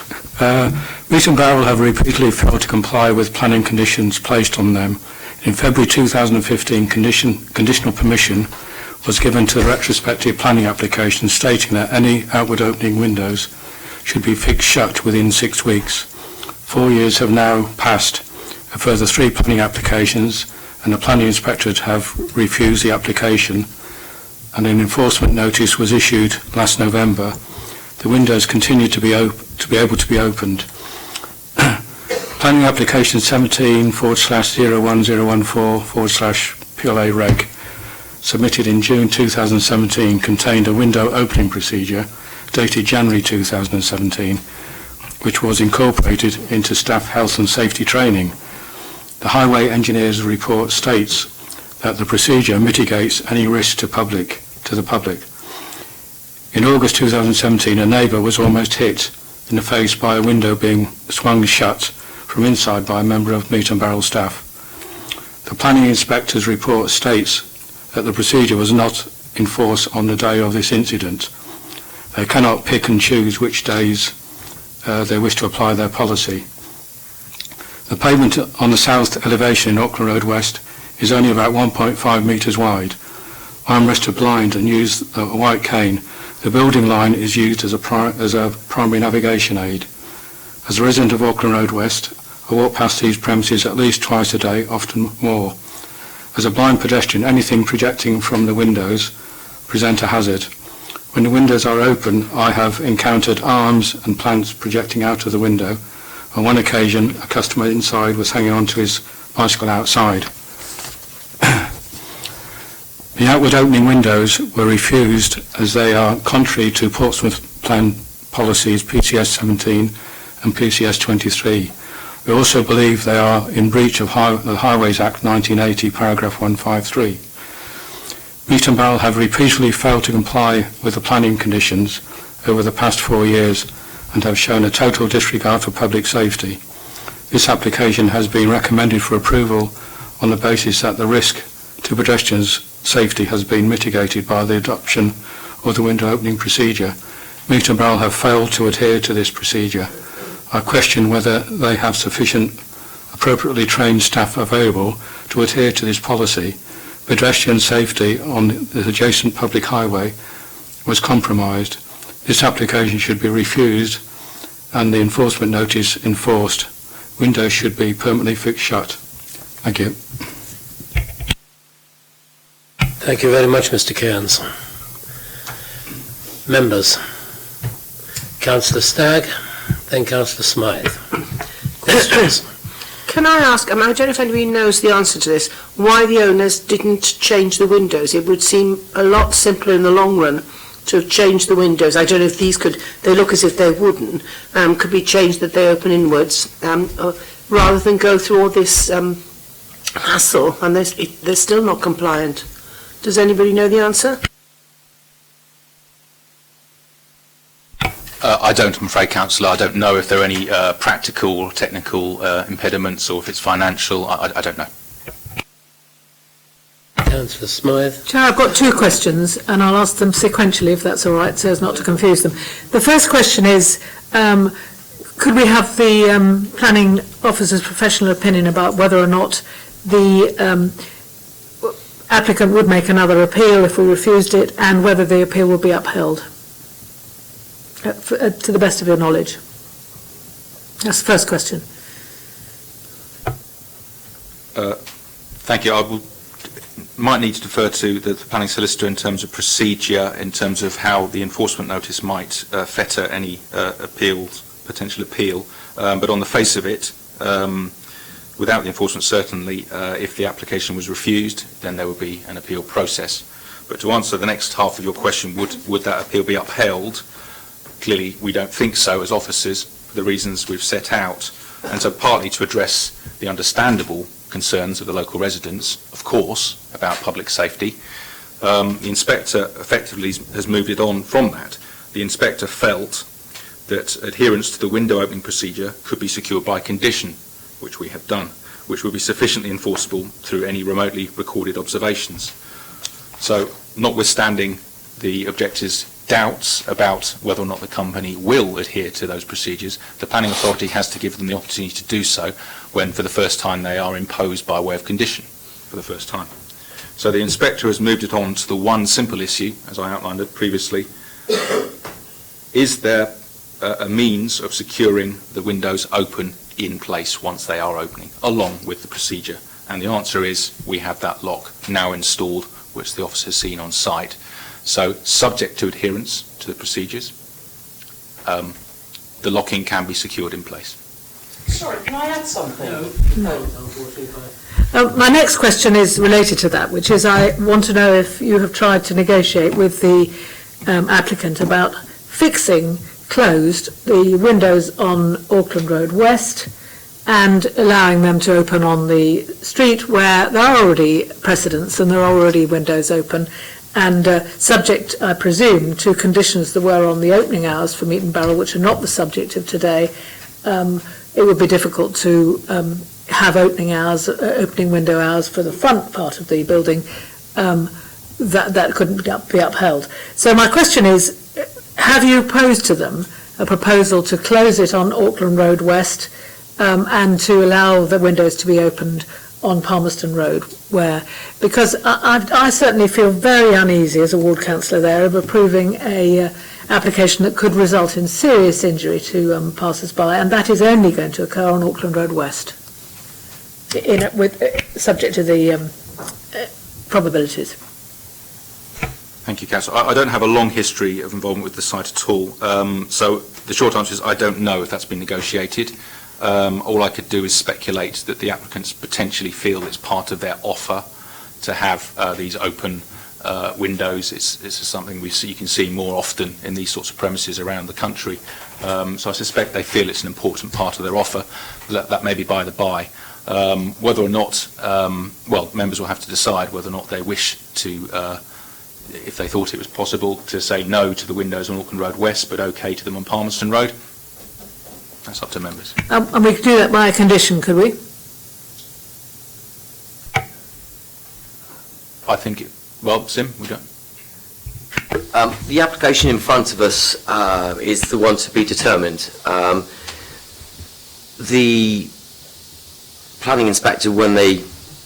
Meat and Barrel have repeatedly failed to comply with planning conditions placed on them. In February 2015, conditional permission was given to the retrospective planning application stating that any outward opening windows should be fixed shut within 6 weeks. 4 years have now passed. A further 3 planning applications, and the planning inspectorate have refused the application, and an enforcement notice was issued last November. The windows continue to be able to be opened. Planning application 17/01014/PLA Reg, submitted in June 2017, contained a window opening procedure dated January 2017, which was incorporated into staff health and safety training. The highway engineer's report states that the procedure mitigates any risk to the public. In August 2017, a neighbour was almost hit in the face by a window being swung shut from inside by a member of Meat and Barrel staff. The planning inspector's report states that the procedure was not in force on the day of this incident. They cannot pick and choose which days they wish to apply their policy. The pavement on the south elevation in Auckland Road West is only about 1.5 metres wide. armrested blind and use a white cane. The building line is used as a primary navigation aid. As a resident of Auckland Road West, I walk past these premises at least twice a day, often more. As a blind pedestrian, anything projecting from the windows present a hazard. When the windows are open, I have encountered arms and plants projecting out of the window. On one occasion, a customer inside was hanging onto his bicycle outside. The outward opening windows were refused as they are contrary to Portsmouth Plan policies PCS 17 and PCS 23. We also believe they are in breach of the Highways Act 1980, paragraph 153. Meat and Barrel have repeatedly failed to comply with the planning conditions over the past 4 years and have shown a total disregard for public safety. This application has been recommended for approval on the basis that the risk to pedestrians' safety has been mitigated by the adoption of the window opening procedure. Meat and Barrel have failed to adhere to this procedure. I question whether they have sufficient appropriately trained staff available to adhere to this policy. Pedestrian safety on the adjacent public highway was compromised. This application should be refused and the enforcement notice enforced. Windows should be permanently fixed shut. Thank you. Thank you very much, Mr. Cairns. Members. Councillor Stagg, then Councillor Smythe. Questions? Can I ask, I don't know if anybody knows the answer to this, why the owners didn't change the windows? It would seem a lot simpler in the long run to have changed the windows. I don't know if these they look as if they're wooden, could be changed that they open inwards, rather than go through all this hassle, and they're still not compliant. Does anybody know the answer? I don't, I'm afraid, Councillor. I don't know if there are any practical or technical impediments, or if it's financial. I don't know. Councillor Smythe. Chair, I've got two questions, and I'll ask them sequentially, if that's all right, so as not to confuse them. The first question is, could we have the planning officer's professional opinion about whether or not the applicant would make another appeal if we refused it, and whether the appeal would be upheld, to the best of your knowledge? That's the first question. Thank you. Might need to defer to the planning solicitor in terms of procedure, in terms of how the enforcement notice might fetter any potential appeal. But on the face of it, without the enforcement, certainly, if the application was refused, then there would be an appeal process. But to answer the next half of your question, would that appeal be upheld? Clearly, we don't think so as officers, for the reasons we've set out. And so partly to address the understandable concerns of the local residents, of course, about public safety, the inspector effectively has moved it on from that. The inspector felt that adherence to the window opening procedure could be secured by condition, which we have done, which will be sufficiently enforceable through any remotely recorded observations. So, notwithstanding the objectors' doubts about whether or not the company will adhere to those procedures, the planning authority has to give them the opportunity to do so when, for the first time, they are imposed by way of condition for the first time. So the inspector has moved it on to the one simple issue, as I outlined it previously. Is there a means of securing the windows open in place once they are opening, along with the procedure? And the answer is, we have that lock now installed, which the officer has seen on site. So, subject to adherence to the procedures, the locking can be secured in place. Sorry, can I add something? No. My next question is related to that, which is I want to know if you have tried to negotiate with the applicant about fixing closed the windows on Auckland Road West and allowing them to open on the street where there are already precedents and there are already windows open, and subject, I presume, to conditions that were on the opening hours for Meat and Barrel, which are not the subject of today. It would be difficult to have opening window hours for the front part of the building. That couldn't be upheld. So my question is, have you posed to them a proposal to close it on Auckland Road West and to allow the windows to be opened on Palmerston Road, because I certainly feel very uneasy as a ward councillor there of approving a application that could result in serious injury to passers-by, and that is only going to occur on Auckland Road West, subject to the probabilities. Thank you, Councillor. I don't have a long history of involvement with the site at all, so the short answer is I don't know if that's been negotiated. All I could do is speculate that the applicants potentially feel it's part of their offer to have these open windows. It's something you can see more often in these sorts of premises around the country. So I suspect they feel it's an important part of their offer. That may be by the by. Whether or not, members will have to decide whether or not they wish to, if they thought it was possible, to say no to the windows on Auckland Road West, but OK to them on Palmerston Road. That's up to members. And we could do that by a condition, could we? I think, Sim, we don't. The application in front of us is the one to be determined. The planning inspector, when they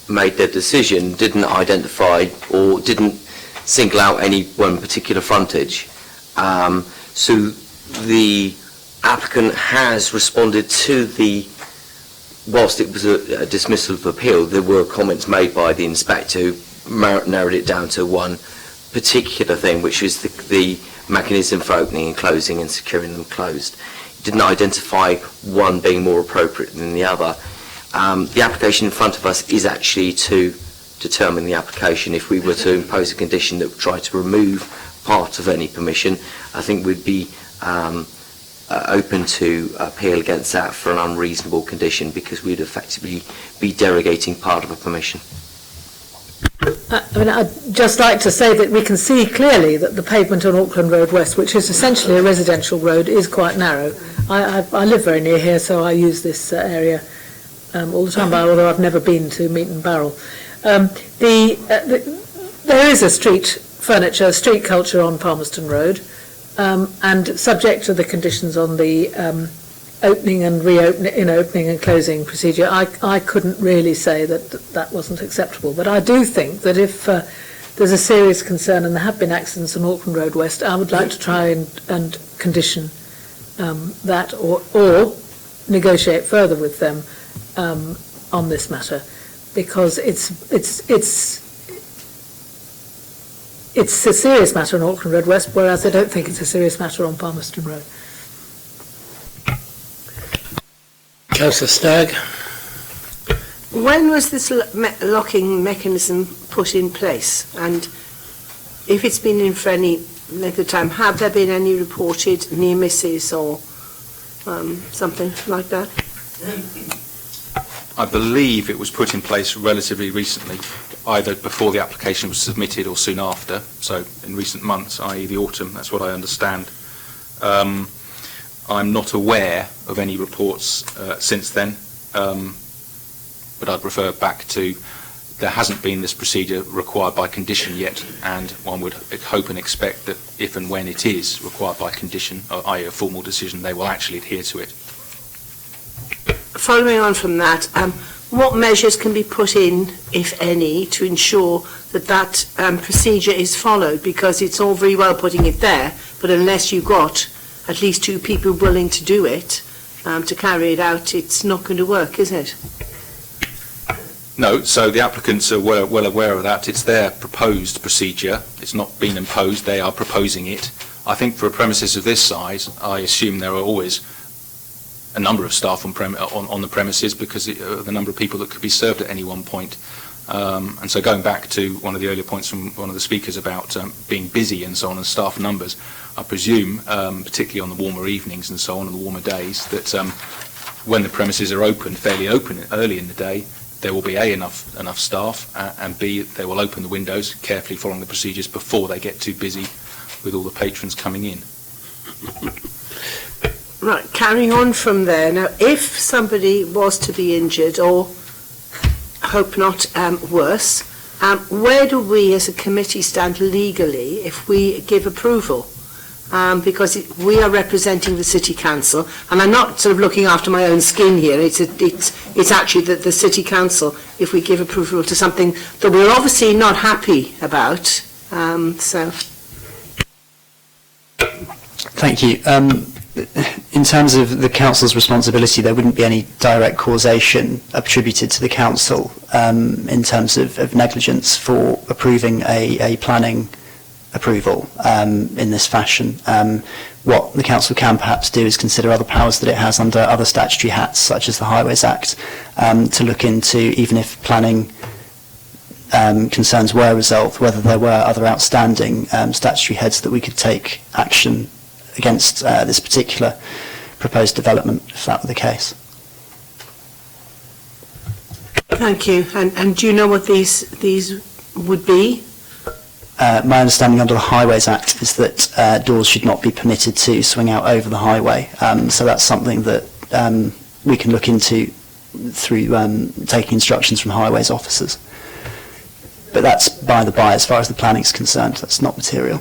made their decision, didn't identify or didn't single out any one particular frontage. So the applicant has responded to whilst it was a dismissal of appeal, there were comments made by the inspector who narrowed it down to one particular thing, which is the mechanism for opening and closing and securing them closed. It didn't identify one being more appropriate than the other. The application in front of us is actually to determine the application. If we were to impose a condition that would try to remove part of any permission, I think we'd be open to appeal against that for an unreasonable condition, because we'd effectively be derogating part of a permission. I'd just like to say that we can see clearly that the pavement on Auckland Road West, which is essentially a residential road, is quite narrow. I live very near here, so I use this area all the time, although I've never been to Meat and Barrel. There is a street culture on Palmerston Road, and subject to the conditions on the opening and opening and closing procedure, I couldn't really say that wasn't acceptable. But I do think that if there's a serious concern, and there have been accidents on Auckland Road West, I would like to try and condition that, or negotiate further with them on this matter, because it's a serious matter on Auckland Road West, whereas I don't think it's a serious matter on Palmerston Road. Councillor Stagg. When was this locking mechanism put in place? And if it's been in for any length of time, have there been any reported near misses or something like that? I believe it was put in place relatively recently, either before the application was submitted or soon after, so in recent months, i.e. the autumn, that's what I understand. I'm not aware of any reports since then, but I'd refer back to there hasn't been this procedure required by condition yet, and one would hope and expect that if and when it is required by condition, i.e. a formal decision, they will actually adhere to it. Following on from that, what measures can be put in, if any, to ensure that procedure is followed? Because it's all very well putting it there, but unless you've got at least two people willing to do it, to carry it out, it's not going to work, is it? No, so the applicants are well aware of that. It's their proposed procedure. It's not been imposed. They are proposing it. I think for a premises of this size, I assume there are always a number of staff on the premises, because of the number of people that could be served at any one point. And so going back to one of the earlier points from one of the speakers about being busy and so on, and staff numbers, I presume, particularly on the warmer evenings and so on, and the warmer days, that when the premises are open, fairly open early in the day, there will be enough staff, and B, they will open the windows, carefully following the procedures before they get too busy with all the patrons coming in. Right, carrying on from there. Now, if somebody was to be injured, or hope not worse, where do we as a committee stand legally if we give approval? Because we are representing the City Council, and I'm not sort of looking after my own skin here. It's It's actually the City Council, if we give approval to something that we're obviously not happy about. So. Thank you. In terms of the council's responsibility, there wouldn't be any direct causation attributed to the council in terms of negligence for approving a planning approval in this fashion. What the council can perhaps do is consider other powers that it has under other statutory hats, such as the Highways Act, to look into, even if planning concerns were resolved, whether there were other outstanding statutory heads that we could take action against this particular proposed development, if that were the case. Thank you. And do you know what these would be? My understanding under the Highways Act is that doors should not be permitted to swing out over the highway. So that's something that we can look into through taking instructions from highways officers. But that's by the by as far as the planning is concerned. That's not material.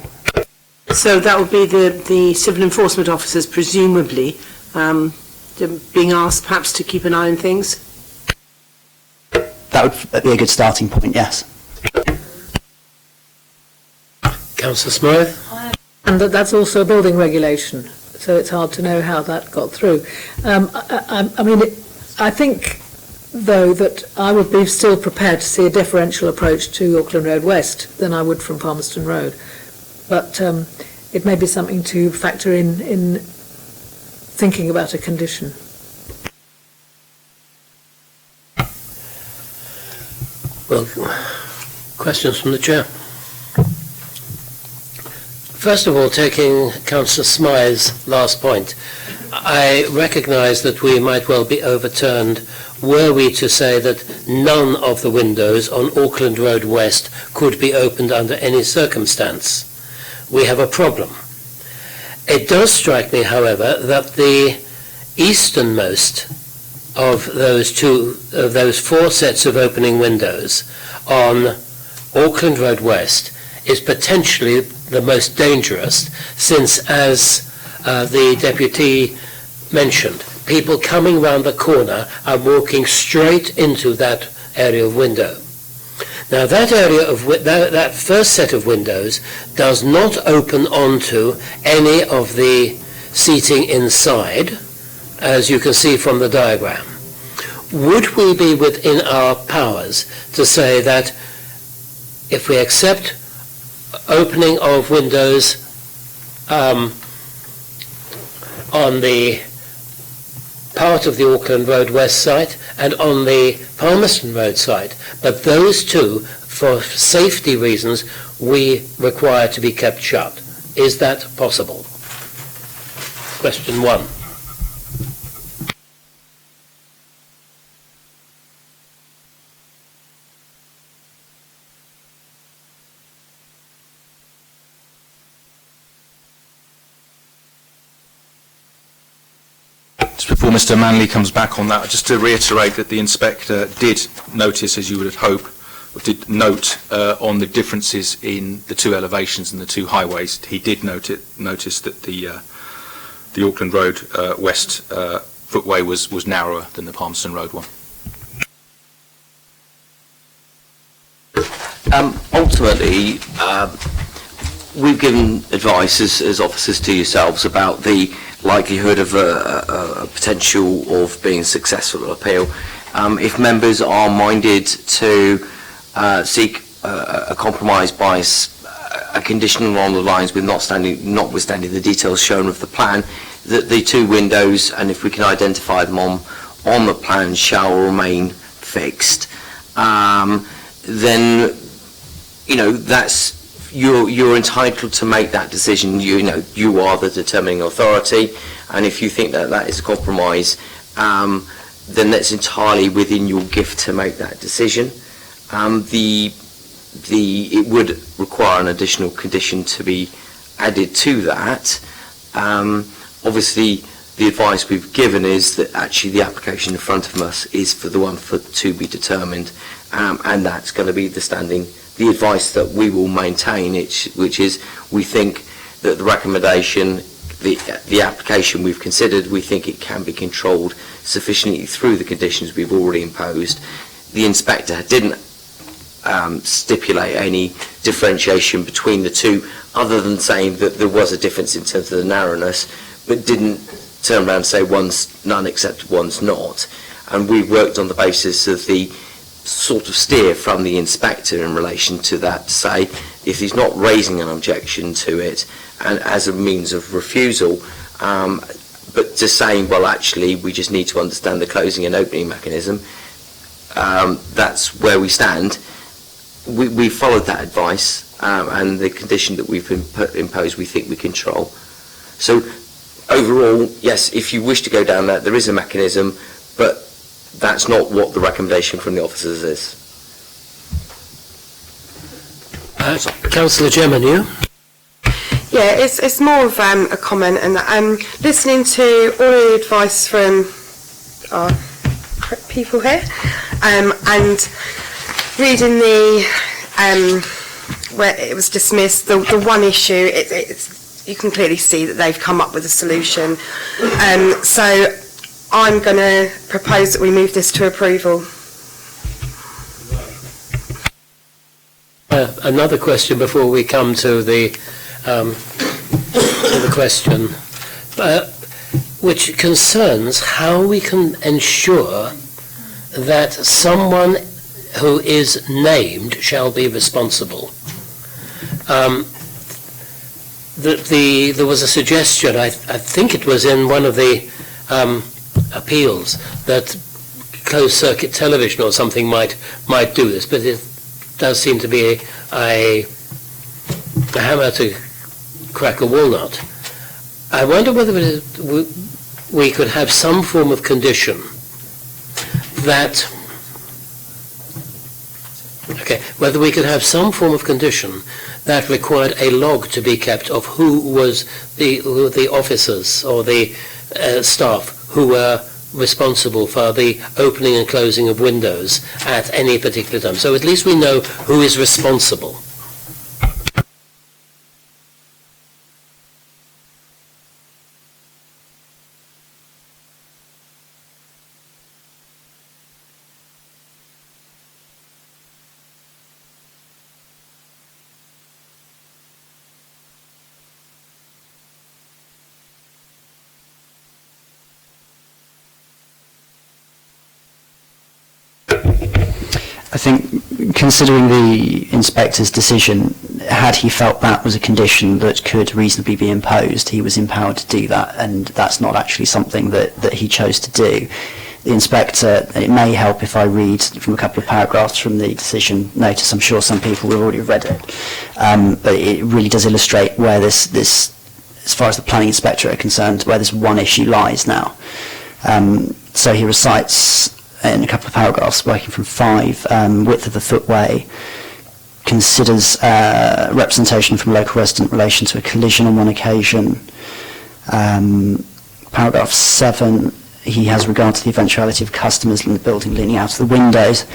So that would be the civil enforcement officers, presumably, being asked perhaps to keep an eye on things? That would be a good starting point, yes. Councillor Smythe? And that's also a building regulation, so it's hard to know how that got through. I mean, I think, though, that I would be still prepared to see a differential approach to Auckland Road West than I would from Palmerston Road. But it may be something to factor in thinking about a condition. Well, questions from the Chair. First of all, taking Councillor Smythe's last point, I recognise that we might well be overturned were we to say that none of the windows on Auckland Road West could be opened under any circumstance. We have a problem. It does strike me, however, that the easternmost of those four sets of opening windows on Auckland Road West is potentially the most dangerous, since, as the deputy mentioned, people coming round the corner are walking straight into that area of window. Now, that area of that first set of windows does not open onto any of the seating inside, as you can see from the diagram. Would we be within our powers to say that if we accept opening of windows on the part of the Auckland Road West site and on the Palmerston Road site, but those two, for safety reasons, we require to be kept shut? Is that possible? Question one. Before Mr Manley comes back on that, just to reiterate that the inspector did notice, as you would hope, or did note on the differences in the two elevations and the two highways. He did notice that the Auckland Road West footway was narrower than the Palmerston Road one. Ultimately, we've given advice as officers to yourselves about the likelihood of a potential of being successful appeal. If members are minded to seek a compromise by a condition along the lines with notwithstanding the details shown of the plan, that the two windows, and if we can identify them on the plan, shall remain fixed, then that's you're entitled to make that decision. You are the determining authority, and if you think that is a compromise, then that's entirely within your gift to make that decision. It would require an additional condition to be added to that. Obviously, the advice we've given is that actually the application in front of us is for the one to be determined, and that's going to be the advice that we will maintain, which is we think that the recommendation the application we've considered, we think it can be controlled sufficiently through the conditions we've already imposed. The inspector didn't stipulate any differentiation between the two, other than saying that there was a difference in terms of the narrowness, but didn't turn around and say one's none except one's not. And we worked on the basis of the sort of steer from the inspector in relation to that, to say if he's not raising an objection to it and as a means of refusal, but just saying, well, actually, we just need to understand the closing and opening mechanism, that's where we stand. We followed that advice, and the condition that we've imposed, we think we control. So overall, yes, if you wish to go down that, there is a mechanism, but that's not what the recommendation from the officers is. Councillor Gemman, you? Yeah, it's more of a comment, and listening to all the advice from our people here, and reading the where it was dismissed, the one issue, you can clearly see that they've come up with a solution. So I'm going to propose that we move this to approval. Another question before we come to the question, which concerns how we can ensure that someone who is named shall be responsible. There was a suggestion, I think it was in one of the appeals, that closed-circuit television or something might do this, but it does seem to be a hammer to crack a walnut. I wonder whether we could have some form of condition that whether we could have some form of condition that required a log to be kept of who was the officers or the staff who were responsible for the opening and closing of windows at any particular time. So at least we know who is responsible. I think, considering the inspector's decision, had he felt that was a condition that could reasonably be imposed, he was empowered to do that, and that's not actually something that he chose to do. The inspector, it may help if I read from a couple of paragraphs from the decision notice. I'm sure some people have already read it, but it really does illustrate where this, as far as the planning inspector are concerned, where this one issue lies now. So he recites in a couple of paragraphs, working from 5, width of the footway, considers representation from a local resident in relation to a collision on one occasion. Paragraph 7, he has regard to the eventuality of customers in the building leaning out of the windows.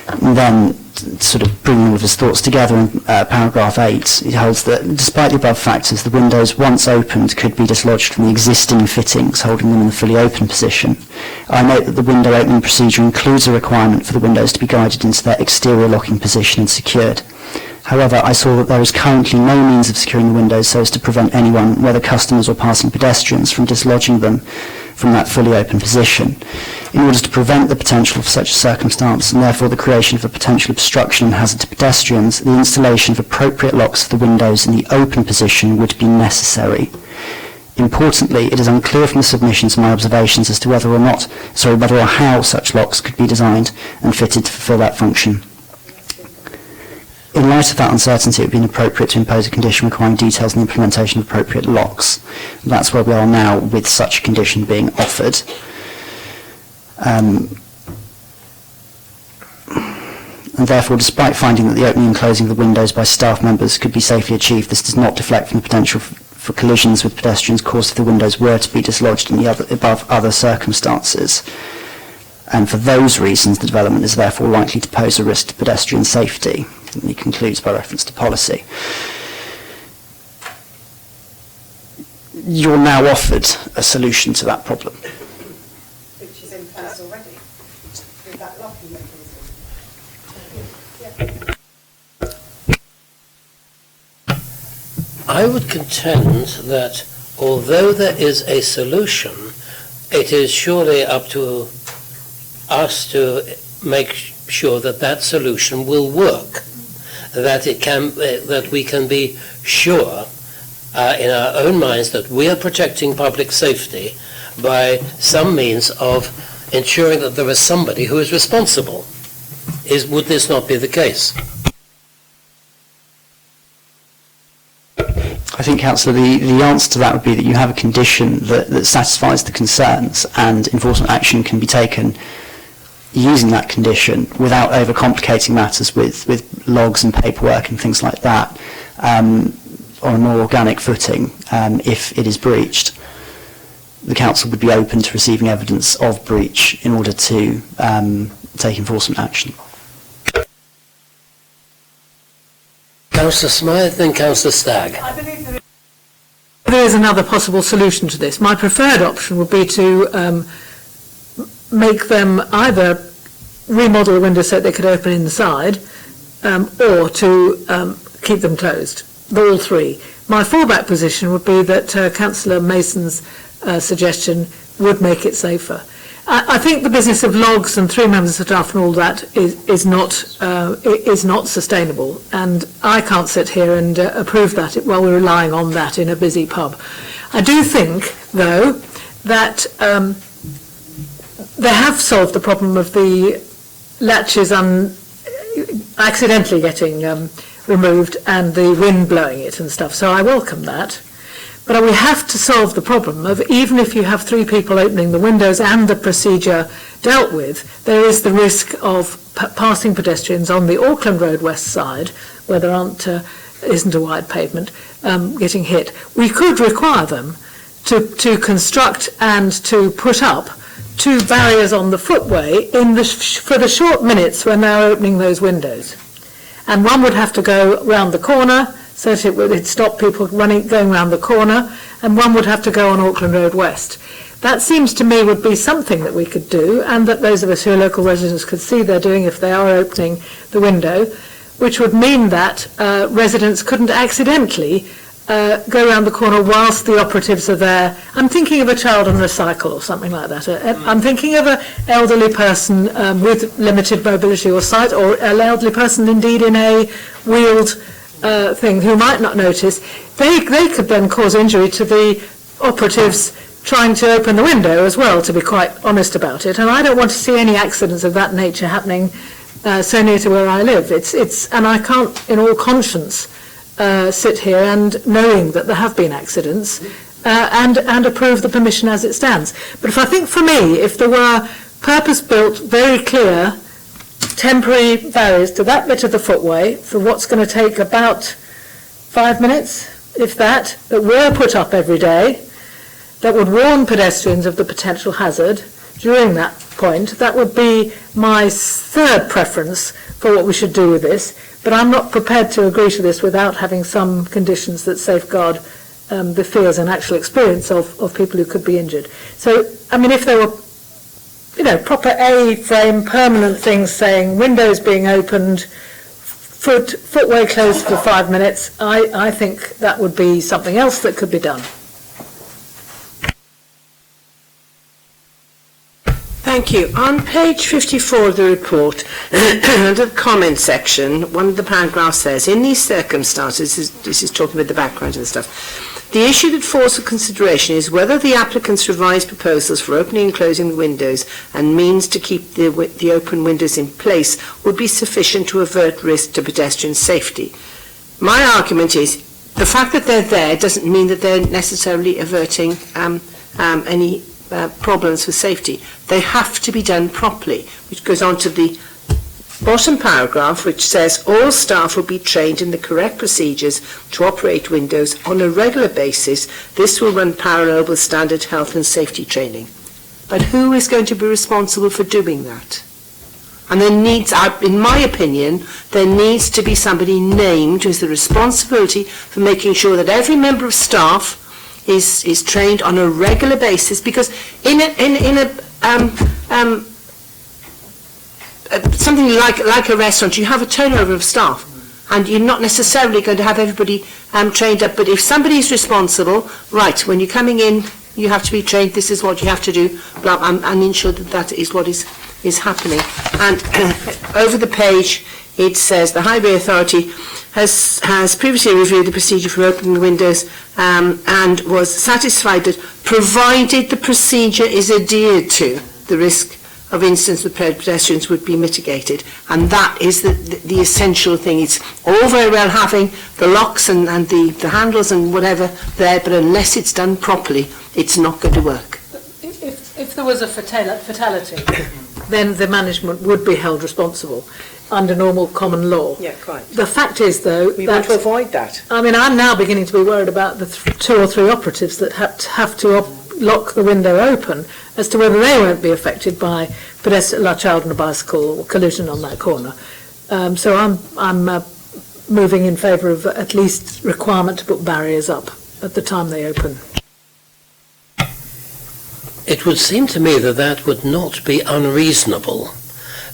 And then, sort of bringing all of his thoughts together in paragraph 8, he holds that despite the above factors, the windows once opened could be dislodged from the existing fittings, holding them in the fully open position. I note that the window opening procedure includes a requirement for the windows to be guided into their exterior locking position and secured. However, I saw that there is currently no means of securing the windows so as to prevent anyone, whether customers or passing pedestrians, from dislodging them from that fully open position. In order to prevent the potential for such a circumstance, and therefore the creation of a potential obstruction and hazard to pedestrians, the installation of appropriate locks for the windows in the open position would be necessary. Importantly, it is unclear from the submissions and my observations as to whether or how such locks could be designed and fitted to fulfil that function. In light of that uncertainty, it would be inappropriate to impose a condition requiring details on the implementation of appropriate locks. That's where we are now with such a condition being offered. And therefore, despite finding that the opening and closing of the windows by staff members could be safely achieved, this does not deflect from the potential for collisions with pedestrians caused if the windows were to be dislodged in the above other circumstances. And for those reasons, the development is therefore likely to pose a risk to pedestrian safety. And he concludes by reference to policy. you're now offered a solution to that problem. Which is in place already, with that locking mechanism. I would contend that although there is a solution, it is surely up to us to make sure that that solution will work, that it can, that we can be sure in our own minds that we are protecting public safety by some means of ensuring that there is somebody who is responsible. Would this not be the case? I think, Councillor, the answer to that would be that you have a condition that satisfies the concerns, and enforcement action can be taken using that condition without overcomplicating matters with logs and paperwork and things like that on a more organic footing. If it is breached, the council would be open to receiving evidence of breach in order to take enforcement action. Councillor Smythe, then Councillor Stagg. I believe there is another possible solution to this. My preferred option would be to make them either remodel the windows so that they could open inside, or to keep them closed. All three. My fallback position would be that Councillor Mason's suggestion would make it safer. I think the business of logs and 3 members of staff and all that is not sustainable, and I can't sit here and approve that while we're relying on that in a busy pub. I do think, though, that they have solved the problem of the latches accidentally getting removed and the wind blowing it and stuff, so I welcome that. But we have to solve the problem of, even if you have 3 people opening the windows and the procedure dealt with, there is the risk of passing pedestrians on the Auckland Road West side, where there isn't a wide pavement, getting hit. We could require them to construct and to put up 2 barriers on the footway for the short minutes when they're opening those windows. And one would have to go round the corner, so that it would stop people going round the corner, and one would have to go on Auckland Road West. That seems to me would be something that we could do, and that those of us who are local residents could see they're doing if they are opening the window, which would mean that residents couldn't accidentally go around the corner whilst the operatives are there. I'm thinking of a child on a cycle or something like that. I'm thinking of an elderly person with limited mobility or sight, or an elderly person indeed in a wheeled thing who might not notice. They could then cause injury to the operatives trying to open the window as well, to be quite honest about it. And I don't want to see any accidents of that nature happening so near to where I live. And I can't, in all conscience, sit here and knowing that there have been accidents and approve the permission as it stands. But if I think, for me, if there were purpose-built, very clear temporary barriers to that bit of the footway for what's going to take about 5 minutes, if that were put up every day, that would warn pedestrians of the potential hazard during that point, that would be my third preference for what we should do with this. But I'm not prepared to agree to this without having some conditions that safeguard the fears and actual experience of people who could be injured. So, I mean, if there were proper A-frame, permanent things saying windows being opened, footway closed for 5 minutes, I think that would be something else that could be done. Thank you. On page 54 of the report, under the comment section, one of the paragraphs says, in these circumstances, this is talking about the background and stuff, the issue that falls for consideration is whether the applicant's revised proposals for opening and closing the windows and means to keep the open windows in place would be sufficient to avert risk to pedestrian safety. My argument is the fact that they're there doesn't mean that they're necessarily averting any problems with safety. They have to be done properly, which goes on to the bottom paragraph, which says all staff will be trained in the correct procedures to operate windows on a regular basis. This will run parallel with standard health and safety training. But who is going to be responsible for doing that? And there needs, in my opinion, there needs to be somebody named who has the responsibility for making sure that every member of staff is trained on a regular basis, because in something like a restaurant, you have a turnover of staff, and you're not necessarily going to have everybody trained up. But if somebody is responsible, right, when you're coming in, you have to be trained, this is what you have to do, blah, and ensure that that is what is happening. And over the page, it says the Highway Authority has previously reviewed the procedure for opening the windows and was satisfied that, provided the procedure is adhered to, the risk of incidents with pedestrians would be mitigated. And that is the essential thing. It's all very well having the locks and the handles and whatever there, but unless it's done properly, it's not going to work. If there was a fatality, then the management would be held responsible under normal common law. Yeah, quite. The fact is, though, We want to avoid that. I mean, I'm now beginning to be worried about the 2 or 3 operatives that have to lock the window open, as to whether they won't be affected by a child on a bicycle or collision on that corner. So I'm moving in favour of at least requirement to put barriers up at the time they open. It would seem to me that that would not be unreasonable,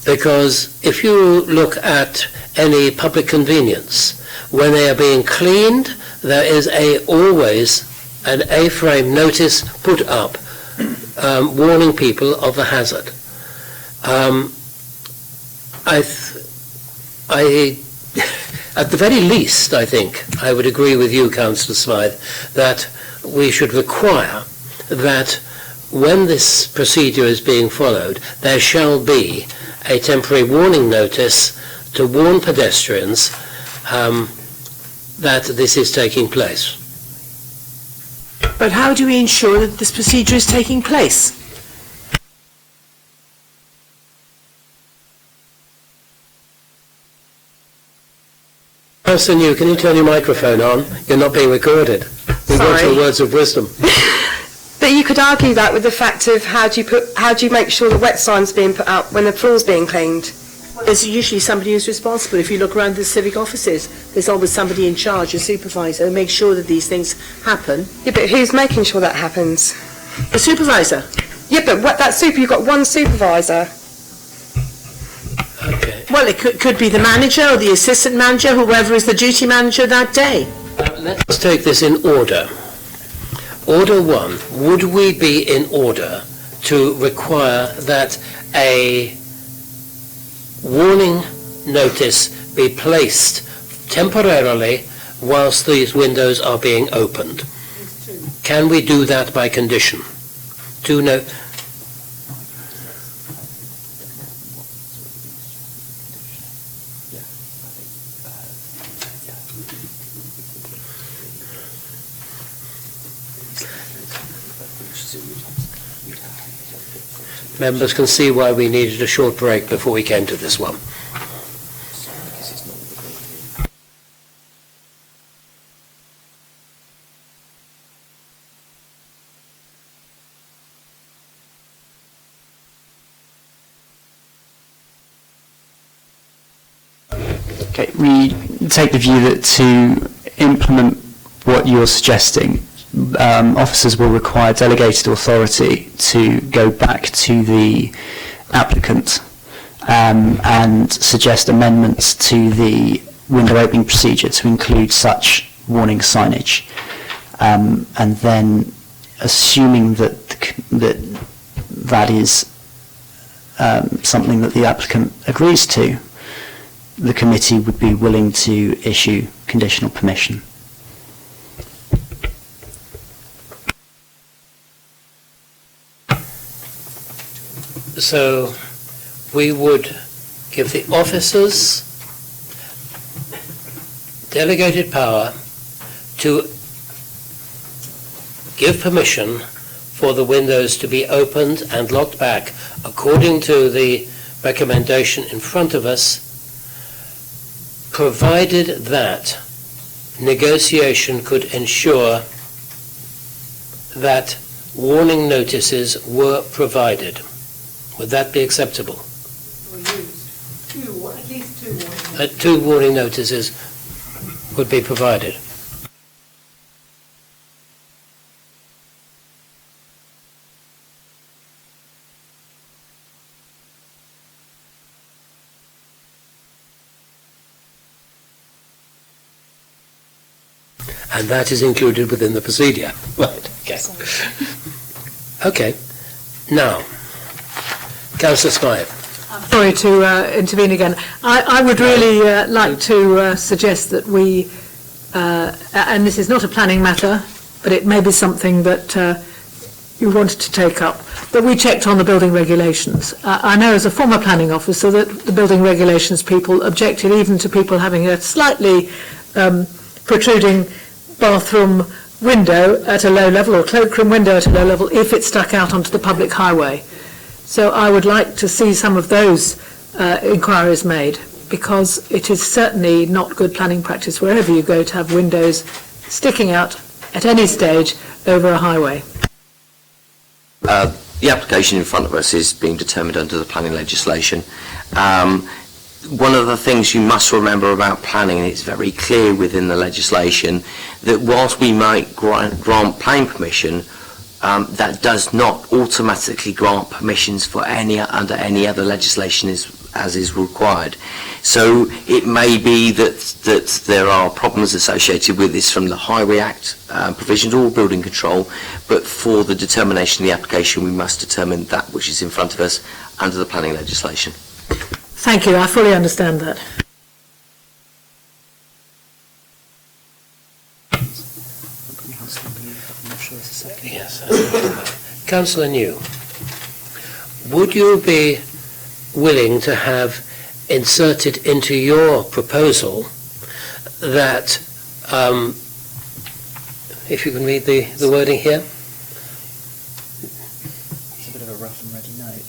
because if you look at any public convenience, when they are being cleaned, there is always an A-frame notice put up warning people of the hazard. At the very least, I think, I would agree with you, Councillor Smythe, that we should require that when this procedure is being followed, there shall be a temporary warning notice to warn pedestrians that this is taking place. But how do we ensure that this procedure is taking place? Councillor New, can you turn your microphone on? You're not being recorded. We want your words of wisdom. But you could argue that with the fact of how do you make sure the wet sign's being put up when the floor's being cleaned? There's usually somebody who's responsible. If you look around the civic offices, there's always somebody in charge, a supervisor, who makes sure that these things happen. Yeah, but who's making sure that happens? The supervisor. Yeah, but you've got one supervisor. Okay. Well, it could be the manager or the assistant manager, whoever is the duty manager that day. Let's take this in order. Order 1, would we be in order to require that a warning notice be placed temporarily whilst these windows are being opened? Can we do that by condition? Members can see why we needed a short break before we came to this one. Okay, we take the view that to implement what you're suggesting, officers will require delegated authority to go back to the applicant and suggest amendments to the window opening procedure to include such warning signage. And then, assuming that is something that the applicant agrees to, the committee would be willing to issue conditional permission. So we would give the officers delegated power to give permission for the windows to be opened and locked back according to the recommendation in front of us, provided that negotiation could ensure that warning notices were provided. Would that be acceptable? At least 2 warning. 2 warning notices would be provided. and that is included within the procedure. Right, okay. Okay, now, Councillor Smythe. Sorry to intervene again. I would really like to suggest that we, and this is not a planning matter, but it may be something that you wanted to take up, that we checked on the building regulations. I know as a former planning officer that the building regulations people objected even to people having a slightly protruding bathroom window at a low level, or cloakroom window at a low level, if it stuck out onto the public highway. So I would like to see some of those inquiries made, because it is certainly not good planning practice wherever you go to have windows sticking out at any stage over a highway. The application in front of us is being determined under the planning legislation. One of the things you must remember about planning, and it's very clear within the legislation, that whilst we might grant planning permission, that does not automatically grant permissions for under any other legislation as is required. So it may be that there are problems associated with this from the Highway Act provisions or building control, but for the determination of the application we must determine that which is in front of us under the planning legislation. Thank you, I fully understand that. Yes. Councillor New, would you be willing to have inserted into your proposal that, if you can read the wording here? It's a bit of a rough and ready note.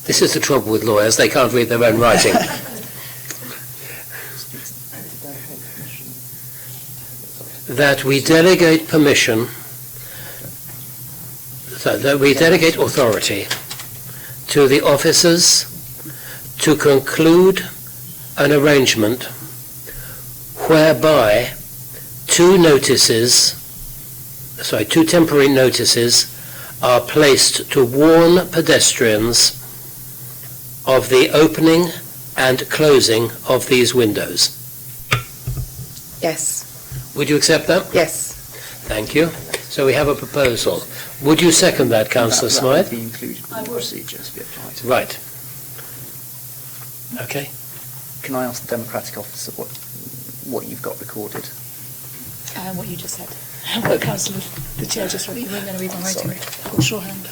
This is the trouble with lawyers, they can't read their own writing. That we delegate permission, so that we delegate authority to the officers to conclude an arrangement whereby two temporary notices are placed to warn pedestrians of the opening and closing of these windows. Yes. Would you accept that? Yes. Thank you. So we have a proposal. Would you second that, Councillor Smythe? That would be included in the procedure to be applied. Right. Okay. Can I ask the Democratic officer what you've got recorded? What you just said. What Councillor, the Chair just read. You weren't going to read my writing. I've got shorthand.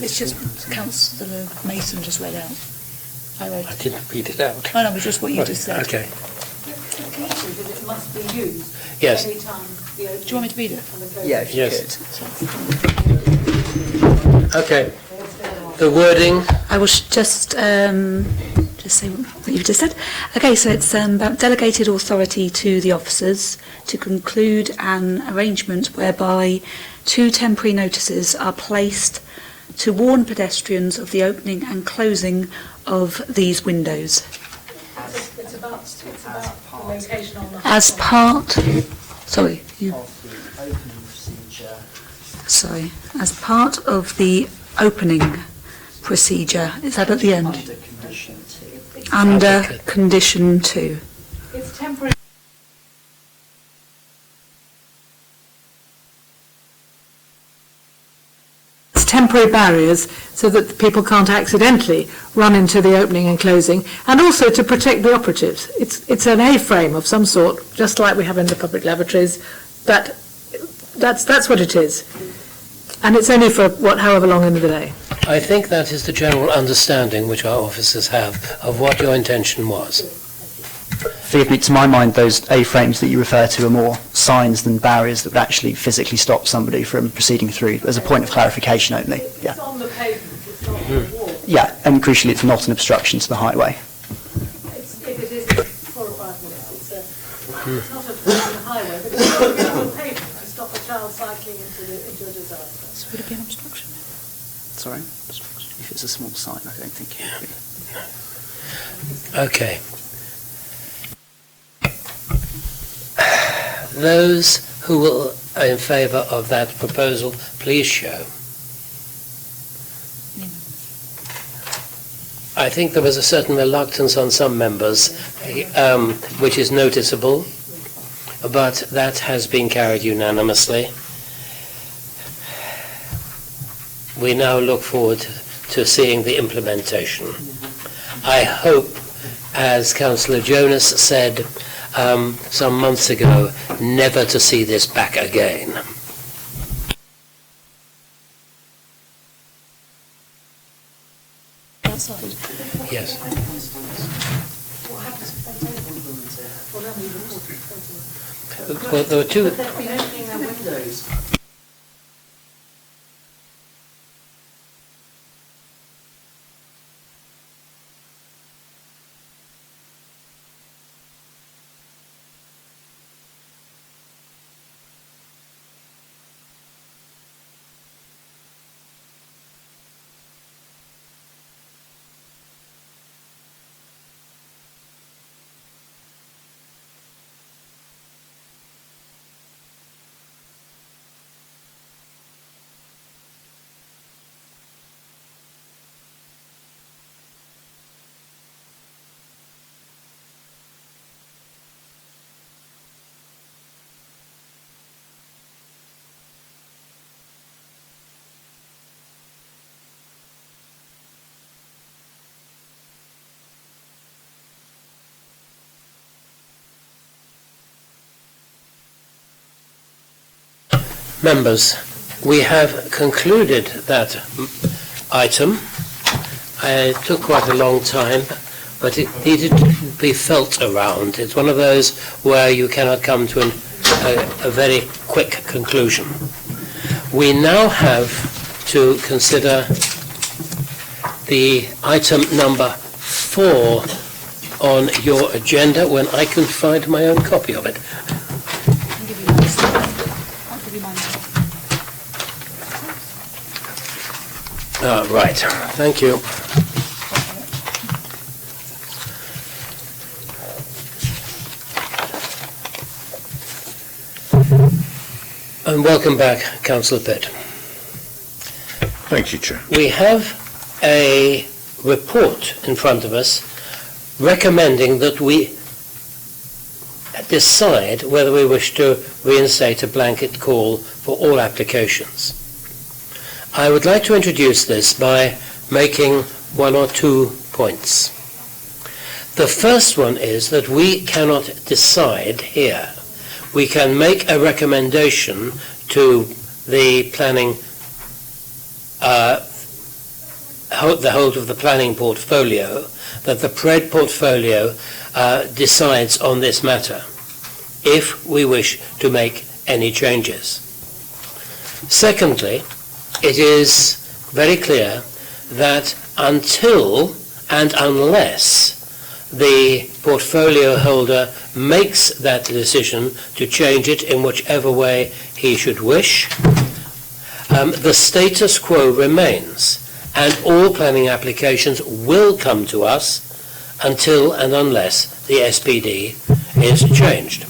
It's just Councillor Mason just read out. I didn't read it out. Oh no, it was just what you just said. Okay. It must be used Yes. any time Do you want me to read it? Yeah, if you Yes. Okay. The wording. I will just say what you've just said. Okay, so it's about delegated authority to the officers to conclude an arrangement whereby two temporary notices are placed to warn pedestrians of the opening and closing of these windows. It's about the location on the As part, sorry, as part of the opening procedure, is that at the end? Under condition 2. It's temporary. It's temporary barriers so that people can't accidentally run into the opening and closing, and also to protect the operatives. It's an A-frame of some sort, just like we have in the public lavatories. That's what it is. And it's only for however long in the day. I think that is the general understanding which our officers have of what your intention was. Forgive me, to my mind, those A-frames that you refer to are more signs than barriers that would actually physically stop somebody from proceeding through, as a point of clarification only. Yeah. It's on the pavement, it's not on the wall. Yeah, and crucially, it's not an obstruction to the highway. If it is 4 or 5 minutes, it's not on the highway, but it's on the pavement to stop a child cycling into a disaster. So would it be an obstruction? Sorry? If it's a small sign, I don't think it would be. Okay. Those who are in favour of that proposal, please show. I think there was a certain reluctance on some members, which is noticeable, but that has been carried unanimously. We now look forward to seeing the implementation. I hope, as Councillor Jonas said some months ago, never to see this back again. Yes. Well, there were two. Members, we have concluded that item. It took quite a long time, but it needed to be felt around. It's one of those where you cannot come to a very quick conclusion. We now have to consider the item number 4 on your agenda when I can find my own copy of it. Right, thank you. And welcome back, Councillor Pitt. Thank you, Chair. We have a report in front of us recommending that we decide whether we wish to reinstate a blanket call for all applications. I would like to introduce this by making 1 or 2 points. The first one is that we cannot decide here. We can make a recommendation to the planning, the hold of the planning portfolio, that the PRED portfolio decides on this matter, if we wish to make any changes. Secondly, it is very clear that until and unless the portfolio holder makes that decision to change it in whichever way he should wish, the status quo remains, and all planning applications will come to us until and unless the SPD is changed.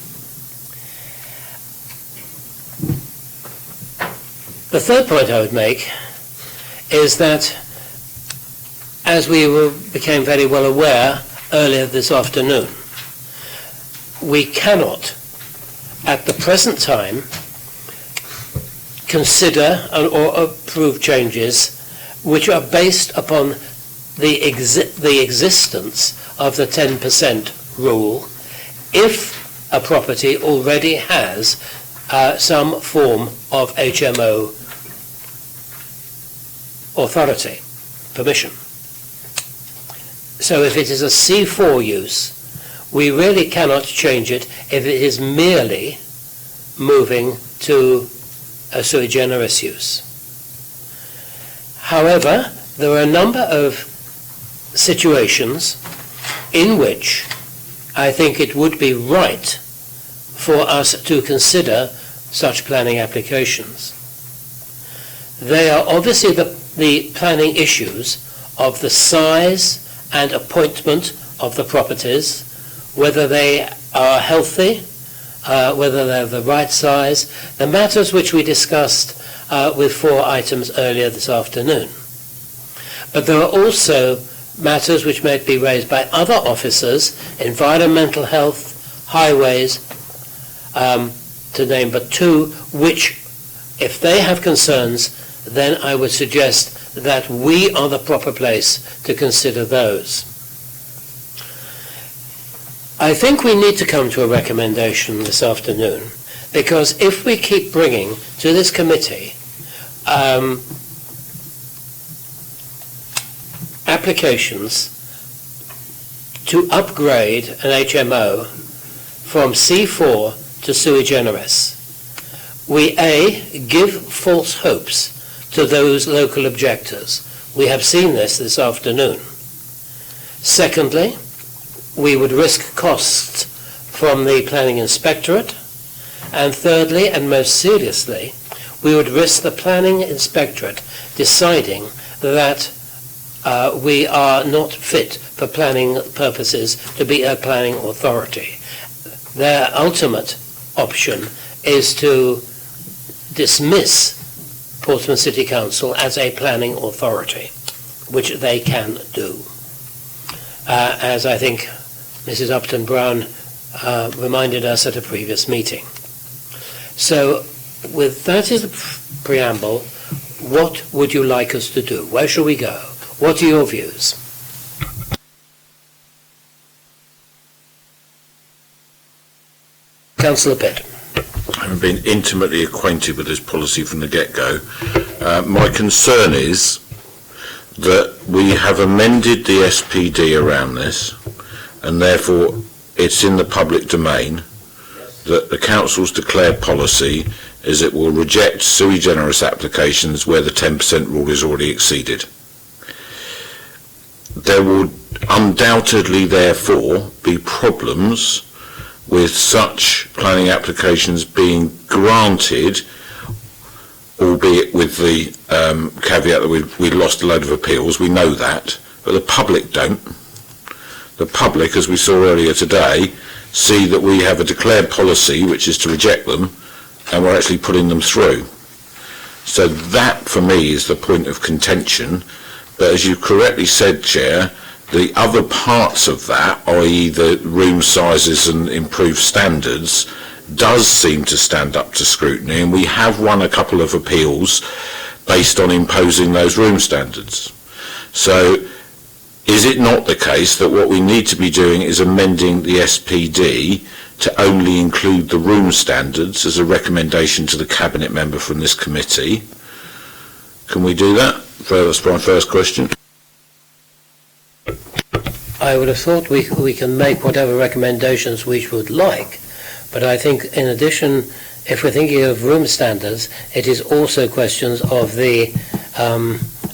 The third point I would make is that, as we became very well aware earlier this afternoon, we cannot, at the present time, consider or approve changes which are based upon the existence of the 10% rule if a property already has some form of HMO authority, permission. So if it is a C4 use, we really cannot change it if it is merely moving to a sui generis use. However, there are a number of situations in which I think it would be right for us to consider such planning applications. They are obviously the planning issues of the size and appointment of the properties, whether they are healthy, whether they're the right size, the matters which we discussed with 4 items earlier this afternoon. But there are also matters which may be raised by other officers, environmental health, highways, to name but two, which, if they have concerns, then I would suggest that we are the proper place to consider those. I think we need to come to a recommendation this afternoon, because if we keep bringing to this committee applications to upgrade an HMO from C4 to sui generis, we A, give false hopes to those local objectors. We have seen this afternoon. Secondly, we would risk costs from the Planning Inspectorate. And thirdly, and most seriously, we would risk the Planning Inspectorate deciding that we are not fit for planning purposes to be a planning authority. Their ultimate option is to dismiss Portsmouth City Council as a planning authority, which they can do. As I think Mrs. Upton-Brown reminded us at a previous meeting. So, with that as the preamble, what would you like us to do? Where shall we go? What are your views? Councillor Pitt. Having been intimately acquainted with this policy from the get-go, my concern is that we have amended the SPD around this, and therefore it's in the public domain that the council's declared policy is it will reject sui generis applications where the 10% rule is already exceeded. There would undoubtedly therefore be problems with such planning applications being granted, albeit with the caveat that we lost a load of appeals. We know that, but the public don't. The public, as we saw earlier today, see that we have a declared policy which is to reject them, and we're actually putting them through. So that, for me, is the point of contention. But as you correctly said, Chair, the other parts of that, i.e. the room sizes and improved standards, does seem to stand up to scrutiny, and we have won a couple of appeals based on imposing those room standards. So is it not the case that what we need to be doing is amending the SPD to only include the room standards as a recommendation to the Cabinet member from this committee? Can we do that? That's my first question. I would have thought we can make whatever recommendations we would like, but I think in addition, if we're thinking of room standards, it is also questions of the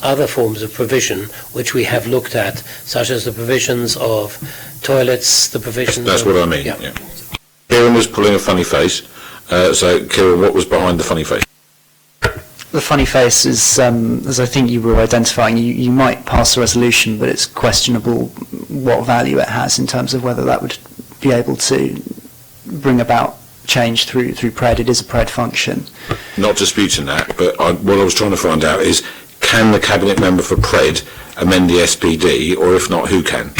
other forms of provision which we have looked at, such as the provisions of toilets, the provisions That's of, what I mean, yeah. yeah. Kieran was pulling a funny face. So, Kieran, what was behind the funny face? The funny face is, as I think you were identifying, you might pass a resolution, but it's questionable what value it has in terms of whether that would be able to bring about change through PRED. It is a PRED function. Not disputing that, but what I was trying to find out is, can the Cabinet member for PRED amend the SPD, or if not, who can?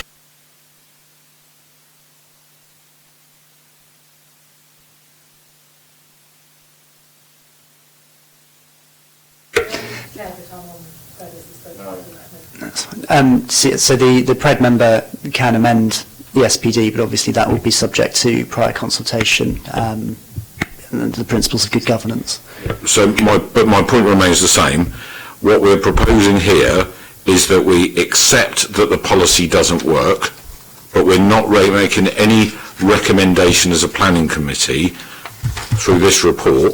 So the PRED member can amend the SPD, but obviously that would be subject to prior consultation and the principles of good governance. So my point remains the same. What we're proposing here is that we accept that the policy doesn't work, but we're not making any recommendation as a planning committee through this report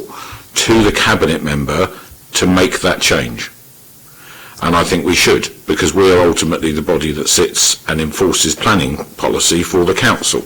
to the Cabinet member to make that change. And I think we should, because we are ultimately the body that sits and enforces planning policy for the council.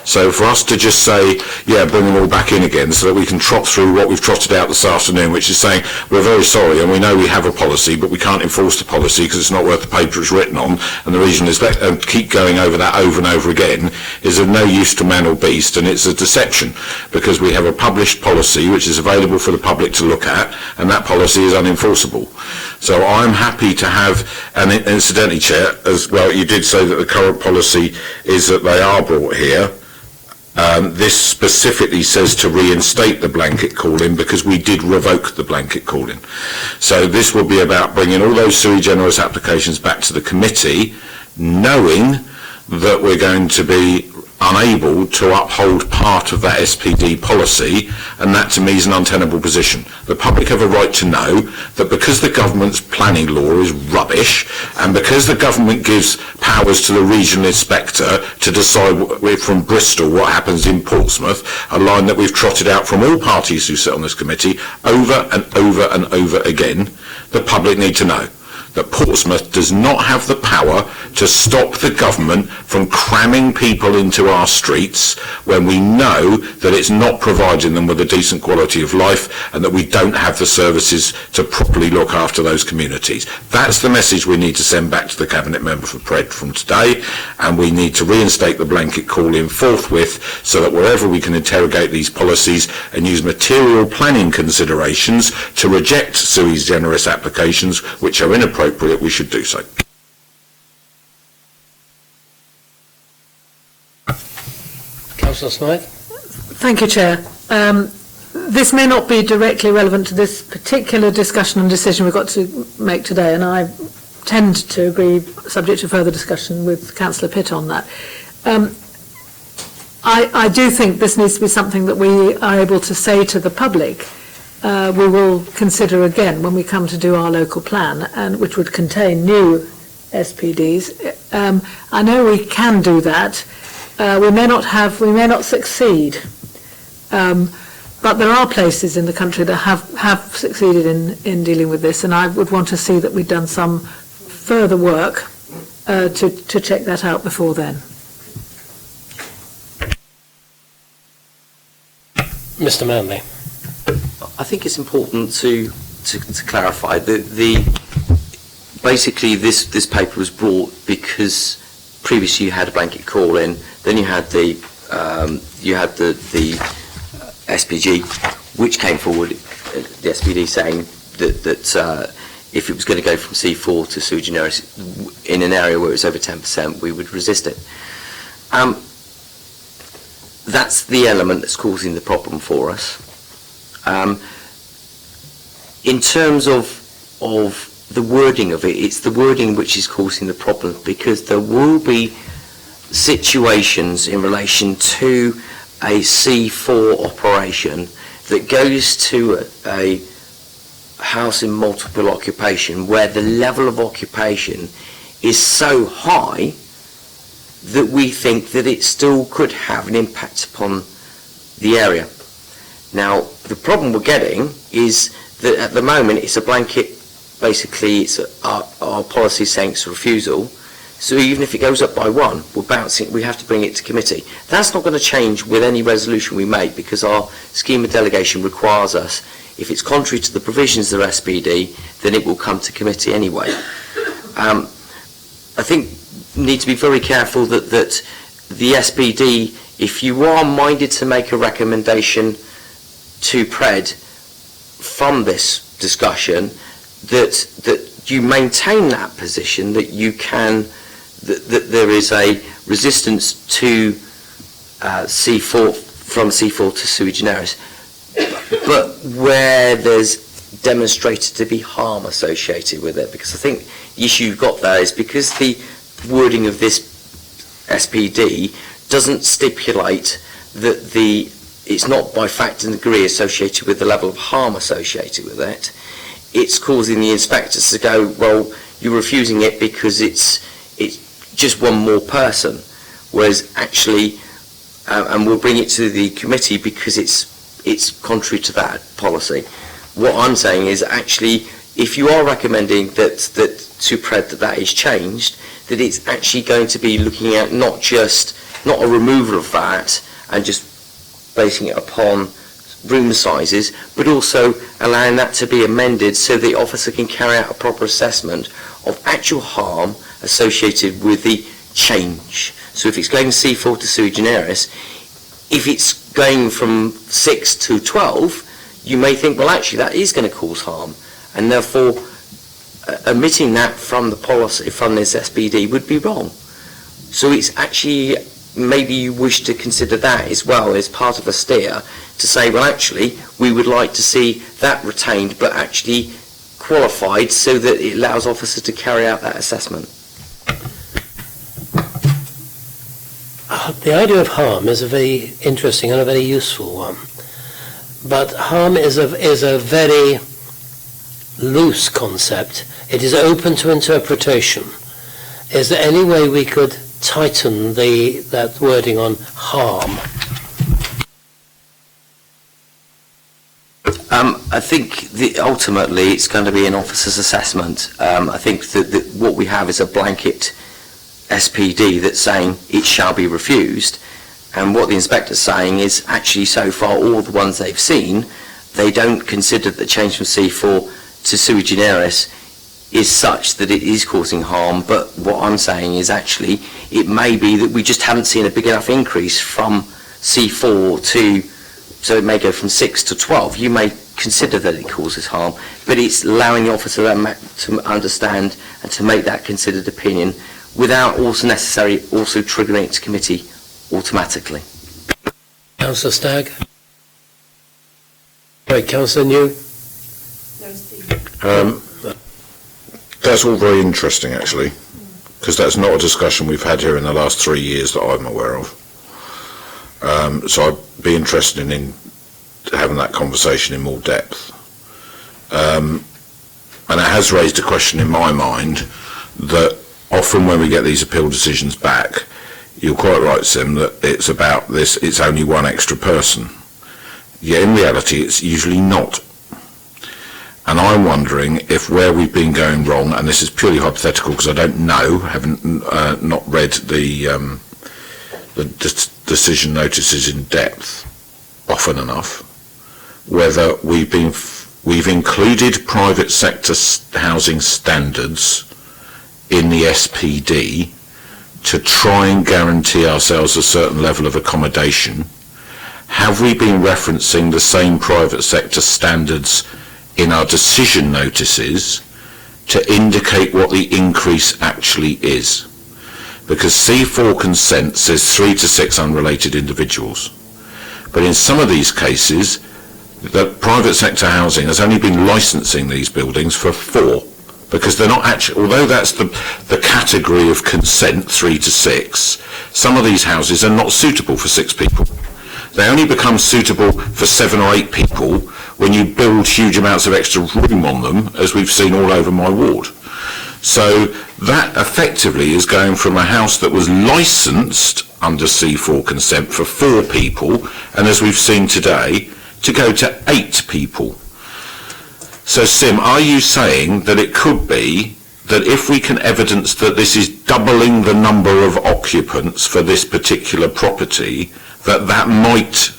So for us to just say, yeah, bring them all back in again, so that we can trot through what we've trotted out this afternoon, which is saying, we're very sorry, and we know we have a policy, but we can't enforce the policy because it's not worth the paper it's written on, and the reason is that, keep going over that over and over again, is of no use to man or beast, and it's a deception, because we have a published policy which is available for the public to look at, and that policy is unenforceable. So I'm happy to have And incidentally, Chair, as well, you did say that the current policy is that they are brought here. This specifically says to reinstate the blanket call-in because we did revoke the blanket call-in. So this will be about bringing all those sui generis applications back to the committee, knowing that we're going to be unable to uphold part of that SPD policy, and that to me is an untenable position. The public have a right to know that because the government's planning law is rubbish, and because the government gives powers to the regional inspector to decide from Bristol what happens in Portsmouth, a line that we've trotted out from all parties who sit on this committee over and over and over again, the public need to know that Portsmouth does not have the power to stop the government from cramming people into our streets when we know that it's not providing them with a decent quality of life and that we don't have the services to properly look after those communities. That's the message we need to send back to the Cabinet Member for Pred from today, and we need to reinstate the blanket call-in forthwith so that wherever we can interrogate these policies and use material planning considerations to reject sui generis applications which are inappropriate, we should do so. Councillor Smythe. Thank you, Chair. This may not be directly relevant to this particular discussion and decision we've got to make today, and I tend to agree, subject to further discussion with Councillor Pitt on that. I do think this needs to be something that we are able to say to the public we will consider again when we come to do our local plan, and which would contain new SPDs. I know we can do that. We may not succeed, but there are places in the country that have succeeded in dealing with this, and I would want to see that we've done some further work to check that out before then. Mr. Manley. I think it's important to clarify that basically this paper was brought because previously you had a blanket call in, then you had the SPG, which came forward, the SPD saying that if it was going to go from C4 to sui generis in an area where it was over 10%, we would resist it. That's the element that's causing the problem for us. In terms of the wording of it, it's the wording which is causing the problem, because there will be situations in relation to a C4 operation that goes to a house in multiple occupation where the level of occupation is so high that we think that it still could have an impact upon the area. Now, the problem we're getting is that at the moment it's a blanket, basically it's our policy saying it's a refusal, so even if it goes up by one, we have to bring it to committee. That's not going to change with any resolution we make, because our scheme of delegation requires us, if it's contrary to the provisions of the SPD, then it will come to committee anyway. I think we need to be very careful that the SPD, if you are minded to make a recommendation to Pred from this discussion, that you maintain that position, that you can, that there is a resistance to C4, from C4 to sui generis, but where there's demonstrated to be harm associated with it. Because I think the issue you've got there is because the wording of this SPD doesn't stipulate that it's not by fact and degree associated with the level of harm associated with it. It's causing the inspectors to go, well, you're refusing it because it's just one more person, whereas actually, and we'll bring it to the committee because it's contrary to that policy. What I'm saying is actually, if you are recommending that to Pred that is changed, that it's actually going to be looking at not a removal of that and just basing it upon room sizes, but also allowing that to be amended so the officer can carry out a proper assessment of actual harm associated with the change. So if it's going C4 to sui generis, if it's going from 6 to 12, you may think, well, actually that is going to cause harm, and therefore omitting that from the policy, from this SPD, would be wrong. So it's actually, maybe you wish to consider that as well as part of a steer, to say, well, actually, we would like to see that retained, but actually qualified so that it allows officers to carry out that assessment. The idea of harm is a very interesting and a very useful one. But harm is a very loose concept. It is open to interpretation. Is there any way we could tighten that wording on harm? I think ultimately it's going to be an officer's assessment. I think that what we have is a blanket SPD that's saying it shall be refused, and what the inspector's saying is actually so far all the ones they've seen, they don't consider that the change from C4 to sui generis is such that it is causing harm. But what I'm saying is actually it may be that we just haven't seen a big enough increase from C4 to, so it may go from 6 to 12. You may consider that it causes harm, but it's allowing the officer to understand and to make that considered opinion without also necessarily also triggering it to committee automatically. Councillor Stagg? Right, Councillor New? That's all very interesting, actually, because that's not a discussion we've had here in the last 3 years that I'm aware of. So I'd be interested in having that conversation in more depth. And it has raised a question in my mind that often when we get these appeal decisions back, you're quite right, Sim, that it's about this, it's only one extra person. Yet in reality, it's usually not. And I'm wondering if where we've been going wrong, and this is purely hypothetical because I don't know, haven't not read the decision notices in depth often enough, whether we've included private sector housing standards in the SPD to try and guarantee ourselves a certain level of accommodation. Have we been referencing the same private sector standards in our decision notices to indicate what the increase actually is? Because C4 consent says 3 to 6 unrelated individuals. But in some of these cases, the private sector housing has only been licensing these buildings for 4, because they're not actually, although that's the category of consent, 3 to 6, some of these houses are not suitable for 6 people. They only become suitable for 7 or 8 people when you build huge amounts of extra room on them, as we've seen all over my ward. So that effectively is going from a house that was licensed under C4 consent for 4 people, and as we've seen today, to go to 8 people. So Sim, are you saying that it could be that if we can evidence that this is doubling the number of occupants for this particular property, that might,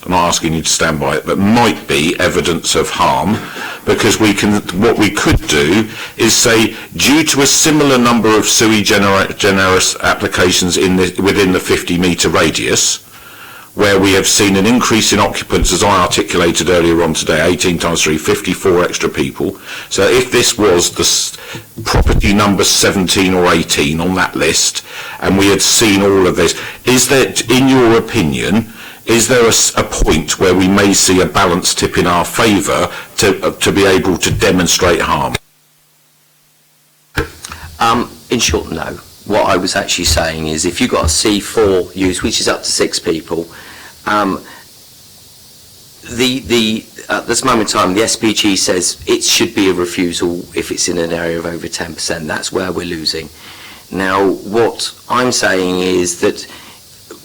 I'm not asking you to stand by it, but might be evidence of harm, because what we could do is say, due to a similar number of sui generis applications within the 50-metre radius, where we have seen an increase in occupants, as I articulated earlier on today, 18 times 3, 54 extra people. So if this was the property number 17 or 18 on that list, and we had seen all of this, is there, in your opinion, is there a point where we may see a balance tip in our favour to be able to demonstrate harm? In short, no. What I was actually saying is if you've got a C4 use, which is up to 6 people, at this moment in time, the SPG says it should be a refusal if it's in an area of over 10%. That's where we're losing. Now, what I'm saying is that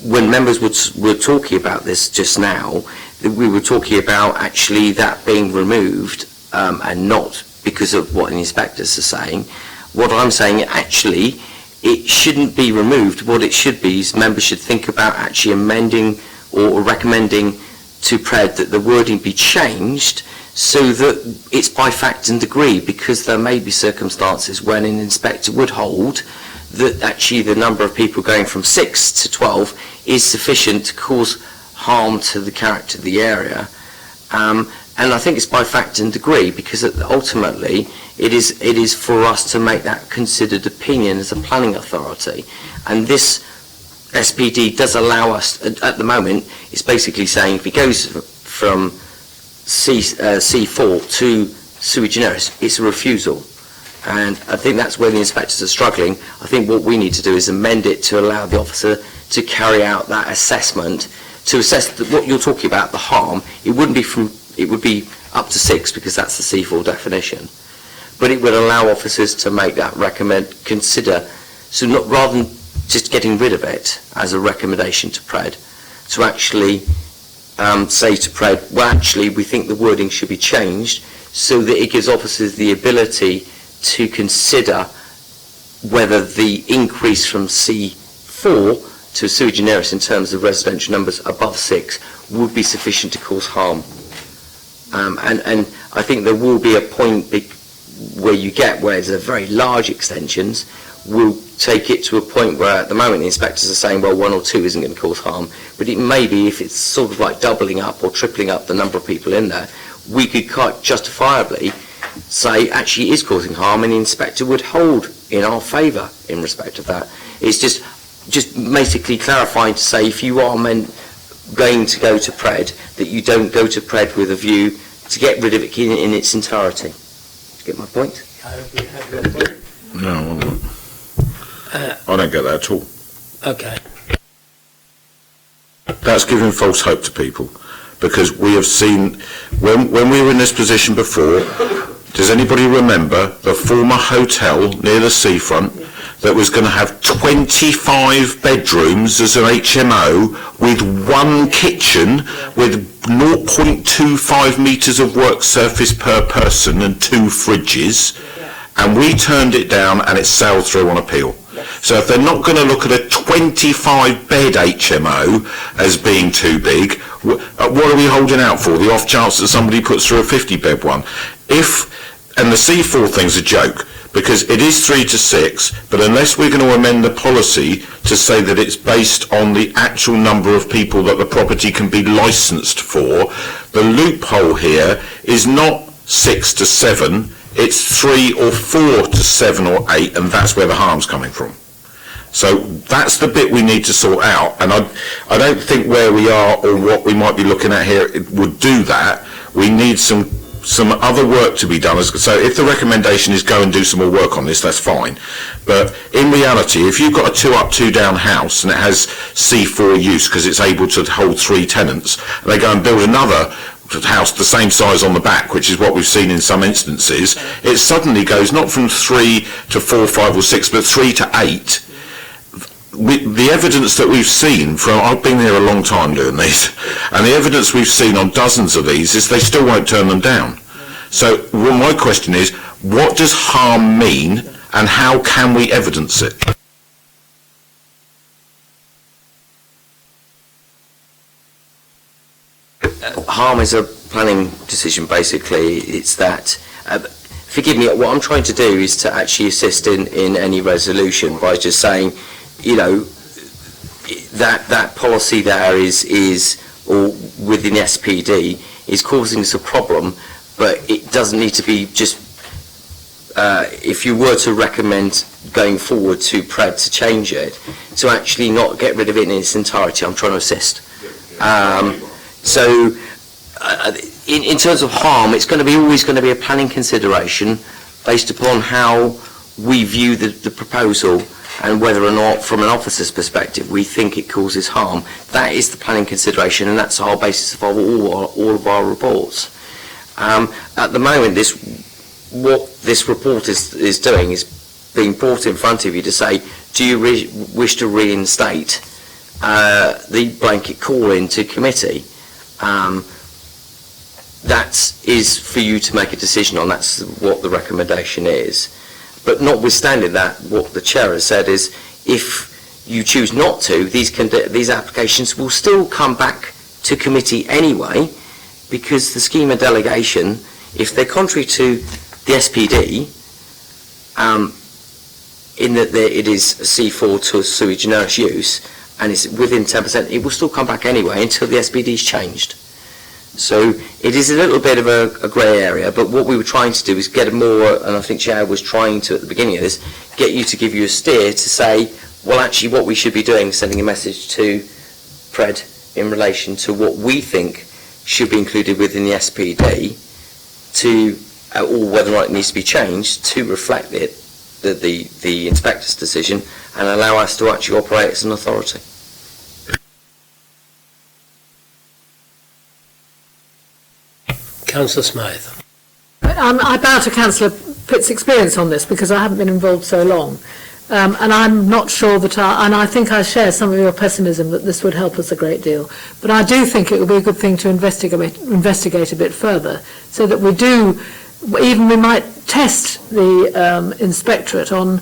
when members were talking about this just now, we were talking about actually that being removed and not because of what the inspectors are saying. What I'm saying, actually, it shouldn't be removed. What it should be is members should think about actually amending or recommending to PRED that the wording be changed so that it's by fact and degree, because there may be circumstances when an inspector would hold that actually the number of people going from 6 to 12 is sufficient to cause harm to the character of the area. And I think it's by factor and degree, because ultimately it is for us to make that considered opinion as a planning authority. And this SPD does allow us, at the moment, it's basically saying if it goes from C4 to sui generis, it's a refusal. And I think that's where the inspectors are struggling. I think what we need to do is amend it to allow the officer to carry out that assessment, to assess what you're talking about, the harm. It would be up to 6, because that's the C4 definition. But it would allow officers to make that consider, so not rather than just getting rid of it as a recommendation to PRED, to actually say to PRED, well, actually, we think the wording should be changed so that it gives officers the ability to consider whether the increase from C4 to sui generis in terms of residential numbers above 6 would be sufficient to cause harm. And I think there will be a point where you get where there's very large extensions, will take it to a point where at the moment the inspectors are saying, well, 1 or 2 isn't going to cause harm, but it may be if it's sort of like doubling up or tripling up the number of people in there, we could quite justifiably say actually it is causing harm, and the inspector would hold in our favour in respect of that. It's just basically clarifying to say if you are going to go to PRED, that you don't go to PRED with a view to get rid of it in its entirety. Do you get my point? No, I don't get that at all. Okay. That's giving false hope to people, because we have seen, when we were in this position before, does anybody remember the former hotel near the seafront that was going to have 25 bedrooms as an HMO with 1 kitchen with 0.25 metres of work surface per person and 2 fridges, and we turned it down and it sailed through on appeal. So if they're not going to look at a 25-bed HMO as being too big, what are we holding out for? The off chance that somebody puts through a 50-bed one? And the C4 thing's a joke, because it is 3 to 6, but unless we're going to amend the policy to say that it's based on the actual number of people that the property can be licensed for, the loophole here is not 6 to 7, it's 3 or 4 to 7 or 8, and that's where the harm's coming from. So that's the bit we need to sort out, and I don't think where we are or what we might be looking at here would do that. We need some other work to be done. So if the recommendation is go and do some more work on this, that's fine. But in reality, if you've got a 2 up, 2 down house and it has C4 use because it's able to hold 3 tenants, and they go and build another house the same size on the back, which is what we've seen in some instances, it suddenly goes not from 3 to 4, 5 or 6, but 3 to 8. The evidence that we've seen I've been here a long time doing these, and the evidence we've seen on dozens of these is they still won't turn them down. So my question is, what does harm mean, and how can we evidence it? Harm is a planning decision, basically. It's that, forgive me, what I'm trying to do is to actually assist in any resolution by just saying, you know, that policy there is or within SPD is causing us a problem, but it doesn't need to be just, if you were to recommend going forward to PRED to change it, to actually not get rid of it in its entirety, I'm trying to assist. So in terms of harm, it's always going to be a planning consideration based upon how we view the proposal, and whether or not, from an officer's perspective, we think it causes harm. That is the planning consideration, and that's the whole basis of all of our reports. At the moment, what this report is doing is being brought in front of you to say, do you wish to reinstate the blanket call into committee? That is for you to make a decision on. That's what the recommendation is. But notwithstanding that, what the chair has said is, if you choose not to, these applications will still come back to committee anyway, because the scheme of delegation, if they're contrary to the SPD, in that it is C4 to sui generis use, and it's within 10%, it will still come back anyway until the SPD is changed. So it is a little bit of a grey area, but what we were trying to do is get a more, and I think Chair was trying to, at the beginning of this, get you to give you a steer to say, well, actually what we should be doing is sending a message to Pred in relation to what we think should be included within the SPD, to, or whether or not it needs to be changed to reflect it, the inspector's decision, and allow us to actually operate as an authority. Councillor Smythe. I bow to Councillor Pitt's experience on this because I haven't been involved so long. And I'm not sure that and I think I share some of your pessimism that this would help us a great deal. But I do think it would be a good thing to investigate a bit further, so that we do, even we might test the inspectorate on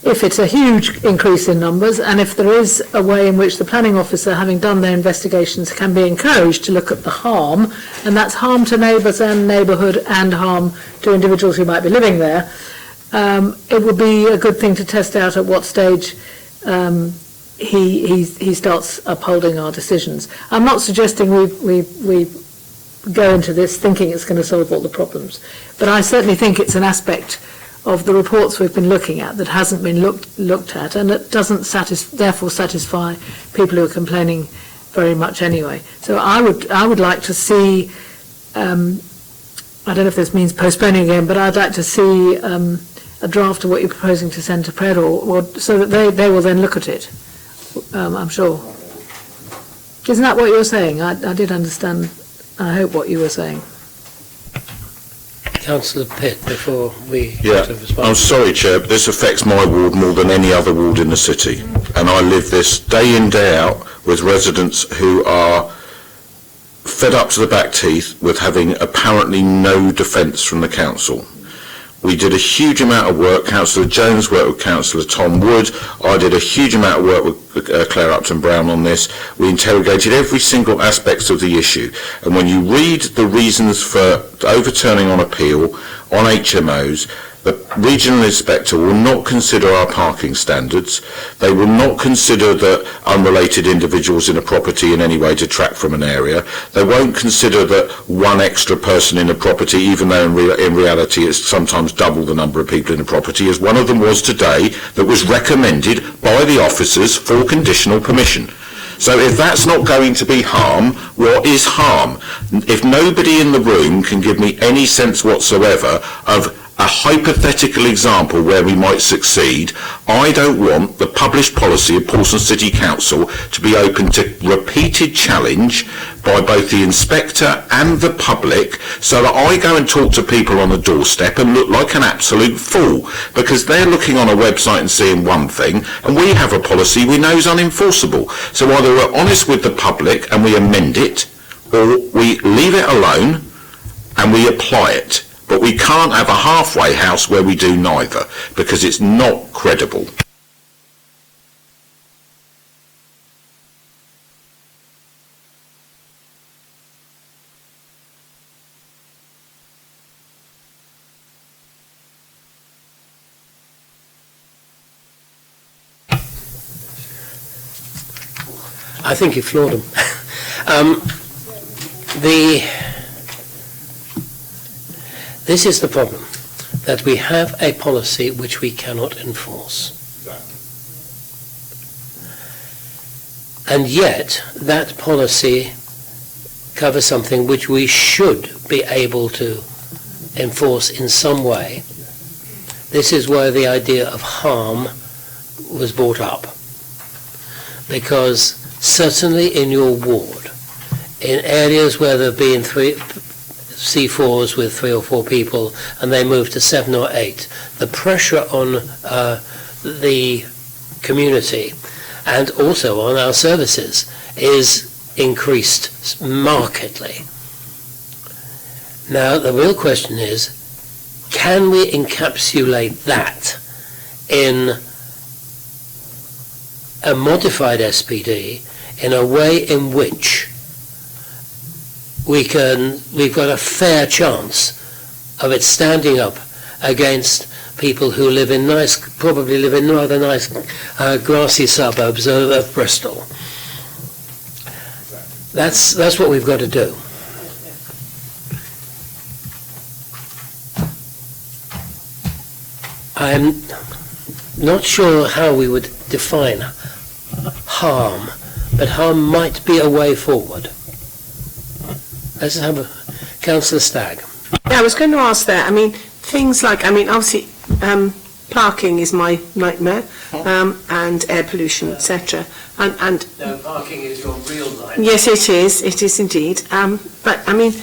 if it's a huge increase in numbers, and if there is a way in which the planning officer, having done their investigations, can be encouraged to look at the harm, and that's harm to neighbours and neighbourhood and harm to individuals who might be living there. It would be a good thing to test out at what stage he starts upholding our decisions. I'm not suggesting we go into this thinking it's going to solve all the problems, but I certainly think it's an aspect of the reports we've been looking at that hasn't been looked at, and that doesn't therefore satisfy people who are complaining very much anyway. So I would like to see, I don't know if this means postponing again, but I'd like to see a draft of what you're proposing to send to Pred, or so that they will then look at it, I'm sure. Isn't that what you're saying? I did understand, I hope, what you were saying. Councillor Pitt, before we Yeah, to respond. I'm sorry, Chair, but this affects my ward more than any other ward in the city. And I live this day in, day out with residents who are fed up to the back teeth with having apparently no defence from the council. We did a huge amount of work. Councillor Jones worked with Councillor Tom Wood. I did a huge amount of work with Claire Upton-Brown on this. We interrogated every single aspect of the issue. And when you read the reasons for overturning on appeal on HMOs, the regional inspector will not consider our parking standards. They will not consider that unrelated individuals in a property in any way detract from an area. They won't consider that one extra person in a property, even though in reality it's sometimes double the number of people in a property, as one of them was today, that was recommended by the officers for conditional permission. So if that's not going to be harm, what is harm? If nobody in the room can give me any sense whatsoever of a hypothetical example where we might succeed, I don't want the published policy of Portsmouth City Council to be open to repeated challenge by both the inspector and the public, so that I go and talk to people on the doorstep and look like an absolute fool, because they're looking on a website and seeing one thing, and we have a policy we know is unenforceable. So either we're honest with the public and we amend it, or we leave it alone and we apply it. But we can't have a halfway house where we do neither, because it's not credible. I think you floored them. This is the problem, that we have a policy which we cannot enforce. And yet, that policy covers something which we should be able to enforce in some way. This is where the idea of harm was brought up. Because certainly in your ward, in areas where there have been C4s with 3 or 4 people and they move to 7 or 8, the pressure on the community and also on our services is increased markedly. Now the real question is, can we encapsulate that in a modified SPD in a way in which we've got a fair chance of it standing up against people who live in probably live in rather nice grassy suburbs of Bristol. That's what we've got to do. I'm not sure how we would define harm, but harm might be a way forward. Let's have a Councillor Stagg. Yeah, I was going to ask that. I mean, things like, obviously, parking is my nightmare, and air pollution, etc. And No, parking is your real life. yes, it is indeed. But I mean,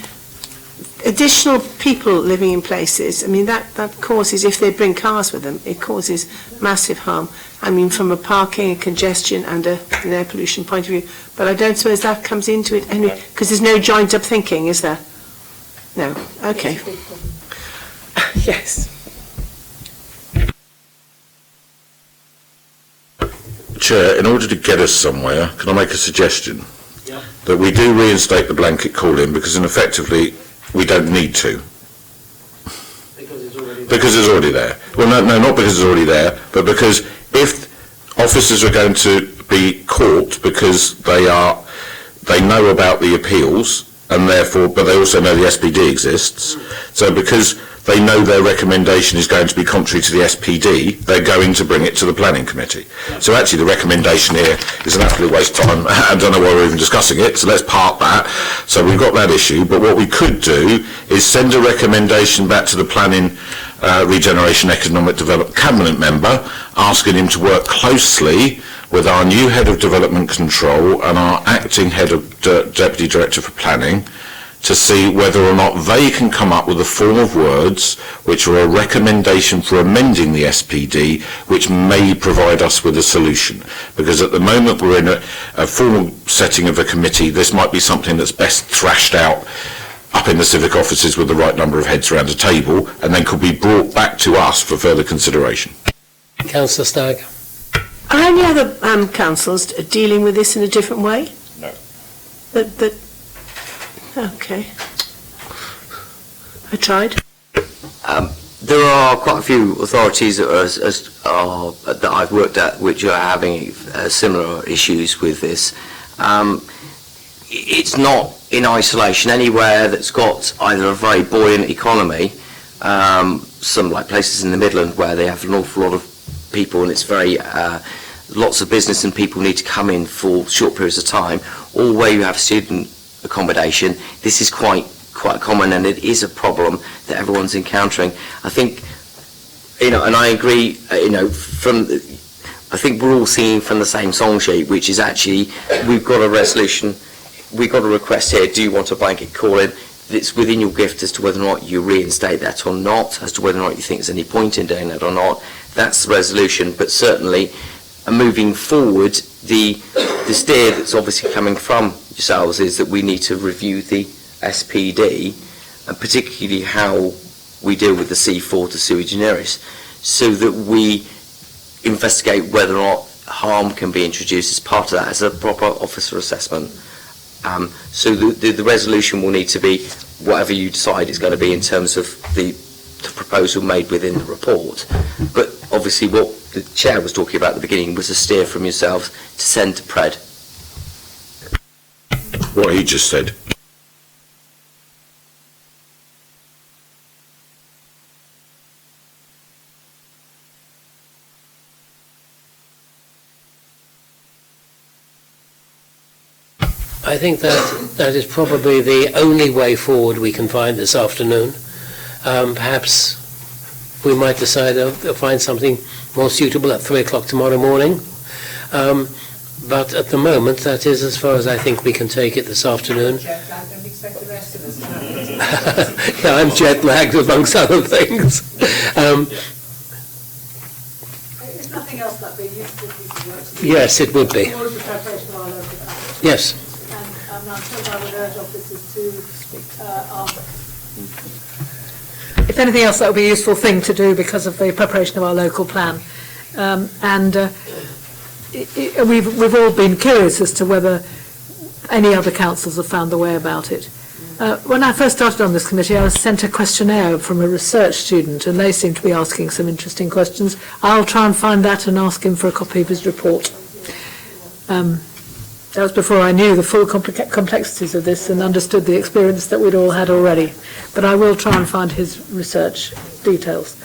additional people living in places, I mean, that causes, if they bring cars with them, it causes massive harm. I mean, from a parking, a congestion and an air pollution point of view. But I don't suppose that comes into it anyway, because there's no joined up thinking, is there? No. Okay. Yes. Chair, in order to get us somewhere, can I make a suggestion? Yeah. That we do reinstate the blanket call-in, because effectively we don't need to. Because it's already there. Well, no, not because it's already there, but because if officers are going to be caught because they know about the appeals, and therefore, but they also know the SPD exists, so because they know their recommendation is going to be contrary to the SPD, they're going to bring it to the planning committee. So actually the recommendation here is an absolute waste of time. I don't know why we're even discussing it, so let's park that. So we've got that issue, but what we could do is send a recommendation back to the Planning Regeneration Economic Development Cabinet member, asking him to work closely with our new Head of Development Control and our acting Head of Deputy Director for Planning, to see whether or not they can come up with a form of words which are a recommendation for amending the SPD, which may provide us with a solution. Because at the moment we're in a formal setting of a committee, this might be something that's best thrashed out up in the civic offices with the right number of heads around a table, and then could be brought back to us for further consideration. Councillor Stagg. Are any other councils dealing with this in a different way? No. Okay. I tried. There are quite a few authorities that I've worked at which are having similar issues with this. It's not in isolation. Anywhere that's got either a very buoyant economy, some like places in the Midland where they have an awful lot of people and it's very lots of business and people need to come in for short periods of time, or where you have student accommodation, this is quite common, and it is a problem that everyone's encountering. I think, and I agree, I think we're all singing from the same song sheet, which is actually, we've got a resolution, we've got a request here, do you want a blanket call-in? It's within your gift as to whether or not you reinstate that or not, as to whether or not you think there's any point in doing that or not. That's the resolution, but certainly, moving forward, the steer that's obviously coming from yourselves is that we need to review the SPD, and particularly how we deal with the C4 to sui generis, so that we investigate whether or not harm can be introduced as part of that, as a proper officer assessment. So the resolution will need to be whatever you decide it's going to be in terms of the proposal made within the report. But obviously what the Chair was talking about at the beginning was a steer from yourselves to send to Pred. What he just said. I think that is probably the only way forward we can find this afternoon. Perhaps we might decide to find something more suitable at 3 o'clock tomorrow morning. But at the moment, that is as far as I think we can take it this afternoon. Yeah, I'm jet lagged amongst other things. Is nothing else that be useful piece of work? Yes, it would be. Towards the preparation of our local plan. Yes. And I'm told I would urge officers to ask. If anything else, that would be a useful thing to do because of the preparation of our local plan. We've all been curious as to whether any other councils have found the way about it. When I first started on this committee, I was sent a questionnaire from a research student, and they seem to be asking some interesting questions. I'll try and find that and ask him for a copy of his report. That was before I knew the full complexities of this and understood the experience that we'd all had already. But I will try and find his research details.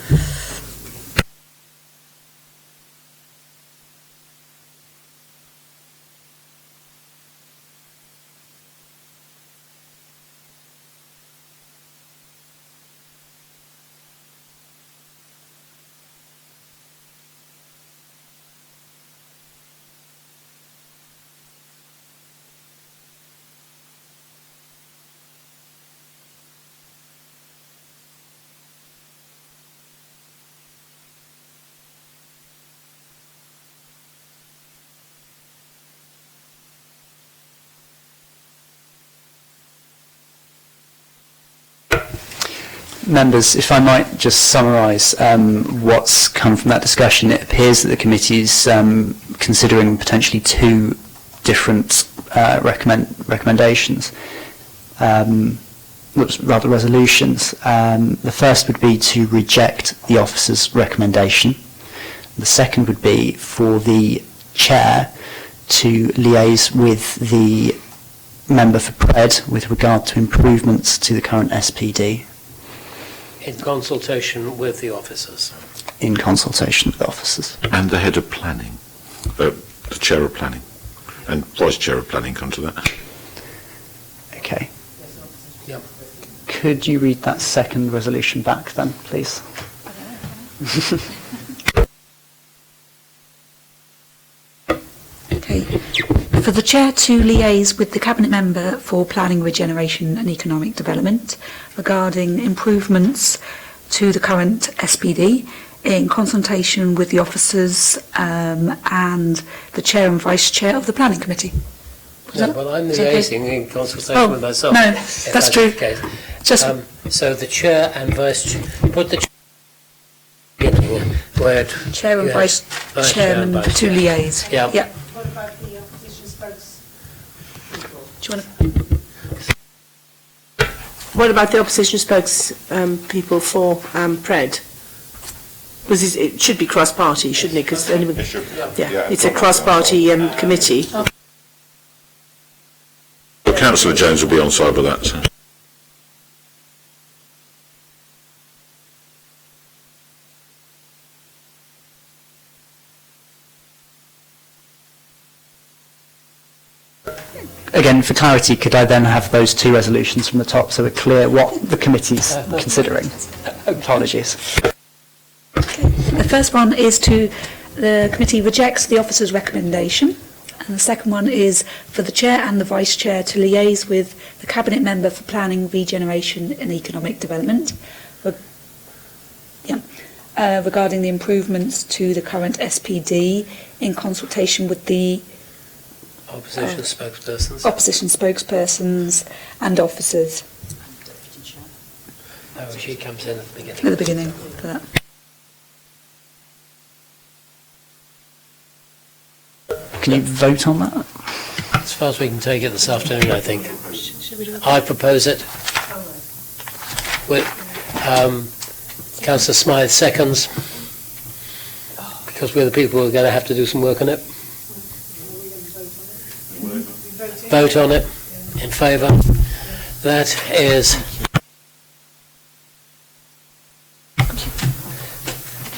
Members, if I might just summarise what's come from that discussion, it appears that the committee is considering potentially two different recommendations, rather resolutions. The first would be to reject the officer's recommendation. The second would be for the chair to liaise with the member for PRED with regard to improvements to the current SPD. In consultation with the officers. In consultation with the officers. And the head of planning, the chair of planning, and vice chair of planning come to that. Okay. Yep. Could you read that second resolution back then, please? Okay. For the Chair to liaise with the Cabinet Member for Planning, Regeneration and Economic Development regarding improvements to the current SPD in consultation with the officers and the Chair and Vice Chair of the Planning Committee. Well, I'm liaising in consultation with myself. No, that's true. Just so the Chair and Vice Chair, put the word Chair and Vice Chairman to liaise. Yeah. What about the opposition spokespeople? Do you want to? What about the opposition people for PRED? Because it should be cross-party, shouldn't it? Because it's a cross-party committee. But Councillor Jones will be on side with that. So. Again, for clarity, could I then have those two resolutions from the top so we're clear what the committee's considering? Apologies. Okay. The first one is the committee rejects the officer's recommendation, and the second one is for the Chair and the Vice Chair to liaise with the Cabinet Member for Planning, Regeneration and Economic Development regarding the improvements to the current SPD in consultation with the opposition spokespersons and officers. Oh, she comes in at the beginning. At the beginning for that. Can you vote on that? As far as we can take it this afternoon, I think. I propose it. With Councillor Smythe seconds, because we're the people who are going to have to do some work on it. Vote on it. In favour. That is...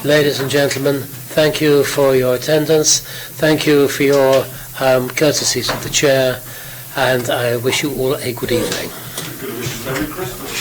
Ladies and gentlemen, thank you for your attendance. Thank you for your courtesies of the Chair, and I wish you all a good evening. Merry Christmas.